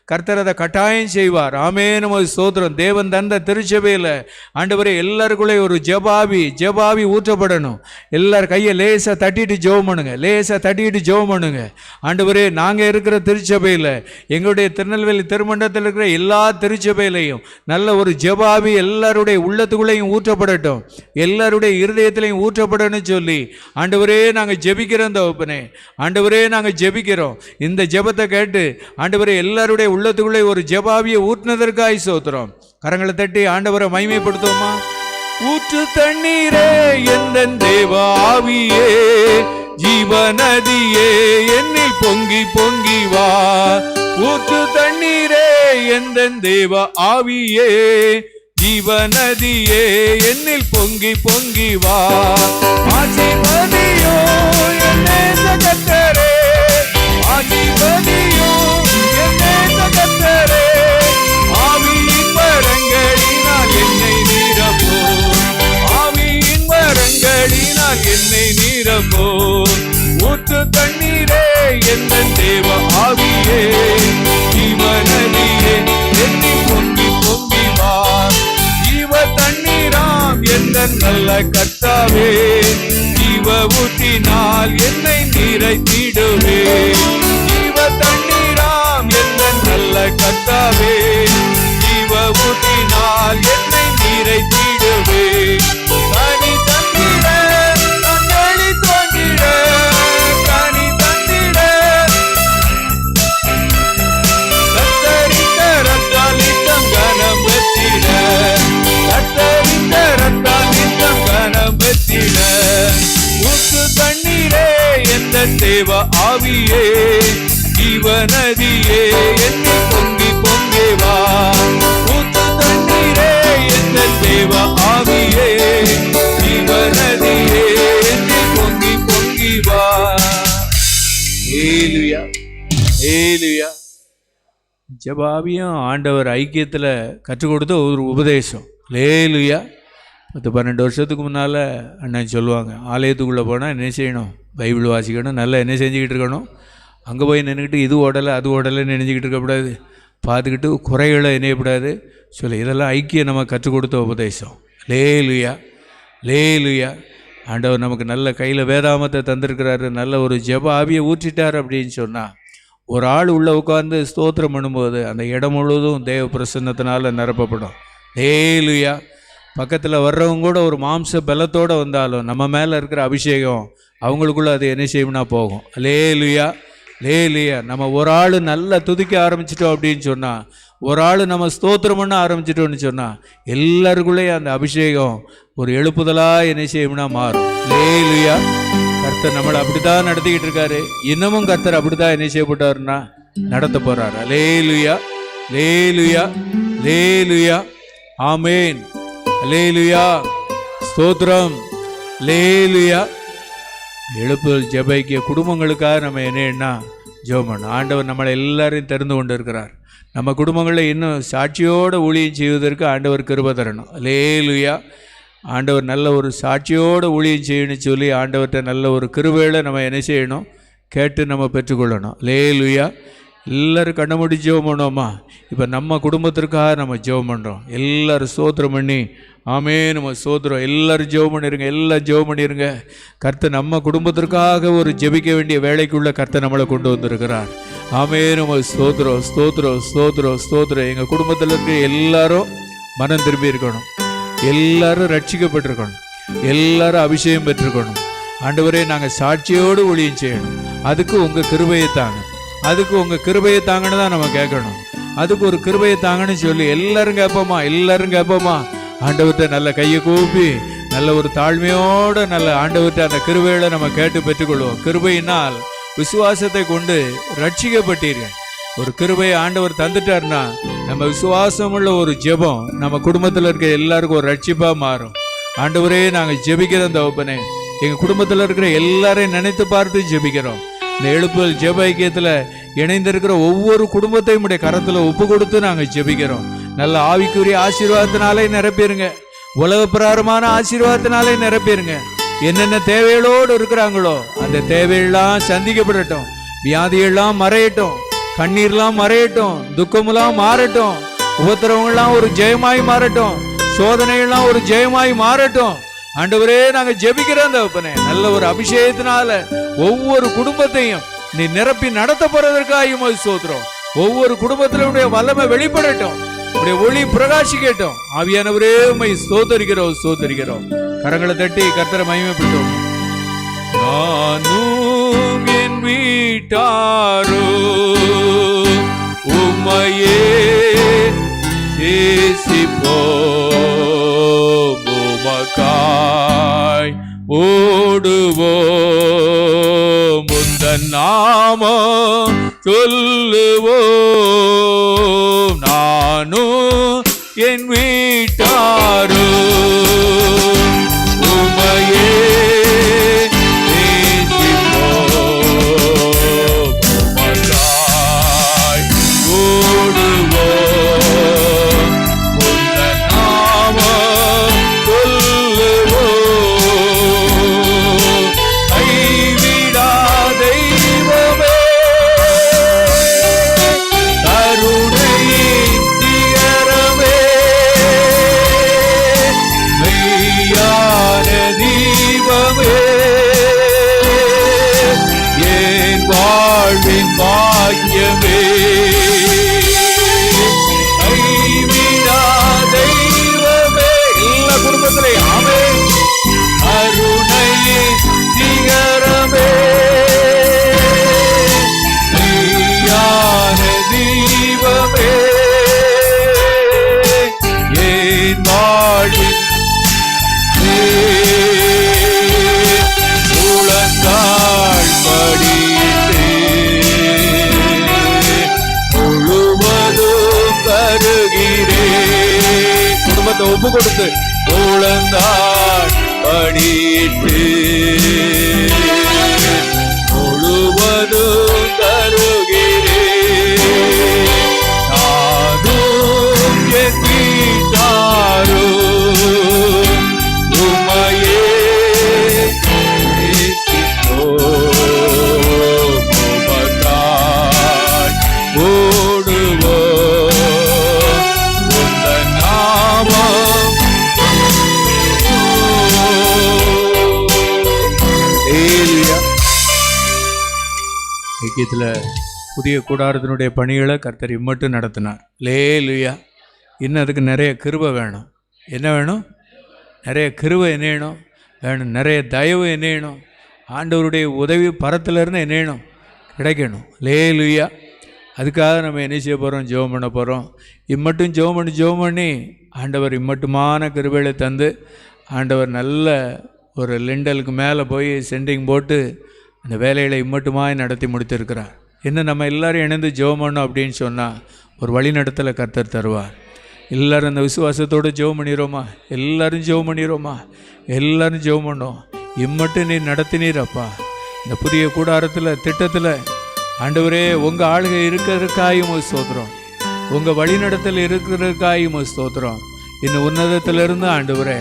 கர்த்தர் அதை கட்டாயம் செய்வார். ஆமே, நம்ம ஸ்தோத்திரம். தேவன் தந்த திருச்சபையில் ஆண்டவரே எல்லாருக்குள்ளே ஒரு ஜெபாவி ஊற்றப்படணும். எல்லாரும் கையை லேசாக தட்டிட்டு ஜெபம் பண்ணுங்க, லேசாக தட்டிட்டு ஜெபம் பண்ணுங்க. ஆண்டவரே, நாங்கள் இருக்கிற திருச்சபையில் எங்களுடைய திருநெல்வேலி திருமண்டலத்தில் இருக்கிற எல்லா திருச்சபையிலையும் நல்ல நல்ல ஒரு ஜெபாவி எல்லாருடைய உள்ளத்துக்குள்ளேயும் ஊற்றப்படட்டும், எல்லாருடைய இருதயத்திலையும் ஊற்றப்படணும்னு சொல்லி ஆண்டவரே நாங்கள் ஜெபிக்கிறோம் தகப்பனே. ஆண்டவரே நாங்கள் ஜெபிக்கிறோம். இந்த ஜெபத்தை கேட்டு ஆண்டவரே எல்லாருடைய உள்ளத்துக்குள்ளே ஒரு ஜெபாவியை ஊற்றினதற்காய் ஸ்தோத்திரம். கரங்களை தட்டி ஆண்டவரை மகிமைப்படுத்துவோமா? ஊற்று தண்ணீரே எந்தன் தேவ ஆவியே, ஜீவநதியே என்னில் பொங்கி பொங்கி வா. ஊற்று தண்ணீரே எந்தன் தேவ ஆவியே, ஜீவநதியே என்னில் பொங்கி பொங்கி வா. ஆசீர்வதியோ என்னே கர்த்தரே, ஆசீர்வதியோ என்னே கர்த்தரே, ஆவியின் வரங்களினால் என்னை நிரப்போ, ஆவியின் வரங்களினால் என்னை நிரப்போ. ஊற்று தண்ணீரே எந்தன் தேவ ஆவியே, ஜீவநதியே என்னில் பொங்கி பொங்கி வா. ஜீவ தண்ணீராம் எந்தன் நல்ல கர்த்தாவே, ஜீவ ஊற்றினால் என்னை நிறைத்திடுவே. ஜீவ தண்ணீராம் எந்தன் நல்ல கர்த்தாவே, ஜீவ ஊற்றினால் என்னை நிறைத்திடுவே. கனி தந்திட கண்ணி தோன்றிட, கனி தந்திட கத்தரித்த ரத்தாலித்தம் கனம் பெற்றிட, கத்தரித்த ரத்தாலித்தம் கனம் பெற்றிட. ஊற்று தண்ணீரே எந்தன் தேவ ஆவியே, ஜீவநதியே என்னில் பொங்கி பொங்கி வா. ஊற்று தண்ணீரே எந்தன் தேவ ஆவியே, ஜீவநதியே என்னில் பொங்கி பொங்கி வா. ஹல்லேலூயா, ஹல்லேலூயா. ஜெபாவியும் ஆண்டவர் ஐக்கியத்தில் கற்றுக் கொடுத்த ஒரு உபதேசம். ஹல்லேலூயா. 10-12 வருஷத்துக்கு முன்னால் அண்ணன் சொல்லுவாங்க, ஆலயத்துக்குள்ளே போனால் என்ன செய்யணும்? பைபிள் வாசிக்கணும், நல்லா என்ன செஞ்சுக்கிட்டு இருக்கணும்? அங்கே போய் நின்றுக்கிட்டு இது ஓடலை அது ஓடலைன்னு நினைஞ்சிக்கிட்டு இருக்கக்கூடாது, பார்த்துக்கிட்டு குறைகளை இணையக்கூடாது சொல்லி இதெல்லாம் ஐக்கியம் நம்ம கற்றுக் கொடுத்த உபதேசம். ஹல்லேலூயா, ஹல்லேலூயா. ஆண்டவர் நமக்கு நல்ல கையில் வேதாமத்தை தந்திருக்கிறாரு, நல்ல ஒரு ஜெப ஆவியை ஊற்றிட்டார் அப்படின்னு சொன்னால் ஒரு ஆள் உள்ளே உட்காந்து ஸ்தோத்திரம் பண்ணும்போது அந்த இடம் முழுவதும் தேவ பிரசன்னத்தினால நிரப்பப்படும். ஹல்லேலூயா. பக்கத்தில் வர்றவங்க கூட ஒரு மாம்ச பலத்தோடு வந்தாலும் நம்ம மேலே இருக்கிற அபிஷேகம் அவங்களுக்குள்ளே அது என்ன செய்யும்னா போகும். ஹல்லேலூயா, ஹல்லேலூயா. நம்ம ஒரு ஆள் நல்லா துதிக்க ஆரம்பிச்சிட்டோம் அப்படின்னு சொன்னால், ஒரு ஆள் நம்ம ஸ்தோத்திரம் பண்ண ஆரம்பிச்சிட்டோன்னு சொன்னால் எல்லாருக்குள்ளேயும் அந்த அபிஷேகம் ஒரு எழுப்புதலாக என்ன செய்யும்னா மாறும். ஹல்லேலூயா. கர்த்தர் நம்மளை அப்படி தான் நடத்திக்கிட்டு இருக்காரு. இன்னமும் கர்த்தர் அப்படி தான் என்ன செய்யப்பட்டாருன்னா நடத்த போகிறார். ஹல்லேலூயா, ஹல்லேலூயா, ஹல்லேலூயா. ஆமேன். ஹல்லேலூயா, ஸ்தோத்திரம். ஹல்லேலூயா. எழுப்புதல் ஜெபிக்க குடும்பங்களுக்காக நம்ம என்னன்னா ஜெபம் பண்ணணும். ஆண்டவர் நம்மளை எல்லாரையும் தெரிந்து கொண்டு இருக்கிறார். நம்ம குடும்பங்களில் இன்னும் சாட்சியோடு ஊழியம் செய்வதற்கு ஆண்டவர் கிருபை தரணும். ஹல்லேலூயா. ஆண்டவர் நல்ல ஒரு சாட்சியோடு ஊழியம் செய்யணும்னு சொல்லி ஆண்டவர்கிட்ட நல்ல ஒரு கிருபையில் நம்ம என்ன செய்யணும்? கேட்டு நம்ம பெற்றுக்கொள்ளணும். ஹல்லேலூயா. எல்லோரும் கண்ண மூடி ஜெபம் பண்ணுவோமா? இப்போ நம்ம குடும்பத்திற்காக நம்ம ஜெபம் பண்ணுறோம். எல்லோரும் ஸ்தோத்திரம் பண்ணி ஆமே நம்ம ஸ்தோத்திரம். எல்லோரும் ஜெபம் பண்ணிடுங்க, எல்லாம் ஜெபம் பண்ணிடுங்க. கர்த்தர் நம்ம குடும்பத்திற்காக ஒரு ஜெபிக்க வேண்டிய வேலைக்குள்ளே கர்த்தர் நம்மளை கொண்டு வந்திருக்கிறார். ஆமே நம்ம ஸ்தோத்திரம், ஸ்தோத்திரம், ஸ்தோத்திரம், ஸ்தோத்திரம். எங்கள் குடும்பத்தில் இருக்க எல்லாரும் மனம் திரும்பி இருக்கணும், எல்லாரும் ரட்சிக்கப்பட்டிருக்கணும், எல்லாரும் அபிஷேகம் பெற்றிருக்கணும். ஆண்டவரே நாங்கள் சாட்சியோடு ஊழியம் செய்யணும். அதுக்கு உங்கள் கிருபையை தாங்க, அதுக்கு உங்கள் கிருபையை தாங்கன்னு தான் நம்ம கேட்கணும். அதுக்கு ஒரு கிருபையை தாங்கன்னு சொல்லி எல்லாரும் கேட்போமா? எல்லாரும் கேட்போமா? ஆண்டவர்கிட்ட நல்ல கையை கூப்பி நல்ல ஒரு தாழ்மையோடு நல்ல ஆண்டவர்கிட்ட அந்த கிருபைகளை நம்ம கேட்டு பெற்றுக்கொள்வோம். கிருபையினால் விசுவாசத்தை கொண்டு ரட்சிக்கப்பட்டீர்கள். ஒரு கிருபையை ஆண்டவர் தந்துட்டார்னா நம்ம விசுவாசமுள்ள ஒரு ஜெபம் நம்ம குடும்பத்தில் இருக்க எல்லாருக்கும் ஒரு ரட்சிப்பாக மாறும். ஆண்டவரே நாங்கள் ஜெபிக்கிறோம் தகப்பனே, எங்கள் குடும்பத்தில் இருக்கிற எல்லாரையும் நினைத்து பார்த்து ஜெபிக்கிறோம். இந்த எழுப்புதல் ஜெப ஐக்கியத்தில் இணைந்திருக்கிற ஒவ்வொரு குடும்பத்தையும் உடைய கரத்தில் ஒப்பு கொடுத்து நாங்கள் ஜெபிக்கிறோம். நல்ல ஆவிக்குரிய ஆசீர்வாதத்தினாலே நிரப்பிடுங்க, உலக பிரகாரமான ஆசீர்வாதத்தினாலே நிரப்பிடுங்க. என்னென்ன தேவைகளோடு இருக்கிறாங்களோ அந்த தேவையெல்லாம் சந்திக்கப்படட்டும், வியாதியெல்லாம் மறையட்டும், கண்ணீர்லாம் மறையட்டும், துக்கமெல்லாம் மாறட்டும், உபத்திரவங்கள்லாம் ஒரு ஜெயமாய் மாறட்டும், சோதனைகள்லாம் ஒரு ஜெயமாய் மாறட்டும். ஆண்டவரே நாங்கள் ஜெபிக்கிறோம் தகப்பனே, நல்ல ஒரு அபிஷேகத்தினால ஒவ்வொரு குடும்பத்தையும் நீ நிரப்பி நடத்த போறதற்காக ஸ்தோத்திரம். ஒவ்வொரு குடும்பத்தினுடைய வல்லமை வெளிப்படட்டும். உடைய ஒளி பிரகாசிக்கட்டும். ஆவியானவரே உம்மை ஸ்தோத்தரிக்கிறோம், ஸ்தோத்தரிக்கிறோம். கரங்களை தட்டி கர்த்தரை மகிமைப்படுத்தும். நானும் என் வீட்டாரோ உம்மையே நேசிப்போம், உமக்காய் ஓடுவோம், உந்தன் நாமம் சொல்லுவோம். நானும் என் வீட்டாரோ உம்மையே நேசிப்போம், உமக்காய் ஓடுவோம், உந்தன் நாமம் சொல்லுவோம். கைவிடா தெய்வமே, கருணையின் சிகரமே, மெய்யான தீபமே, என் வாழ்வின் பாக்கியமே. கைவிடா தெய்வமே, எல்லா குடும்பத்திலே ஆமென். கருணையின் சிகரமே, மெய்யான தீபமே, என் வாழ்வின் முழங்கால் படியிட்டு முழுவதும் தருகிறேன். குடும்பத்தை ஒப்பு கொடுத்து முழங்கால் படியிட்டு முழுவதும் தருகிறேன். நானும் என் வீட்டாரோ உம்மையே நேசிப்போம், உமக்காய் ஓடுவோம், உந்தன் நாமம் ஹல்லேலூயா. ஐக்கியத்தில் புதிய கூடாரத்தினுடைய பணிகளை கர்த்தர் இம்மட்டும் நடத்தினார். ஹல்லேலூயா. இன்னும் அதுக்கு நிறைய கிருபை வேணும். என்ன வேணும்? நிறைய கிருபை என்ன வேணும்? நிறைய தயவு என்ன வேணும்? ஆண்டவருடைய உதவி பரத்திலிருந்து என்ன வேணும்? கிடைக்கணும். ஹல்லேலூயா. அதுக்காக நம்ம என்ன செய்ய போகிறோம்? ஜெபம் பண்ண போகிறோம். இம்மட்டும் ஜெபம் பண்ணி ஆண்டவர் இம்மட்டுமான கிருபைகளை தந்து ஆண்டவர் நல்ல ஒரு லிண்டலுக்கு மேலே போய் சென்டிங் போட்டு அந்த வேலைகளை இம்மட்டுமாய் நடத்தி முடித்திருக்கிறார். இன்னும் நம்ம எல்லோரும் இணைந்து ஜெபம் பண்ணோம் அப்படின்னு சொன்னால் ஒரு வழிநடத்தலை கர்த்தர் தருவார். எல்லோரும் அந்த விசுவாசத்தோடு ஜெபம் பண்ணிடுவோமா? எல்லோரும் ஜெபம் பண்ணிடுவோமா? எல்லோரும் ஜெபம் பண்ணோம். இம்மட்டும் நீர் நடத்தினீரப்பா. இந்த புதிய கூடாரத்தில் திட்டத்தில் ஆண்டவரே உங்கள் ஆளுகை இருக்கிறதுக்காயும் ஸ்தோத்திரம், உங்கள் வழிநடத்தல் இருக்கிறதுக்காயும் ஸ்தோத்திரம். இன்னும் உன்னதத்திலிருந்து ஆண்டவரே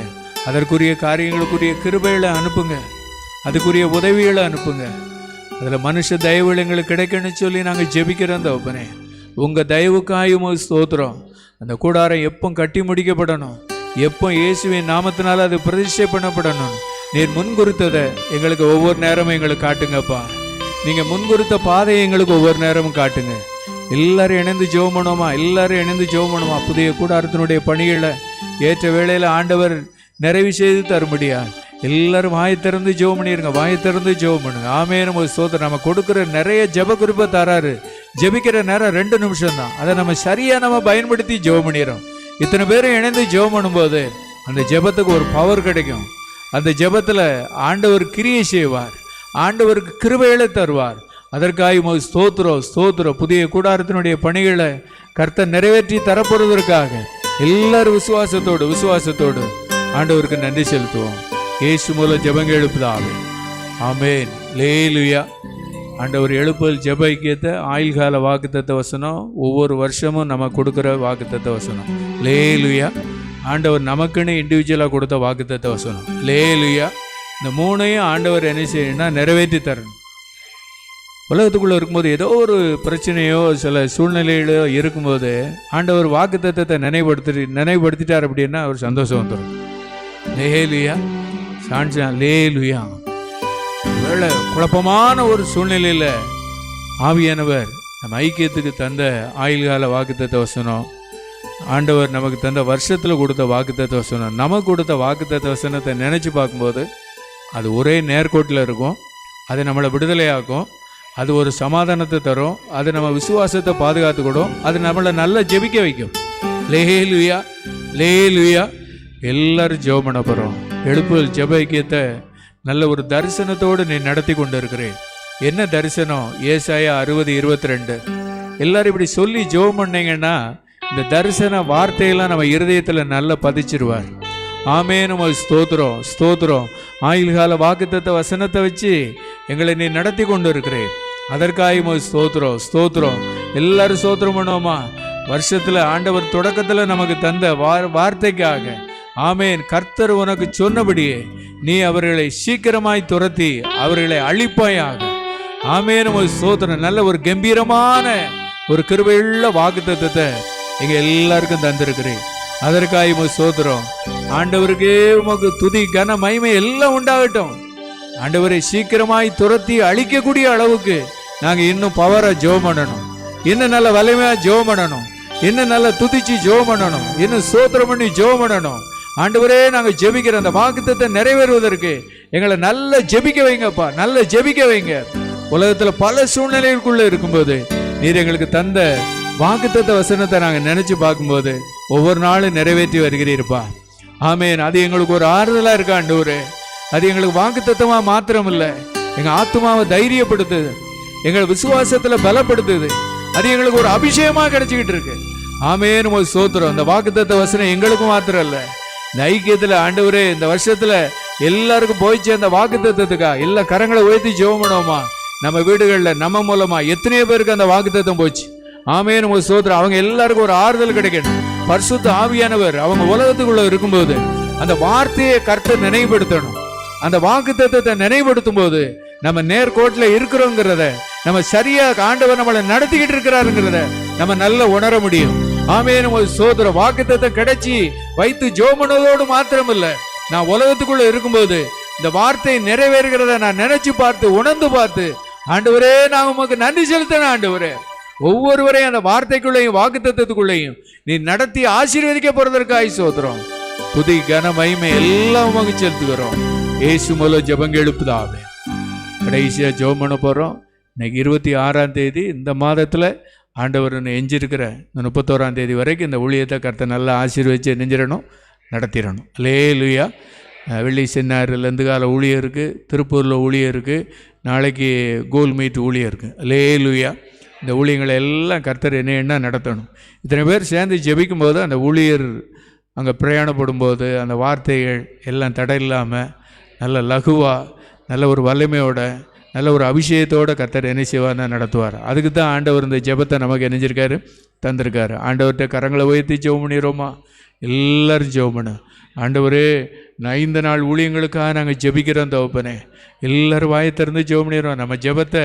அதற்குரிய காரியங்களுக்குரிய கிருபைகளை அனுப்புங்க, அதுக்குரிய உதவிகளை அனுப்புங்க. அதில் மனுஷ தயவுகள் எங்களுக்கு கிடைக்கணும்னு சொல்லி நாங்கள் ஜெபிக்கிறோம் தகப்பனே. உங்கள் தயவுக்காயும் ஸ்தோத்திரம். அந்த கூடாரம் எப்போ கட்டி முடிக்கப்படணும், எப்போ இயேசுவின் நாமத்தினால அது பிரதிஷ்டை பண்ணப்படணும். நீர் முன்குறித்ததை எங்களுக்கு ஒவ்வொரு நேரமும் எங்களுக்கு காட்டுங்கப்பா. நீங்கள் முன்குறித்த பாதையை எங்களுக்கு ஒவ்வொரு நேரமும் காட்டுங்க. எல்லாரும் இணைந்து ஜெபம் பண்ணுவோமா? எல்லாரும் இணைந்து ஜெபம் பண்ணுவோமா? புதிய கூடாரத்தினுடைய பணிகளை ஏற்ற வேளையில் ஆண்டவர் நிறைவு செய்து தரும்படியா எல்லாரும் வாயை திறந்து ஜெபம் பண்ணிடுங்க. வாயை திறந்து ஜெபம் பண்ணுங்க. ஆமென். ஸ்தோத்திரம். நம்ம கொடுக்குற நிறைய ஜெப குறிப்பை தராரு. ஜெபிக்கிற நேரம் 2 நிமிஷம் தான். அதை நம்ம சரியாக நம்ம பயன்படுத்தி ஜெபம் பண்ணிடுறோம். இத்தனை பேரும் இணைந்து ஜெபம் பண்ணும்போது அந்த ஜெபத்துக்கு ஒரு பவர் கிடைக்கும். அந்த ஜெபத்தில் ஆண்டவர் கிரியை செய்வார், ஆண்டவருக்கு கிருபைகளை தருவார். அதற்காக ஸ்தோத்திரம் ஸ்தோத்திரம். புதிய கூடாரத்தினுடைய பணிகளை கர்த்தர் நிறைவேற்றி தரப்படுவதற்காக எல்லாரும் விசுவாசத்தோடு ஆண்டவருக்கு நன்றி செலுத்துவோம். இயேசு மூலம் ஜெபங்கள் எழுப்புதாவே. ஆமென். ஹல்லேலூயா. ஆண்டவர் எழுப்புதல் ஜெப ஐக்கியத்தை ஆயுள்கால வாக்குத்தத்த வசனம் ஒவ்வொரு வருஷமும் நம்ம கொடுக்குற வாக்குத்தத்த வசனம். ஹல்லேலூயா. ஆண்டவர் நமக்குன்னு இண்டிவிஜுவலாக கொடுத்த வாக்குத்தத்த வசனம். ஹல்லேலூயா. இந்த 3ஐயும் ஆண்டவர் என்ன செய்யணும்னா நிறைவேற்றி தரணும். உலகத்துக்குள்ளே இருக்கும்போது ஏதோ ஒரு பிரச்சனையோ சில சூழ்நிலைகளோ இருக்கும்போது ஆண்டவர் வாக்குத்தத்தத்தை நினைவுபடுத்திட்டார் அப்படின்னா அவர் சந்தோஷம் வந்துடும். ஹல்லேலூயா. சான்சா ஹல்லேலூயா. வேளை குழப்பமான ஒரு சூழ்நிலையில் ஆவியானவர் நம்ம ஐக்கியத்துக்கு தந்த ஆயுள்கால வாக்குத்தத்த வசனம் ஆண்டவர் நமக்கு தந்த வருஷத்தில் கொடுத்த வாக்குத்தத்த வசனம், நமக்கு கொடுத்த வாக்குத்தத்த வசனத்தை நினச்சி பார்க்கும்போது அது ஒரே நேர்கோட்டில் இருக்கும். அது நம்மளை விடுதலையாக்கும், அது ஒரு சமாதானத்தை தரும், அது நம்ம விசுவாசத்தை பாதுகாத்துக்கிடும், அது நம்மளை நல்லா ஜெபிக்க வைக்கும். லேலுயா லேலுயா. எல்லாரும் ஜெபம் பண்ண போகிறோம். எழுப்புதல் ஜெப ஐக்கியத்தை நல்ல ஒரு தரிசனத்தோடு நீ நடத்தி கொண்டு இருக்கிறேன். என்ன தரிசனம்? ஏசாயா 60:22. எல்லாரும் இப்படி சொல்லி ஜெபம் பண்ணீங்கன்னா இந்த தரிசன வார்த்தையெல்லாம் நம்ம இருதயத்தில் நல்லா பதிச்சிருவார். ஆமேன். உமக்கு ஸ்தோத்திரம் ஸ்தோத்திரம். ஆயுள் கால வாக்குத்தத்த வசனத்தை வச்சு எங்களை நீ நடத்தி கொண்டு இருக்கிறேன். அதற்காக உமக்கு ஸ்தோத்திரம் ஸ்தோத்திரம். எல்லாரும் ஸ்தோத்திரம் பண்ணுவோமா? வருஷத்தில் ஆண்டவர் தொடக்கத்தில் நமக்கு தந்த வார்த்தைக்காக. ஆமேன். கர்த்தர் உனக்கு சொன்னபடியே நீ அவர்களை சீக்கிரமாய் துரத்தி அவர்களை அழிப்பாயாக. ஆமேன். உமக்கு ஸ்தோத்திரம். நல்ல ஒரு கம்பீரமான ஒரு கிருபையுள்ள வாக்குத்தத்தத்தை எங்க எல்லாருக்கும் தந்திருக்கிறேன். அதற்காக உமக்கு ஸ்தோத்திரம். ஆண்டவருக்கே உமக்கு துதி கன மகிமை எல்லாம் உண்டாகட்டும். ஆண்டவரை சீக்கிரமாய் துரத்தி அழிக்கக்கூடிய அளவுக்கு நாங்கள் இன்னும் பவரை ஜெபம் பண்ணணும், இன்னும் நல்ல வலிமையா ஜெபம் பண்ணணும், இன்னும் நல்லா துதிச்சு ஜெபம் பண்ணணும், இன்னும் ஸ்தோத்திரம் பண்ணி ஜெபம் பண்ணணும். ஆண்டவரே, நாங்கள் ஜெபிக்கிற அந்த வாக்குத்தத்தை நிறைவேறுவதற்கு எங்களை நல்ல ஜெபிக்க வைங்கப்பா, நல்ல ஜெபிக்க வைங்க. உலகத்தில் பல சூழ்நிலைகளுக்குள்ள இருக்கும்போது நீர் எங்களுக்கு தந்த வாக்குத்தத்த வசனத்தை நாங்கள் நினைச்சு பார்க்கும்போது ஒவ்வொரு நாளும் நிறைவேற்றி வருகிறீர்ப்பா. ஆமேன். அது எங்களுக்கு ஒரு ஆறுதலா இருக்கா ஆண்டவரே. அது எங்களுக்கு வாக்குத்தத்தமா மாத்திரம் இல்லை, எங்க ஆத்மாவை தைரியப்படுத்துது, எங்களை விசுவாசத்துல பலப்படுத்துது. அது எங்களுக்கு ஒரு அபிஷேகமா கிடைச்சிக்கிட்டு இருக்கு. ஆமேன். உமக்கு ஸ்தோத்திரம். அந்த வாக்குத்தத்த வசனம் எங்களுக்கும் மாத்திரம் இல்லை, இந்த ஐக்கியத்துல ஆண்டவரே இந்த வருஷத்துல எல்லாருக்கும் போயிச்சு அந்த வாக்குத்தத்தத்துக்கா எல்லா கரங்களை உயர்த்தி ஜெபம் பண்ணுவோமா? நம்ம வீடுகளில் நம்ம மூலமா எத்தனையோ பேருக்கு அந்த வாக்குத்தத்தம் போச்சு. ஆமேன். உமக்கு ஸ்தோத்திரம். அவங்க எல்லாருக்கும் ஒரு ஆறுதல் கிடைக்கணும். பரிசுத்த ஆவியானவர் அவங்க உலகத்துக்குள்ள இருக்கும்போது அந்த வார்த்தையை கர்த்தர் நினைவுபடுத்தணும். அந்த வாக்குத்தத்தத்தை நினைவுபடுத்தும் போது நம்ம நேர்கோட்டில் இருக்கிறோங்கிறத, நம்ம சரியா ஆண்டவர் நம்மளை நடத்திக்கிட்டு இருக்கிறாருங்கிறத நம்ம நல்லா உணர முடியும். ஆமேன். உமக்கு ஸ்தோத்திரம். வாக்குத்தத்தை கிடைச்சி வைத்து ஜெபம் பண்ணுவதோடு மாத்திரம் இல்ல, நான் உலகத்துக்குள்ள இருக்கும்போது இந்த வார்த்தை நிறைவேறுகிறத நான் நினைச்சு பார்த்து உணர்ந்து பார்த்து, ஆண்டவரே நான் உமக்கு நன்றி செலுத்தின ஆண்டவரே. ஒவ்வொருவரையும் அந்த வார்த்தைக்குள்ளேயும் வாக்குத்தத்தத்துக்குள்ளேயும் நீ நடத்தி ஆசீர்வதிக்க போறதற்காக ஸ்தோத்திரம். துதி கன மகிமை எல்லாம் உமக்கு செலுத்துகிறோம். இயேசு மூலம் ஜெபங்க எழுப்புதாவே. கடைசியா ஜெபம் பண்ண போறோம். இன்னைக்கு 26ஆம் தேதி இந்த மாதத்துல ஆண்டவர் எஞ்சிருக்கிற இந்த 31ஆம் தேதி வரைக்கும் இந்த ஊழியத்தை கர்த்தர் நல்லா ஆசீர்வதிச்சு நெஞ்சிடணும், நடத்திடணும். அல்லேலூயா. வெள்ளி சென்னாரில் இருந்து கால ஊழியம் இருக்குது, திருப்பூரில் ஊழியம் இருக்குது, நாளைக்கு கோல் மீட் ஊழியம் இருக்குது. அல்லேலூயா. இந்த ஊழியங்களை எல்லாம் கர்த்தர் என்ன நடத்தணும். இத்தனை பேர் சேர்ந்து ஜெபிக்கும் போது அந்த ஊழியர் அங்கே பிரயாணப்படும் போது அந்த வார்த்தைகள் எல்லாம் தடை இல்லாமல் நல்ல லகுவாக நல்ல ஒரு வல்லமையோட நல்ல ஒரு அபிஷேகத்தோடு கர்த்தர் என்ன செய்வார்னா நடத்துவார். அதுக்கு தான் ஆண்டவர் இந்த ஜெபத்தை நமக்கு நினைஞ்சிருக்காரு, தந்திருக்காரு. ஆண்டவர்கிட்ட கரங்களை உயர்த்தி ஜெபம் பண்ணிடுறோமா? எல்லோரும் ஜெபம் பண்ண. ஆண்டவரே, 5 நாள் ஊழியங்களுக்காக நாங்கள் ஜெபிக்கிறோம் தகப்பனே. எல்லோரும் வாயை திறந்து ஜெபம் பண்ணிடுறோம். நம்ம ஜெபத்தை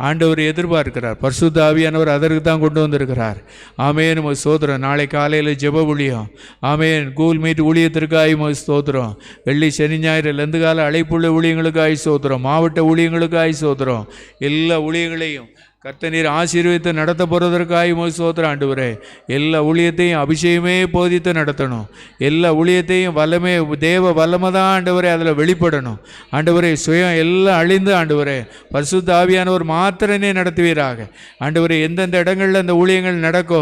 ஆண்டவர் எதிர்பார்க்கிறார். பரிசுத்த ஆவியானவர் அதற்கு தான் கொண்டு வந்திருக்கிறார். ஆமேன். உமக்கு ஸ்தோத்திரம். நாளை காலையில் ஜெப ஊழியம். ஆமேன். கூல் மீட் ஊழியத்திற்காக உமக்கு ஸ்தோத்திரம். வெள்ளி சனி ஞாயிறு லந்து கால அழைப்புள்ள ஊழியங்களுக்காக ஸ்தோத்திரம். மாவட்ட ஊழியங்களுக்காக ஸ்தோத்திரம். எல்லா ஊழியங்களையும் கர்த்தர் நீர் ஆசீர்வதித்து நடத்த போகிறதற்காக உமக்கு ஸ்தோத்திரம் ஆண்டவரே. எல்லா ஊழியத்தையும் அபிஷேகமே போதித்து நடத்தணும். எல்லா ஊழியத்தையும் வல்லமே தேவ வல்லமை தான் ஆண்டவரே அதில் வெளிப்படணும். ஆண்டவரே, சுயம் எல்லாம் அழிந்து ஆண்டவரே பரிசுத்த ஆவியானவர் மாத்திரனே நடத்துவீராக. ஆண்டவரே, எந்தெந்த இடங்களில் அந்த ஊழியங்கள் நடக்கோ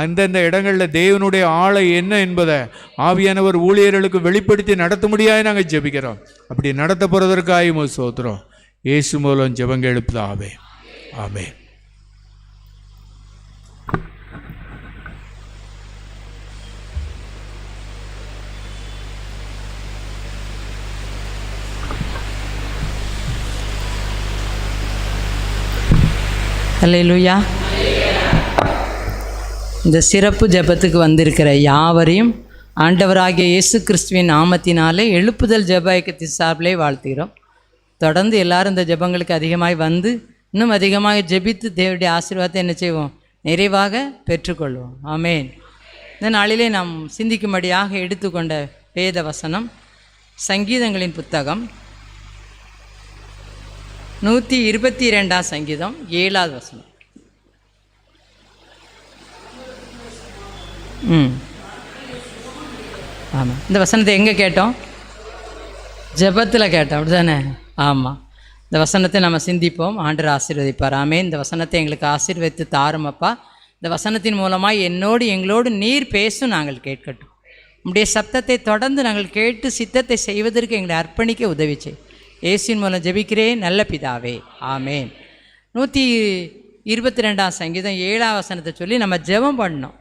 அந்தந்த இடங்களில் தேவனுடைய ஆளை என்ன என்பதை ஆவியானவர் ஊழியர்களுக்கு வெளிப்படுத்தி நடத்த முடியாது நாங்கள் ஜெபிக்கிறோம். அப்படி நடத்த போகிறதற்காக உமக்கு ஸ்தோத்திரம். இயேசு மூலம் ஜெபங்க எழுப்புதாவே. ஆமென். அல்லேலூயா. இந்த சிறப்பு ஜெபத்துக்கு வந்திருக்கிற யாவரையும் ஆண்டவராகிய இயேசு கிறிஸ்துவின் நாமத்தினாலே எழுப்புதல் ஜெப ஐக்கியத்தின் சார்பிலே வாழ்த்துகிறோம். தொடர்ந்து எல்லாரும் இந்த ஜெபங்களுக்கு அதிகமாய் வந்து இன்னும் அதிகமாக ஜெபித்து தேவனுடைய ஆசீர்வாதத்தை என்ன செய்வோம்? நிறைவாக பெற்றுக்கொள்வோம். ஆமேன். இந்த நாளிலே நாம் சிந்திக்கும்படியாக எடுத்துக்கொண்ட வேத வசனம் சங்கீதங்களின் புத்தகம் 122ஆம் சங்கீதம் 7வது வசனம். ஆமாம். இந்த வசனத்தை எங்கே கேட்டோம்? ஜெபத்தில் கேட்டோம், அப்படி தானே? ஆமாம். இந்த வசனத்தை நம்ம சிந்திப்போம். ஆண்டவர் ஆசீர்வதிப்பார். ஆமே. இந்த வசனத்தை எங்களுக்கு ஆசீர்வதித்து தாரும் அப்பா. இந்த வசனத்தின் மூலமாக எங்களோடு நீர் பேசும் நாங்கள் கேட்கட்டும். உம்முடைய சத்தத்தை தொடர்ந்து நாங்கள் கேட்டு சித்தத்தை செய்வதற்கு எங்களை அர்ப்பணிக்க உதவி செய். இயேசுவின் மூலம் ஜெபிக்கிறேன் நல்ல பிதாவே. ஆமேன். 122 சங்கீதம் 7ஆம் வசனத்தை சொல்லி நம்ம ஜெபம் பண்ணோம்.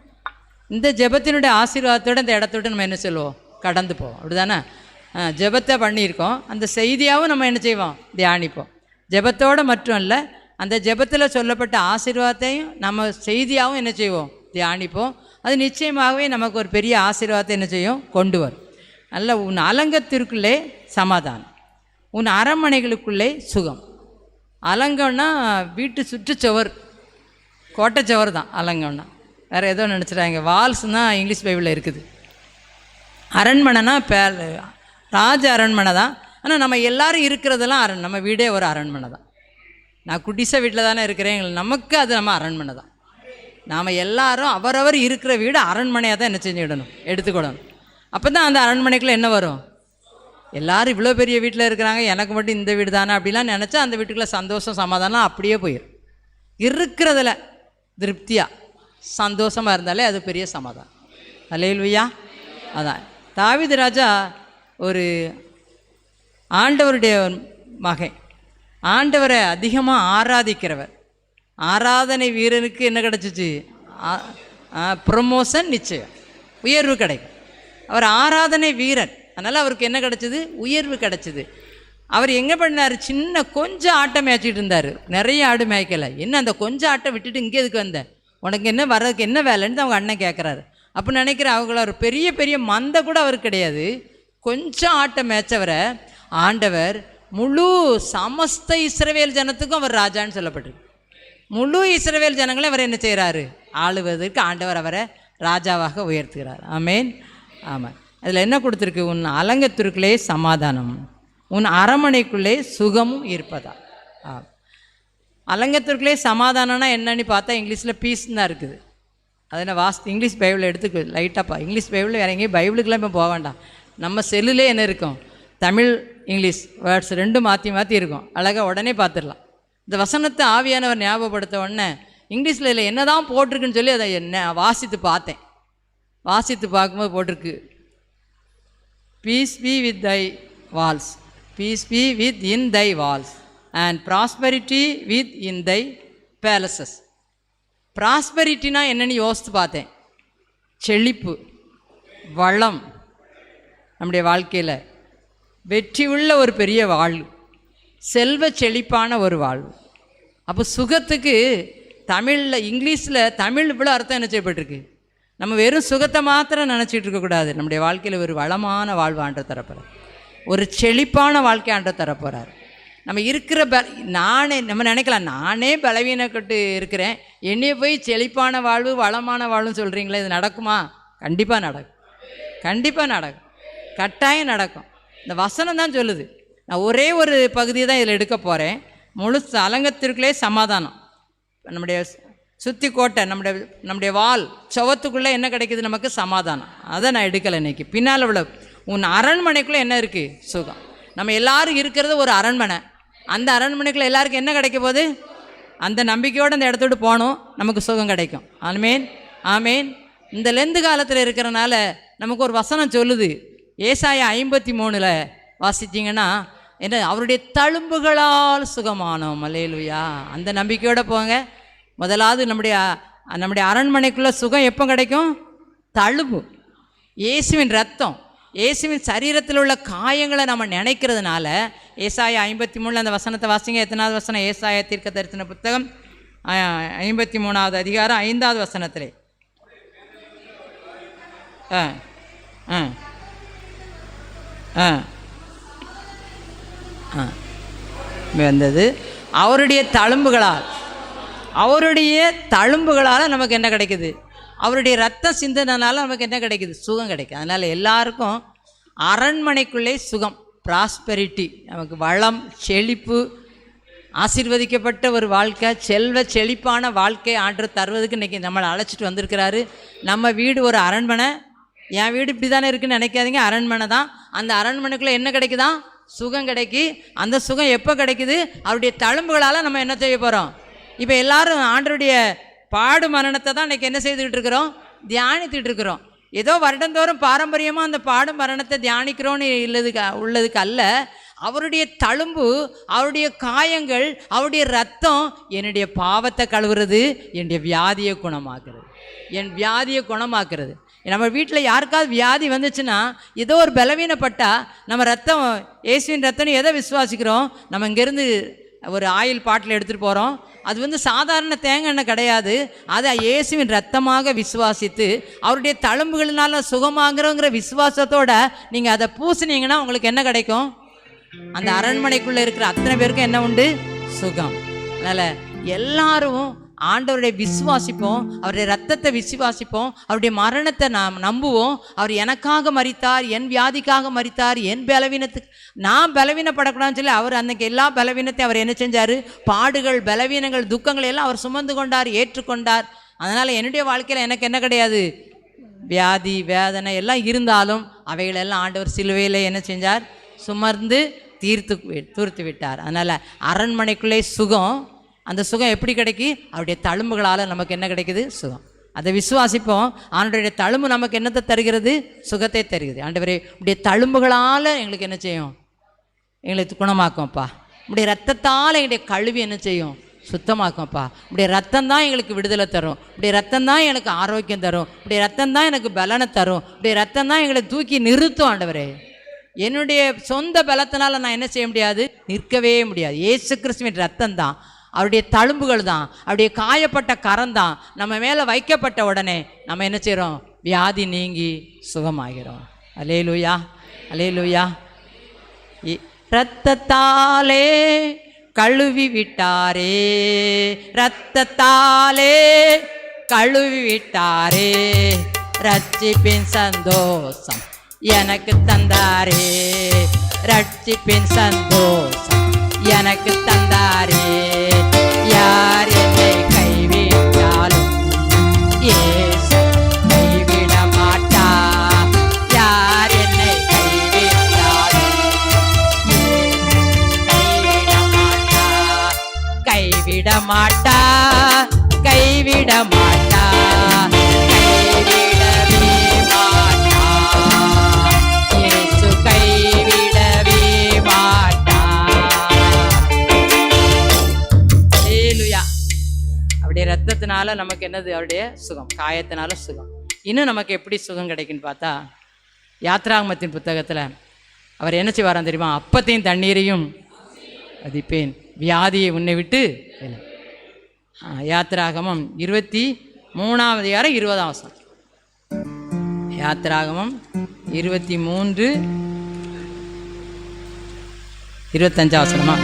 இந்த ஜெபத்தினுடைய ஆசீர்வாதத்தோடு இந்த இடத்தோடு நம்ம என்ன சொல்லுவோம்? கடந்து போவோம், அப்படி தானே? ஜெபத்தை பண்ணியிருக்கோம். அந்த செய்தியாகவும் நம்ம என்ன செய்வோம்? தியானிப்போம். ஜெபத்தோடு மட்டும் இல்லை, அந்த ஜெபத்தில் சொல்லப்பட்ட ஆசீர்வாதத்தையும் நம்ம செய்தியாகவும் என்ன செய்வோம்? தியானிப்போம். அது நிச்சயமாகவே நமக்கு ஒரு பெரிய ஆசீர்வாதத்தை என்ன செய்யும்? கொண்டு வரும். நல்ல உன் அலங்கத்திற்குள்ளே சமாதானம், உன் அரண்மனைகளுக்குள்ளே சுகம். அலங்கம்னா வீட்டு சுற்றுச்சுவர், கோட்டைச்சுவர் தான் அலங்கம்னா. வேறு ஏதோ நினச்சிடாங்க. வால்ஸ்னால் இங்கிலீஷ் பைபிளில் இருக்குது. அரண்மனைனா ராஜ அரண்மனை தான். ஆனால் நம்ம எல்லோரும் இருக்கிறதெல்லாம் நம்ம வீடே ஒரு அரண்மனை தான். நான் குட்டிச வீட்டில் தானே இருக்கிறேன், நமக்கு அது நம்ம அரண்மனை தான். நாம் எல்லாரும் அவரவர் இருக்கிற வீடு அரண்மனையாக தான் என்ன செஞ்சுக்கிடணும்? எடுத்துக்கிடணும். அப்போ தான் அந்த அரண்மனைக்குள்ளே என்ன வரும்? எல்லோரும் இவ்வளோ பெரிய வீட்டில் இருக்கிறாங்க, எனக்கு மட்டும் இந்த வீடு தானே அப்படிலாம் நினச்சா அந்த வீட்டுக்குள்ளே சந்தோஷம் சமாதானம் அப்படியே போயிடும். இருக்கிறதுல திருப்தியாக சந்தோஷமாக இருந்தாலே அது பெரிய சமாதானம். அல்லேலூயா. அதான் தாவீது ராஜா ஒரு ஆண்டவருடைய மகன், ஆண்டவரை அதிகமாக ஆராதிக்கிறவர். ஆராதனை வீரனுக்கு என்ன கிடச்சிச்சு? ப்ரமோஷன், நிச்சயம் உயர்வு கிடைக்கும். அவர் ஆராதனை வீரன், அதனால் அவருக்கு என்ன கிடச்சிது? உயர்வு கிடச்சிது. அவர் எங்கே பண்ணார்? சின்ன கொஞ்சம் ஆட்டம் மேய்ச்சிட்டு இருந்தார், நிறைய ஆடு மேய்க்கலை. என்ன அந்த கொஞ்சம் ஆட்டை விட்டுட்டு இங்கே எதுக்கு வந்த? உனக்கு என்ன வர்றதுக்கு என்ன வேலைன்னு அவங்க அண்ணன் கேட்குறாரு. அப்போ நினைக்கிறேன் அவங்கள ஒரு பெரிய பெரிய மந்தை கூட அவருக்கு கிடையாது. கொஞ்சம் ஆட்டை மேய்ச்சவரை ஆண்டவர் முழு சமஸ்த இஸ்ரவேல் ஜனத்துக்கும் அவர் ராஜான்னு சொல்லப்பட்டிருக்கு. முழு இஸ்ரவேல் ஜனங்களே அவர் என்ன செய்கிறாரு? ஆளுவதற்கு ஆண்டவர் அவரை ராஜாவாக உயர்த்துகிறார். ஆமேன். ஆமாம். அதில் என்ன கொடுத்துருக்கு? உன் அலங்கத்திற்குள்ளே சமாதானம், உன் அரண்மனைக்குள்ளே சுகமும் இருப்பதா. அலங்கத்திற்குள்ளே சமாதானம்னா என்னன்னு பார்த்தா இங்கிலீஷில் பீஸ்ன்னு தான் இருக்குது. அதில் இங்கிலீஷ் பைபிளில் எடுத்துக்கு லைட்டாப்பா. இங்கிலீஷ் பைபிளில் வேறு எங்கேயும் பைபிளுக்கெல்லாம் இப்போ போக வேண்டாம். நம்ம செல்லுலே என்ன இருக்கும்? தமிழ் இங்கிலீஷ் வேர்ட்ஸ் ரெண்டும் மாற்றி மாற்றி இருக்கும். அழகாக உடனே பார்த்துடலாம். இந்த வசனத்தை ஆவியானவர் ஞாபகப்படுத்த உடனே இங்கிலீஷில் இல்லை என்ன தான் போட்டிருக்குன்னு சொல்லி அதை என்ன வாசித்து பார்த்தேன். வாசித்து பார்க்கும்போது போட்டிருக்கு, peace be with thy walls, peace be within thy walls and prosperity within thy palaces. ப்ராஸ்பரிட்டினா என்னென்னு யோசித்து பார்த்தேன். செழிப்பு, வளம், நம்முடைய வாழ்க்கையில் வெற்றி உள்ள ஒரு பெரிய வாழ்வு, செல்வ செழிப்பான ஒரு வாழ்வு. அப்போ சுகத்துக்கு தமிழில் இங்கிலீஷில் தமிழ் இவ்வளோ அர்த்தம் என்ன செய்யப்பட்டிருக்கு? நம்ம வெறும் சுகத்தை மாத்திரம் நினச்சிட்டு இருக்கக்கூடாது. நம்முடைய வாழ்க்கையில் ஒரு வளமான வாழ்வு ஆண்டவர் தரப்போகிறார், ஒரு செழிப்பான வாழ்க்கை ஆண்டவர் தரப்போகிறார். நம்ம இருக்கிற நம்ம நினைக்கலாம், நானே பலவீனப்பட்டு இருக்கிறேன், என்னைய போய் செழிப்பான வாழ்வு வளமான வாழ்வுன்னு சொல்கிறீங்களே, இது நடக்குமா? கண்டிப்பாக நடக்கும், கண்டிப்பாக நடக்கும், கட்டாயம் நடக்கும். இந்த வசனம் தான் சொல்லுது. நான் ஒரே ஒரு பகுதியை தான் இதில் எடுக்க போகிறேன். முழு அலங்கத்திற்குள்ளே சமாதானம். நம்முடைய சுற்றி கோட்டை, நம்முடைய வால் சவத்துக்குள்ளே என்ன கிடைக்குது? நமக்கு சமாதானம். அதை நான் எடுக்கலை இன்றைக்கி. பின்னால் உள்ள உன் அரண்மனைக்குள்ளே என்ன இருக்குது? சுகம். நம்ம எல்லோரும் இருக்கிறது ஒரு அரண்மனை. அந்த அரண்மனைக்குள்ளே எல்லாருக்கும் என்ன கிடைக்க போகுது? அந்த நம்பிக்கையோடு அந்த இடத்தோடு போகணும், நமக்கு சுகம் கிடைக்கும். ஆமேன், ஆமேன். இந்த லெந்து காலத்தில் இருக்கிறனால நமக்கு ஒரு வசனம் சொல்லுது. ஏசாயா 53 வாசிச்சிங்கன்னா என்ன? அவருடைய தழும்புகளால் சுகமானோம். அல்லேலூயா. அந்த நம்பிக்கையோடு போங்க. முதலாவது நம்முடைய அரண்மனைக்குள்ளே சுகம் எப்போ கிடைக்கும்? தழும்பு, இயேசுவின் ரத்தம், இயேசுவின் சரீரத்தில் உள்ள காயங்களை நம்ம நினைக்கிறதுனால. ஏசாயா 53 அந்த வசனத்தை வாசிங்க. எத்தனாவது வசனம்? ஏசாயா தீர்க்க தரிசன புத்தகம் 53வது அதிகாரம் 5வது வசனத்திலே வந்தது. அவருடைய தழும்புகளால் நமக்கு என்ன கிடைக்குது? அவருடைய ரத்தம் சிந்தனால நமக்கு என்ன கிடைக்குது? சுகம் கிடைக்குது. அதனால் எல்லாருக்கும் அரண்மனைக்குள்ளே சுகம், ப்ராஸ்பெரிட்டி, நமக்கு வளம், செழிப்பு, ஆசீர்வதிக்கப்பட்ட ஒரு வாழ்க்கை, செல்வ செழிப்பான வாழ்க்கை ஆண்டவர் தருவதுக்கு இன்றைக்கி நம்மளை அழைச்சிட்டு வந்திருக்கிறாரு. நம்ம வீடு ஒரு அரண்மனை. என் வீடு இப்படி தானே இருக்குன்னு நினைக்காதீங்க, அரண்மனை தான். அந்த அரண்மனைக்குள்ளே என்ன கிடைக்குதான்? சுகம் கிடைக்கி. அந்த சுகம் எப்போ கிடைக்குது? அவருடைய தழும்புகளால் நம்ம என்ன செய்ய போகிறோம்? இப்போ எல்லாரும் ஆண்டருடைய பாடு மரணத்தை தான் இன்றைக்கி என்ன செய்துக்கிட்டு இருக்கிறோம்? தியானித்துக்கிட்டு இருக்கிறோம். ஏதோ வருடந்தோறும் பாரம்பரியமாக அந்த பாடு மரணத்தை தியானிக்கிறோன்னு உள்ளதுக்கு அல்ல. அவருடைய தழும்பு, அவருடைய காயங்கள், அவருடைய ரத்தம் என்னுடைய பாவத்தை கழுவுறது, என்னுடைய வியாதியை குணமாக்குறது, என் வியாதியை குணமாக்குறது. நம்ம வீட்டில் யாருக்காவது வியாதி வந்துச்சுன்னா, ஏதோ ஒரு பலவீனப்பட்டால் நம்ம ரத்தம், இயேசுவின் ரத்தம்னு எதை விசுவாசிக்கிறோம்? நம்ம இங்கேருந்து ஒரு ஆயில் பாட்டில் எடுத்துகிட்டு போகிறோம். அது சாதாரண தேங்காய் எண்ணெய் கிடையாது. அதை இயேசுவின் ரத்தமாக விசுவாசித்து அவருடைய தழும்புகளினால சுகமாகிறோங்கிற விசுவாசத்தோட நீங்கள் அதை பூசினீங்கன்னா உங்களுக்கு என்ன கிடைக்கும்? அந்த அரண்மனைக்குள்ளே இருக்கிற அத்தனை பேருக்கும் என்ன உண்டு? சுகம். அதனால் எல்லாரும் ஆண்டவருடைய விசுவாசிப்போம், அவருடைய ரத்தத்தை விசுவாசிப்போம், அவருடைய மரணத்தை நாம் நம்புவோம். அவர் எனக்காக மரித்தார், என் வியாதிக்காக மரித்தார், என் பலவீனத்துக்கு நான் பலவீனப்படக்கூடாதுன்னு சொல்லி அவர் அன்றைக்கி எல்லா பலவீனத்தையும் அவர் என்ன செஞ்சார்? பாடுகள், பலவீனங்கள், துக்கங்கள் எல்லாம் அவர் சுமந்து கொண்டார், ஏற்றுக்கொண்டார். அதனால் என்னுடைய வாழ்க்கையில் எனக்கு என்ன கிடையாது? வியாதி, வேதனை எல்லாம் இருந்தாலும் அவைகளெல்லாம் ஆண்டவர் சிலுவையில் என்ன செஞ்சார்? சுமர்ந்து தீர்த்து விட்டார். அதனால் அரண்மனைக்குள்ளே சுகம். அந்த சுகம் எப்படி கிடைக்கி? அவருடைய தழும்புகளால் நமக்கு என்ன கிடைக்குது? சுகம். அதை விசுவாசிப்போம். ஆண்டவருடைய தழும்பு நமக்கு என்னத்தை தருகிறது? சுகத்தை தருகிறது. ஆண்டவரே, உடைய தழும்புகளால் எங்களுக்கு என்ன செய்யும்? எங்களுக்கு குணமாக்கும்ப்பா. உடைய ரத்தத்தால் எங்களுடைய கழுவி என்ன செய்யும்? சுத்தமாக்கும்ப்பா. உடைய ரத்தம் தான் எங்களுக்கு விடுதலை தரும். உடைய ரத்தம் தான் எனக்கு ஆரோக்கியம் தரும். உடைய ரத்தம் தான் எனக்கு பலனை தரும். உடைய ரத்தம் தான் எங்களை தூக்கி நிறுத்தும். ஆண்டவரே, என்னுடைய சொந்த பலத்தினால் நான் என்ன செய்ய முடியாது? நிற்கவே முடியாது. இயேசு கிறிஸ்துவின் ரத்தம் தான், அவருடைய தழும்புகள் தான், அவருடைய காயப்பட்ட கரம் தான் நம்ம மேலே வைக்கப்பட்ட உடனே நம்ம என்ன செய்கிறோம்? வியாதி நீங்கி சுகமாகிறோம். அல்லேலூயா, அல்லேலூயா. இரத்தத்தாலே கழுவி விட்டாரே, இரத்தத்தாலே கழுவி விட்டாரே, ரட்சிப்பின் சந்தோஷம் எனக்கு தந்தாரே, ரட்சிப்பின் சந்தோஷம் எனக்கு தந்தாரே. யார் என்னை கைவிட்டாலும் இயேசு கைவிட மாட்டா. யார் என்னை கைவிட்டாலும் இயேசு கைவிட மாட்டா. கைவிட மாட்டா, கைவிட மாட்டா, கைவிடவே மாட்டா. இயேசு கைவிடவே மாட்டா. அவருடைய ரத்தத்தினால நமக்கு என்னது? அவருடைய சுகம். காயத்தினால சுகம். இன்னும் நமக்கு எப்படி சுகம் கிடைக்குன்னு பார்த்தா, யாத்ராகமத்தின் புத்தகத்தில் அவர் என்ன செய்வாராம் தெரியுமா? அப்பத்தையும் தண்ணீரையும் அதிப்பேன், வியாதியை உன்னை விட்டு. யாத்ராகமம் 23ஆம் அதிகாரம் 20ஆம் வசனம். யாத்ராகமம் 23 25 வசனமா?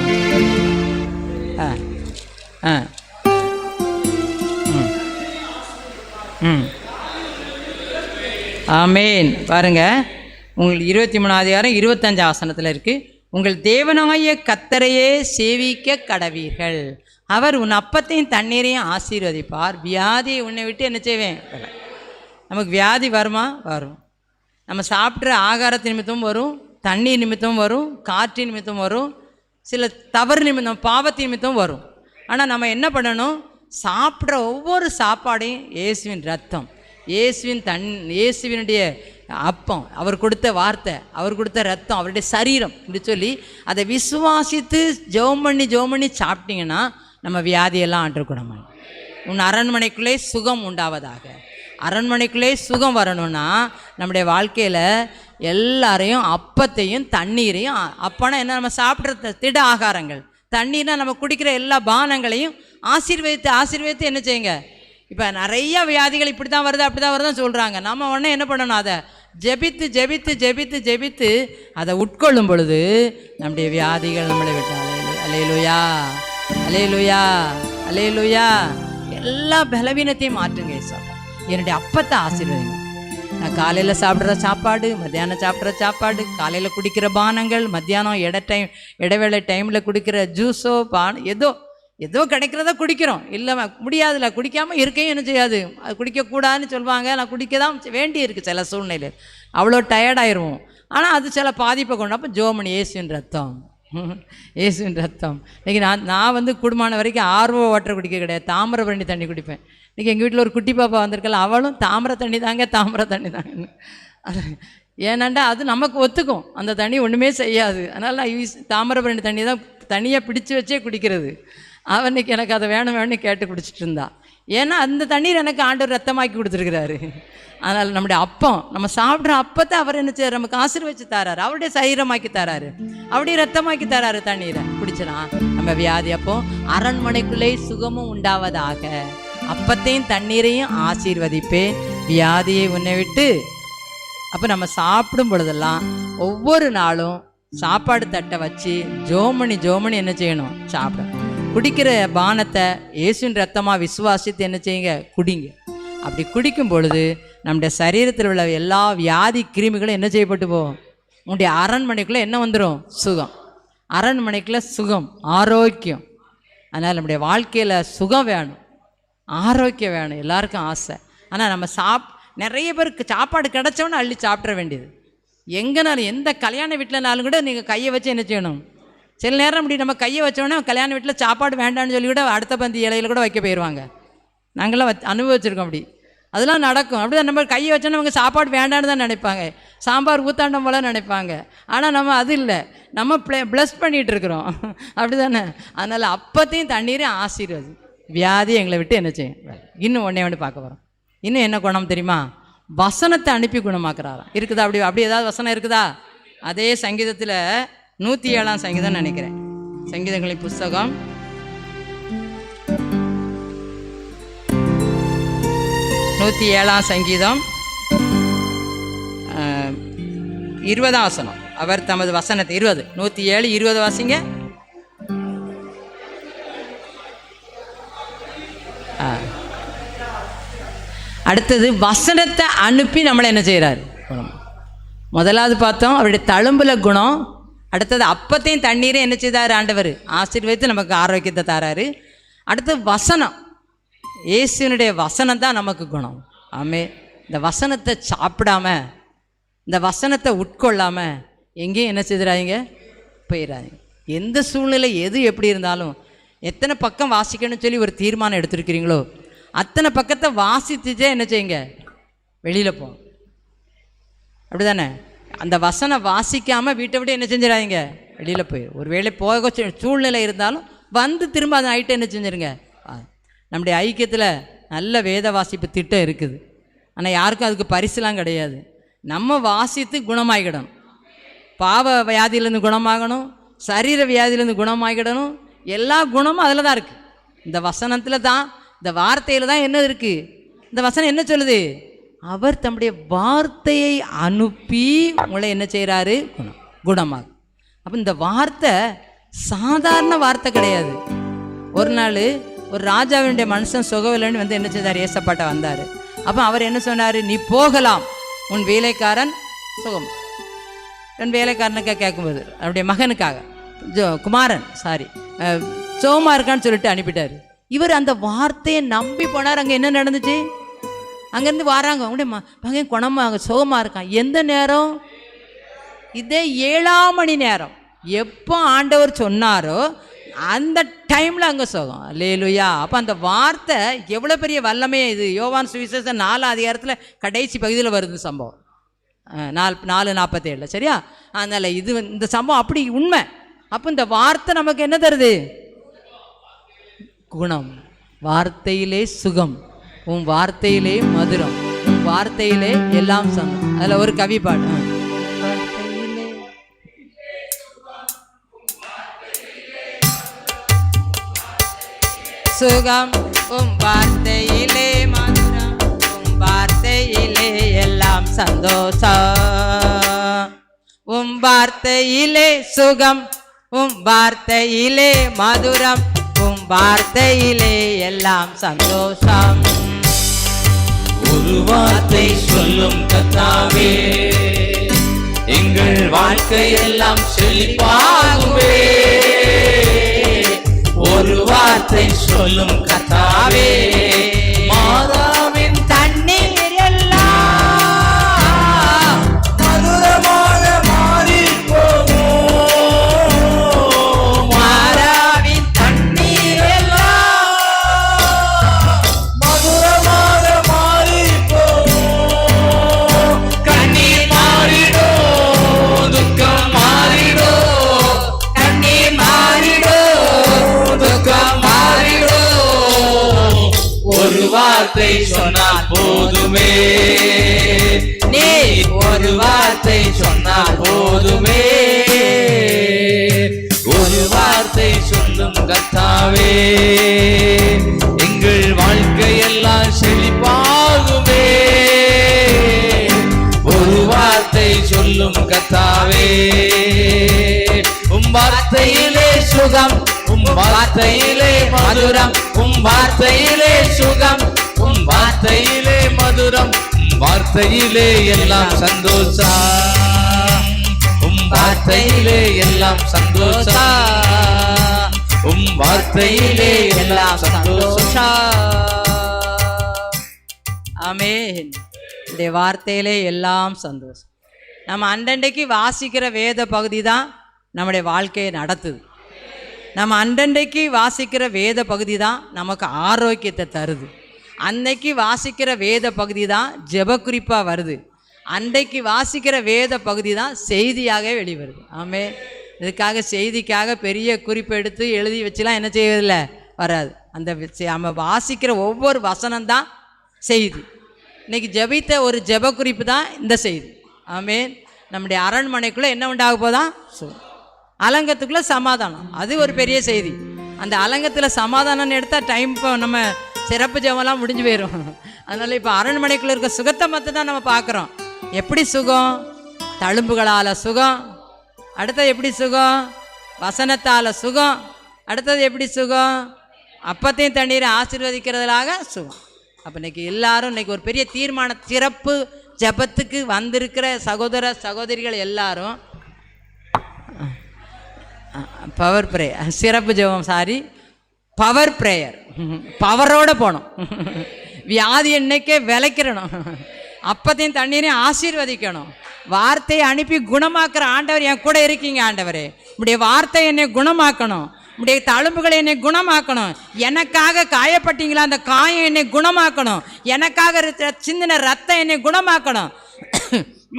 ஆமேன். பாருங்க, உங்களுக்கு 23ஆம் அதிகாரம் 25 வசனத்தில் இருக்குது. உங்கள் தேவனாகிய கர்த்தரையே சேவிக்க கடவீர்கள், அவர் உன் அப்பத்தையும் தண்ணீரையும் ஆசீர்வதிப்பார், வியாதியை உன்னை விட்டு என்ன செய்வேன்? நமக்கு வியாதி வருமா? வரும். நம்ம சாப்பிட்ற ஆகாரத்து நிமித்தம் வரும், தண்ணீர் நிமித்தம் வரும், காற்று நிமித்தம் வரும், சில தவறு நிமித்தம், பாவத்தின் நிமித்தம் வரும். ஆனால் நம்ம என்ன பண்ணணும்? சாப்பிட்ற ஒவ்வொரு சாப்பாடையும் இயேசுவின் ரத்தம், இயேசுவினுடைய அப்பம், அவர் கொடுத்த வார்த்தை, அவர் கொடுத்த ரத்தம், அவருடைய சரீரம் இப்படி சொல்லி அதை விசுவாசித்து ஜெபம் பண்ணி சாப்பிட்டீங்கன்னா நம்ம வியாதியெல்லாம் ஆண்டக்கூடமா. உன் அரண்மனைக்குள்ளே சுகம் உண்டாவதாக. அரண்மனைக்குள்ளே சுகம் வரணும்னா நம்முடைய வாழ்க்கையில் எல்லாரையும் அப்பத்தையும் தண்ணீரையும், அப்போனா என்ன? நம்ம சாப்பிட்ற திட ஆகாரங்கள், தண்ணீர்னா நம்ம குடிக்கிற எல்லா பானங்களையும் ஆசீர்வதித்து என்ன செய்யுங்க? இப்போ நிறைய வியாதிகள் இப்படி தான் வருது, அப்படி தான் வருதுன்னு சொல்கிறாங்க. நம்ம உடனே என்ன பண்ணணும்? அதை ஜெபித்து அதை உட்கொள்ளும் பொழுது நம்முடைய வியாதிகள் நம்மளை விட்டாலே. அல்லேலூயா, அல்லேலூயா, அல்லேலூயா. எல்லா பலவீனத்தையும் மாற்றுங்க. என்னுடைய அப்பத்தை ஆசீர்வதிங்க. நான் காலையில் சாப்பிட்ற சாப்பாடு, மத்தியானம் சாப்பிட்ற சாப்பாடு, காலையில் குடிக்கிற பானங்கள், மத்தியானம் இடைவேளை டைமில் குடிக்கிற ஜூஸோ ஏதோ கிடைக்கிறத குடிக்கிறோம். இல்லை முடியாதுல்ல, குடிக்காமல் இருக்கையும் என்ன செய்யாது, அது குடிக்கக்கூடாதுன்னு சொல்லுவாங்க. நான் குடிக்க தான் வேண்டி இருக்குது சில சூழ்நிலையில், அவ்வளோ டயர்டாயிருவோம். ஆனால் அது சில பாதிப்பை கொண்டு. அப்போ ஜோமணி இயேசுவின் ரத்தம், இயேசுவின் ரத்தம். இன்றைக்கி நான் குடும்பமான வரைக்கும் ஆர்வ வாட்டர் குடிக்க கிடையாது, தாமிரபரணி தண்ணி குடிப்பேன். இன்றைக்கி எங்கள் வீட்டில் ஒரு குட்டி பாப்பா வந்திருக்கல, அவளும் தாமிர தண்ணி தாங்க. ஏன்னாண்டா அது நமக்கு ஒத்துக்கும், அந்த தண்ணி ஒன்றுமே செய்யாது. அதனால் தாமிரபரணி தண்ணி தான் தண்ணியாக பிடிச்சி வச்சே குடிக்கிறது. அவனுக்கு எனக்கு அதை வேணும்னு கேட்டு குடிச்சிட்டு இருந்தா. ஏன்னா அந்த தண்ணீர் எனக்கு ஆண்டவர் ரத்தமாக்கி கொடுத்துருக்கிறாரு. அதனால் நம்முடைய அப்பம், நம்ம சாப்பிட்ற அப்பத்தை அவர் என்ன செய்ய நமக்கு ஆசீர்வதிச்சு தராரு, அவருடைய சரீரமாக்கி தராரு, அவருடைய ரத்தமாக்கி தராரு. தண்ணீரை குடிச்சனா நம்ம வியாதி. அப்போ அரண்மனைக்குள்ளே சுகமும் உண்டாவதாக, அப்பத்தையும் தண்ணீரையும் ஆசீர்வதிப்பேன், வியாதியை உன்னை விட்டு. அப்போ நம்ம சாப்பிடும் பொழுதெல்லாம் ஒவ்வொரு நாளும் சாப்பாடு தட்டை வச்சு ஜோமணி என்ன செய்யணும், சாப்பிடணும். குடிக்கிற பானத்தை இயேசுவின் ரத்தமாக விசுவாசித்து என்ன செய்யுங்க, குடிங்க. அப்படி குடிக்கும் பொழுது நம்முடைய சரீரத்தில் உள்ள எல்லா வியாதி கிருமிகளும் என்ன செய்யப்பட்டு போகும். உங்களுடைய அரண்மனைக்குள்ளே என்ன வந்துடும், சுகம். அரண்மனைக்குள்ளே சுகம், ஆரோக்கியம். அதனால் நம்முடைய வாழ்க்கையில் சுகம் வேணும், ஆரோக்கியம் வேணும், எல்லாருக்கும் ஆசை. ஆனால் நம்ம நிறைய பேருக்கு சாப்பாடு கிடச்சோன்னு அள்ளி சாப்பிட வேண்டியது. எங்கேனாலும் எந்த கல்யாண வீட்டிலனாலும் கூட நீங்கள் கையை வச்சு என்ன செய்யணும். சில நேரம் இப்படி நம்ம கையை வச்சோன்னா கல்யாண வீட்டில் சாப்பாடு வேண்டான்னு சொல்லி கூட அடுத்த பந்தி இலையில் கூட வைக்க போயிடுவாங்க. நாங்களாம் அனுபவிச்சிருக்கோம். அப்படி அதெல்லாம் நடக்கும். அப்படி தான் நம்ம கையை வச்சோன்னா அவங்க சாப்பாடு வேண்டான்னு தான் நினைப்பாங்க, சாம்பார் ஊத்தாண்டம் போல நினைப்பாங்க. ஆனால் நம்ம அது இல்லை, நம்ம ப்ளஸ் பண்ணிகிட்டு இருக்கிறோம். அப்படி தானே. அதனால் அப்பத்தையும் தண்ணீரையும் ஆசீர்வாதம், வியாதி எங்களை விட்டு என்ன செய்யும். இன்னும் ஒன்று பார்க்க போகிறோம். இன்னும் என்ன குணம் தெரியுமா, வசனத்தை அனுப்பி குணமாக்குறாராம். இருக்குதா அப்படி ஏதாவது வசனம் இருக்குதா? அதே சங்கீதத்தில் 107ஆம் சங்கீதம் நினைக்கிறேன், சங்கீதங்களின் புஸ்தகம் 107ஆம் சங்கீதம் 20ஆம் வசனம். அவர் தமது வசனத்தை 107:20 வாசிங்க. அடுத்தது வசனத்தை அனுப்பி நம்மளை என்ன செய்கிறாரு. முதலாவது பார்த்தோம் அவருடைய தழும்புல குணம். அடுத்தது அப்பத்தையும் தண்ணீரையும் என்ன செய்தார் ஆண்டவர், ஆசீர்வதித்து நமக்கு ஆரோக்கியத்தை தராரு. அடுத்தது வசனம், இயேசுனுடைய வசனம் தான் நமக்கு குணம். ஆமே. இந்த வசனத்தை சாப்பிடாம, இந்த வசனத்தை உட்கொள்ளாம எங்கேயும் என்ன செய்கிறாங்க, போயிடாதீங்க. எந்த சூழ்நிலை எது எப்படி இருந்தாலும், எத்தனை பக்கம் வாசிக்கணும்னு சொல்லி ஒரு தீர்மானம் எடுத்துருக்கிறீங்களோ அத்தனை பக்கத்தை வாசித்துச்சே என்ன செய்யுங்க, வெளியில் போ. அப்படி தானே. அந்த வசனம் வாசிக்காமல் வீட்டை விட்டு என்ன செஞ்சிடாதீங்க, வெளியில் போயிடும். ஒரு வேளை போக சூழ்நிலை இருந்தாலும் வந்து திரும்ப அதை ஆகிட்டு என்ன செஞ்சிருங்க. நம்முடைய ஐக்கியத்தில் நல்ல வேத வாசிப்பு திட்டம் இருக்குது. ஆனால் யாருக்கும் அதுக்கு பரிசுலாம் கிடையாது. நம்ம வாசித்து குணமாகிடணும். பாவ வியாதியிலேருந்து குணமாகணும், சரீர வியாதியிலேருந்து குணமாகிடணும். எல்லா குணமும் அதில் தான் இருக்குது. இந்த வசனத்தில் தான், இந்த வார்த்தையில் தான் என்ன இருக்குது. இந்த வசனம் என்ன சொல்லுது, அவர் தம்முடைய வார்த்தையை அனுப்பி உங்களை என்ன செய்கிறாரு, குணமாகும். அப்போ இந்த வார்த்தை சாதாரண வார்த்தை கிடையாது. ஒரு நாள் ஒரு ராஜாவினுடைய மனுஷன் சுகவில்லைன்னு வந்து என்ன செய்தார், ஏசப்பாட்ட வந்தார். அப்போ அவர் என்ன சொன்னார், நீ போகலாம், உன் வேலைக்காரன் சுகம். என் வேலைக்காரனுக்காக கேட்கும்போது அவருடைய மகனுக்காக குமாரன் சோமா இருக்கான்னு சொல்லிட்டு அனுப்பிட்டார். இவர் அந்த வார்த்தையை நம்பி போனார். அங்கே என்ன நடந்துச்சு, அங்கேருந்து வராங்க, அவங்களுடைய மகன் குணமாக சோகமாக இருக்கான். எந்த நேரம், இதே 7ஆம் மணி நேரம். எப்போ ஆண்டவர் சொன்னாரோ அந்த டைமில் அங்கே சோகம். அல்லேலூயா. அப்போ அந்த வார்த்தை எவ்வளோ பெரிய வல்லமையே இது. யோவான் சுவிசேஷம் 4ஆம் அதிகாரத்தில் கடைசி பகுதியில் வருது சம்பவம், 4:47. சரியா. அதனால் இது இந்த சம்பவம் அப்படி உண்மை. அப்போ இந்த வார்த்தை நமக்கு என்ன தருது, குணம். வார்த்தையிலே சுகம், உன் வார்த்தையிலே மதுரம், உன் வார்த்தையிலே எல்லாம் சந்தம். அதில் ஒரு கவி பாடு, சுகம் உம் வார்த்தையிலே மதுரம், உம் வார்த்தையிலே எல்லாம் சந்தோஷம். உம் வார்த்தையிலே சுகம், உம் வார்த்தையிலே மதுரம், உம் வார்த்தையிலே எல்லாம் சந்தோஷம். ஒரு ஒரு வார்த்தை சொல்லும் கர்த்தாவே, எங்கள் வாழ்க்கையெல்லாம் செழிப்பாகுமே. ஒரு வார்த்தை சொல்லும் கர்த்தாவே, மாதாவின் தண்ணீர் எல்லாம் மதுரமாக மாறி போகும். மாதாவின் தண்ணீர் எல்லாம் மதுரமாக மாறி போகும். கண்ணீர் மாறிடும், துக்கம் மாறிடும். கண்ணீர் மாறிடும், துக்கம் மாறிடும். ஒரு வார்த்தை சொன்னால் போதுமே, நீ ஒரு வார்த்தை சொன்னால் போதுமே. ஒரு வார்த்தை சொல்லும் கர்த்தாவே, எங்கள் வாழ்க்கையெல்லாம் செழிப்பாகுமே. ஒரு வார்த்தை சொல்லும் கர்த்தாவே, உம் வார்த்தையிலே சுகம், உம் வார்த்தையிலே மதுரம். உம் வார்த்தையிலே சுகம், உம் வார்த்தையிலே மதுரம். உம் வார்த்தையிலே எல்லாம் சந்தோஷம். உம் வார்த்தையிலே எல்லாம் சந்தோஷம். உம் வார்த்தையிலே எல்லாம் சந்தோஷம். ஆமென். இந்த வார்த்தையிலே எல்லாம் சந்தோஷம். நம்ம அண்டண்டைக்கு வாசிக்கிற வேத பகுதி தான் நம்முடைய வாழ்க்கையை நடத்துது. நம்ம அண்டண்டைக்கு வாசிக்கிற வேத பகுதி தான் நமக்கு ஆரோக்கியத்தை தருது. அன்னைக்கு வாசிக்கிற வேத பகுதி தான் ஜெபக்குறிப்பாக வருது. அன்றைக்கு வாசிக்கிற வேத பகுதி தான் செய்தியாக வெளிவருது. ஆமென். இதுக்காக செய்திக்காக பெரிய குறிப்பு எடுத்து எழுதி வச்சுலாம் என்ன செய்வதில்லை, வராது. அந்த நம்ம வாசிக்கிற ஒவ்வொரு வசனம்தான் செய்தி. இன்றைக்கி ஜெபித்த ஒரு ஜெப குறிப்பு தான் இந்த செய்தி. ஆமென். நம்முடைய அரண்மனைக்குள்ளே என்ன உண்டாக போதான், அலங்கத்துக்குள்ளே சமாதானம். அது ஒரு பெரிய செய்தி. அந்த அலங்கத்தில் சமாதானம்னு எடுத்தால் டைம் இப்போ நம்ம சிறப்பு ஜெபம்லாம் முடிஞ்சு போயிடும். அதனால் இப்போ அரண்மனைக்குள்ளே இருக்க சுகத்தை மட்டும் தான் நம்ம பார்க்குறோம். எப்படி சுகம்? தழும்புகளால் சுகம். அடுத்தது எப்படி சுகம்? வசனத்தால் சுகம். அடுத்தது எப்படி சுகம்? அப்பத்தையும் தண்ணீரை ஆசீர்வதிக்கிறதுலாக சுகம். அப்போ இன்றைக்கி எல்லாரும் இன்றைக்கி ஒரு பெரிய தீர்மான சிறப்பு ஜபத்துக்கு வந்திருக்கிற சகோதர சகோதரிகள் எல்லாரும் பவர் ப்ரேயர், சிறப்பு ஜெபம், பவர் ப்ரேயர், பவரோடு போகணும். வியாதி என்னைக்கே விளைக்கிறணும். அப்பத்தையும் தண்ணீரையும் ஆசீர்வதிக்கணும். வார்த்தையை அனுப்பி குணமாக்குற ஆண்டவர் என் கூட இருக்கீங்க. ஆண்டவரே, உடைய வார்த்தை என்னை குணமாக்கணும். உடைய தழும்புகளை என்னை குணமாக்கணும். எனக்காக காயப்பட்டீங்களா, அந்த காயம் என்னை குணமாக்கணும். எனக்காக சிந்தின ரத்தம் என்னை குணமாக்கணும்.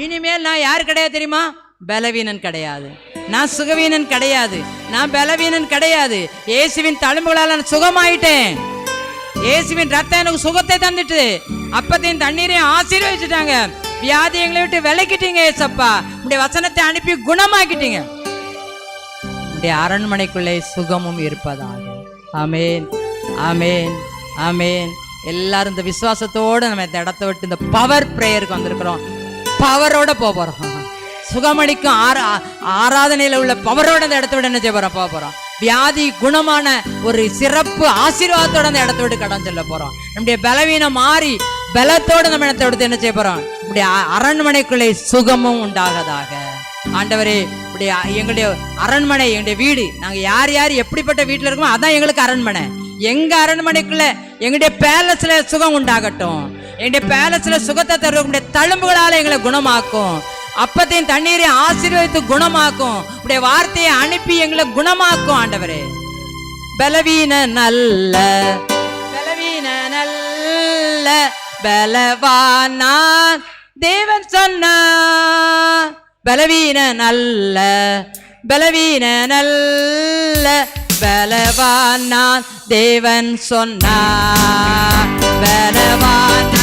இனிமேல் நான் யார் கிடையாது தெரியுமா? பலவீனன் கிடையாது, நான் சுகவீனன் கிடையாது, நான் பலவீனன் கிடையாது. இயேசுவின் தழும்புகளால் நான் சுகமாயிட்டேன். இயேசுவின் ரத்தம் எனக்கு சுகத்தை தந்துட்டு, அப்பத்தையும் தண்ணீரையும் ஆசீர்வதிச்சுட்டாங்க. வியாதி எங்களை விட்டு விலக்கிட்டீங்க ஏசப்பா. உடைய வசனத்தை அனுப்பி குணமாக்கிட்டீங்க. உடைய அரண்மனைக்குள்ளே சுகமும் இருப்பதாக. ஆமேன், ஆமேன், ஆமேன். எல்லாரும் இந்த விசுவாசத்தோடு நம்ம இந்த இடத்த விட்டு இந்த பவர் ப்ரேயருக்கு வந்திருக்கிறோம். பவரோட போகிறோம். சுகமளிக்கும் ஆராதனையில் உள்ள பவரோட அந்த இடத்த விட என்ன செய்ய போகிறோம்? போகிறோம். வியாதி குணமான ஒரு சிறப்பு ஆசீர்வாதத்தோட அந்த இடத்த விட்டு கடன் சொல்ல போகிறோம். நம்முடைய பலவீனம் மாறி பலத்தோடு நம்ம இடத்த விடுத்து என்ன செய்ய போகிறோம்? இப்படி அரண்மனைக்குள்ளே சுகமும் உண்டாகதாக. ஆண்டவரே, இப்படி எங்களுடைய அரண்மனை, எங்களுடைய வீடு, நாங்கள் யார் யார் எப்படிப்பட்ட வீட்டில் இருக்கோமோ அதான் எங்களுக்கு அரண்மனை. எங்கள் அரண்மனைக்குள்ள எங்களுடைய பேலஸ்ல சுகம் உண்டாகட்டும். எங்களுடைய பேலஸ்ல சுகத்தை தருவ தழும்புகளால் எங்களை குணமாக்கும். அப்பத்தையும் தண்ணீரை ஆசீர்வதித்து குணமாக்கும். உடைய வார்த்தையை அனுப்பி எங்களை குணமாக்கும். ஆண்டவரே, பலவீன நல்ல பலவானா தேவன் சொன்னா. பலவீன நல்ல பலவானா தேவன் சொன்னா. பலவானா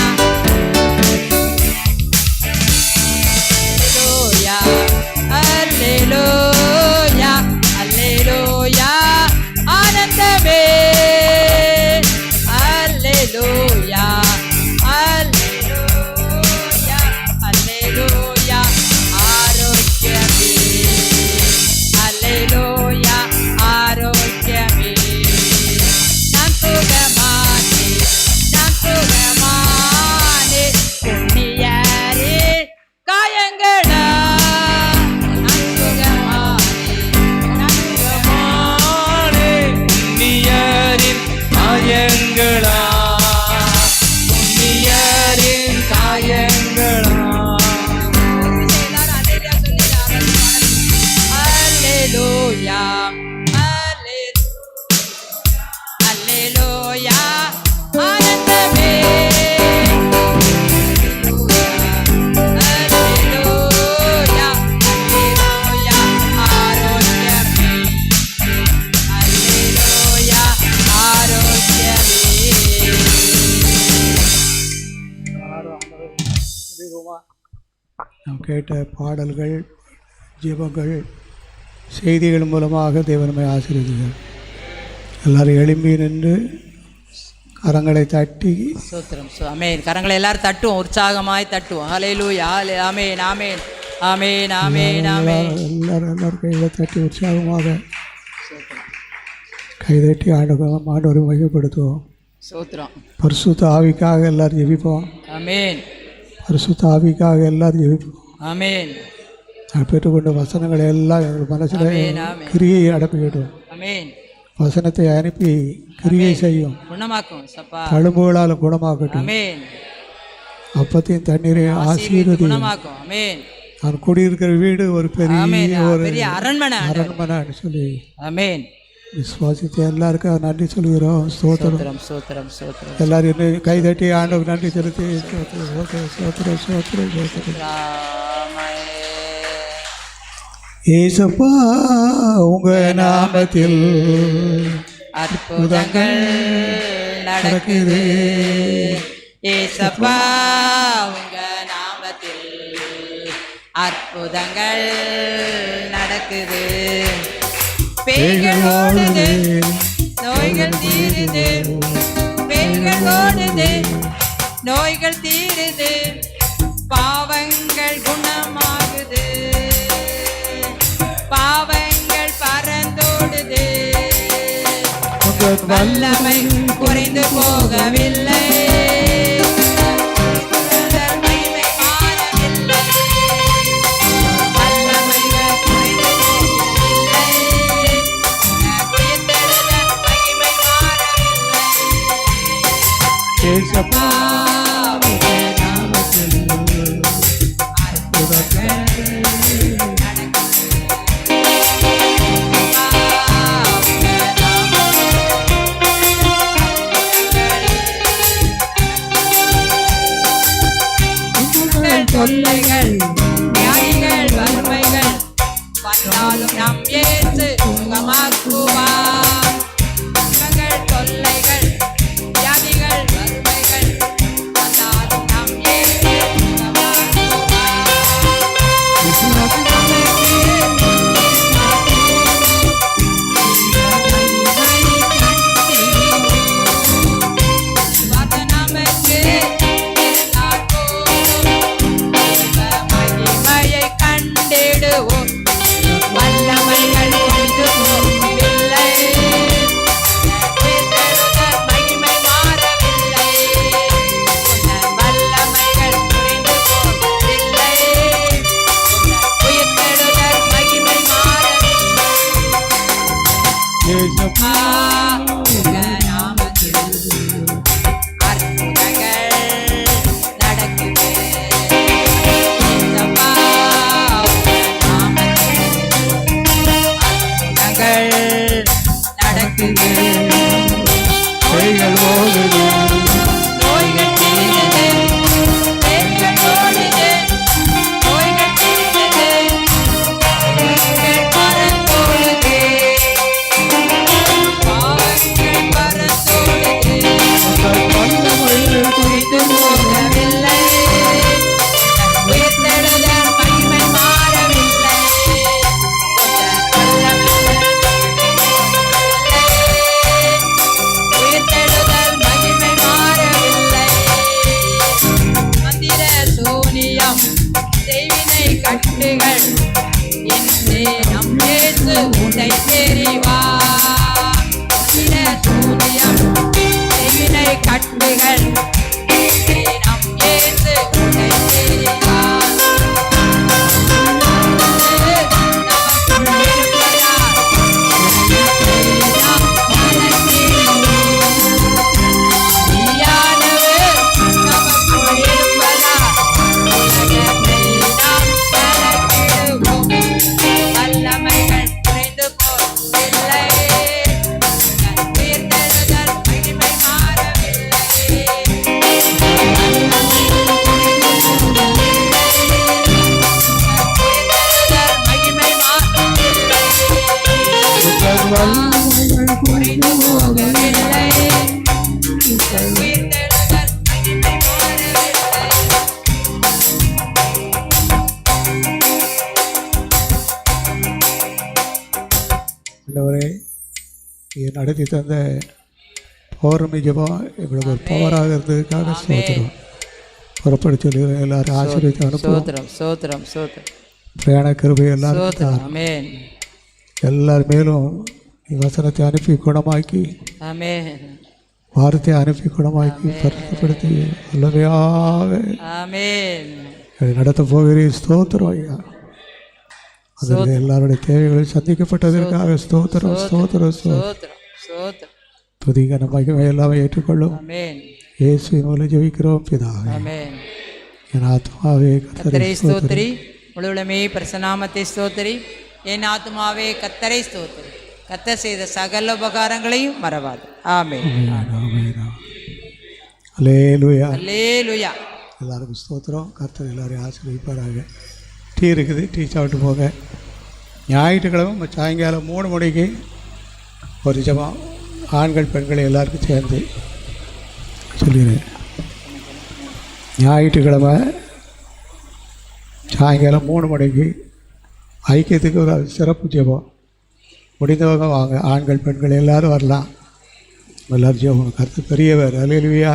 அல்லேலூயா, அல்லேலூயா, ஆனந்தமே. அல்லேலூயா, அல்லேலூயா, அல்லேலூயா, ஆரோக்கியமே. அல்லேலூயா, ஆரோக்கியமே. நான் சுகமானே, நான் சுகமானே, செய்வோமா? நாம் கேட்ட பாடல்கள், ஜெபங்கள், செய்திகள் மூலமாக தேவனமை ஆசீர்வதிக்கிறார். எல்லாரும் எழும்பி நின்று கரங்களை தட்டி ஸ்தோத்திரம். ஆமென். கரங்களை எல்லாரும் தட்டுவோம், உற்சாகமாய் தட்டுவோம். ஹல்லேலூயா. ஆமென் ஆமென் ஆமென் ஆமென் ஆமென். எல்லாரும் கைகளை தட்டி உற்சாகமாக கைதட்டி ஆண்டவரை மையப்படுத்துவோம். ஸ்தோத்திரம். பரிசுத்த ஆவிக்காக எல்லாரும் ஜெபிப்போம். ஆமென் பரிசுத்த ஆவிக்காக எல்லாரும் ஜெபிப்போம். ஆமென் நான் பெற்றுக்கொண்ட வசனங்களை எல்லாம் எங்கள் மனசில் ஆமென் ஆமென் கிரியை அடப்பிக்கிட்டோம். ஆமென். வசனத்தை அனுப்பி கிரியை செய்யும். குணமாக்கும் சப்பா. தழும்புகளால் குணமாக்கட்டும். ஆமென். அப்பத்தையும் தண்ணீரையும் ஆசீர்வதி. குணமாக்கும். ஆமென். நான் குடியிருக்கிற வீடு ஒரு ஆமென். பெரிய பெரிய அரண்மனை. அரண்மனை சொல்லி ஆமென். விசுவாசித்து எல்லாருக்கும் நன்றி சொல்கிறோம். ஸ்தோத்திரம் ஸ்தோத்திரம் ஸ்தோத்திரம் ஸ்தோத்திரம். எல்லாரும் என்ன கைதட்டி ஆண்டவருக்கு நன்றி செலுத்தி ஸ்தோத்திரம் ஸ்தோத்திரம் ஸ்தோத்திரம் ஸ்தோத்திரம் ஸ்தோத்திரம். ஏசப்பா உங்க நாமத்தில் அற்புதங்கள் நடக்குது. ஏசப்பா உங்க நாமத்தில் அற்புதங்கள் நடக்குது. பேய்கள் ஓடுது, நோய்கள் தீருது. பேய்கள் ஓடுது, நோய்கள் தீருது. பாவங்கள் குணமாகுது, பாவங்கள் பறந்தோடுது. வல்லமை குறைந்து போகவில்லை, மகிமை மாறவில்லை. வல்லமைகள் குறைந்து போகவில்லை, உயர்த்தெழுத மகிமை மாறவில்லை. ஏசப்பா உங்க நாமத்தில் அற்புதங்கள் தொல்லைகள், வியாதிகள், வறுமைகள் வந்தாலும் நம் இயேசு சுகமாக்குவார். துன்பங்கள், தொல்லைகள், வியாதிகள், வறுமைகள் வந்தாலும் நம் இயேசு சுகமாக்குவார். நமக்கு நீ நடத்தி தந்த பௌர்ணமி ஜெபம் எங்களுக்கு ஒரு பவராக இருந்ததுக்காக ஸ்தோத்திரம். புறப்பட சொல்லுகிறேன், எல்லாரும் ஆசீர்வதித்து அனுப்புவோம். சோத்திரம் சோத்திரம் சோத்திரம் பிரயாண கிருபை எல்லாரும் சோத்திரம். ஆமென் எல்லார் மேலும் நீ வசனத்தை அனுப்பி குணமாக்கி, ஆமென் வார்த்தையை அனுப்பி குணமாக்கி பரிசுத்தப்படுத்தி வல்லமையாக ஆமென். நடத்த போகிறேன். ஸ்தோத்திரம் ஐயா. அதில் எல்லாருடைய தேவைகளும் சந்திக்கப்பட்டதற்காக ஸ்தோத்திரம் ஸ்தோத்திரம் ஸ்தோத்திரம். சோத்திரம் சோத்திரம். துதிக மகிமை எல்லாமே ஏற்றுக்கொள்ளும். ஆமென் இயேசுவின் மூலம் ஜெபிக்கிறோம் பிதாவே. ஆமென். என் ஆத்மாவே கர்த்தரை ஸ்தோத்திரி, முழுவலுமே பரிசுநாமத்தை ஸ்தோத்திரி. என் ஆத்மாவே கர்த்தரை ஸ்தோத்திரி, கர்த்தர் செய்த சகல உபகாரங்களையும் மறவாது. ஆமென். அல்லேலூயா அல்லேலூயா. எல்லாருக்கும் ஸ்தோத்திரம். கர்த்தர் எல்லாரையும் ஆசீர்வதிப்பாராக. டீ இருக்குது, டீ சாப்பிட்டு போங்க. ஞாயிற்றுக்கிழமை சாயங்காலம் 3 மணிக்கு ஒரு ஜெபம், ஆண்கள் பெண்கள் எல்லாருக்கும் சேர்ந்து சொல்லிடுறேன். ஞாயிற்றுக்கிழமை சாயங்காலம் 3 மணிக்கு ஐக்கியத்துக்கு ஒரு சிறப்பு ஜெபம். முடிந்தவங்க வாங்க, ஆண்கள் பெண்கள் எல்லோரும் வரலாம். எல்லோரும் ஜெபம். கர்த்தர் பெரியவர். அல்லேலூயா.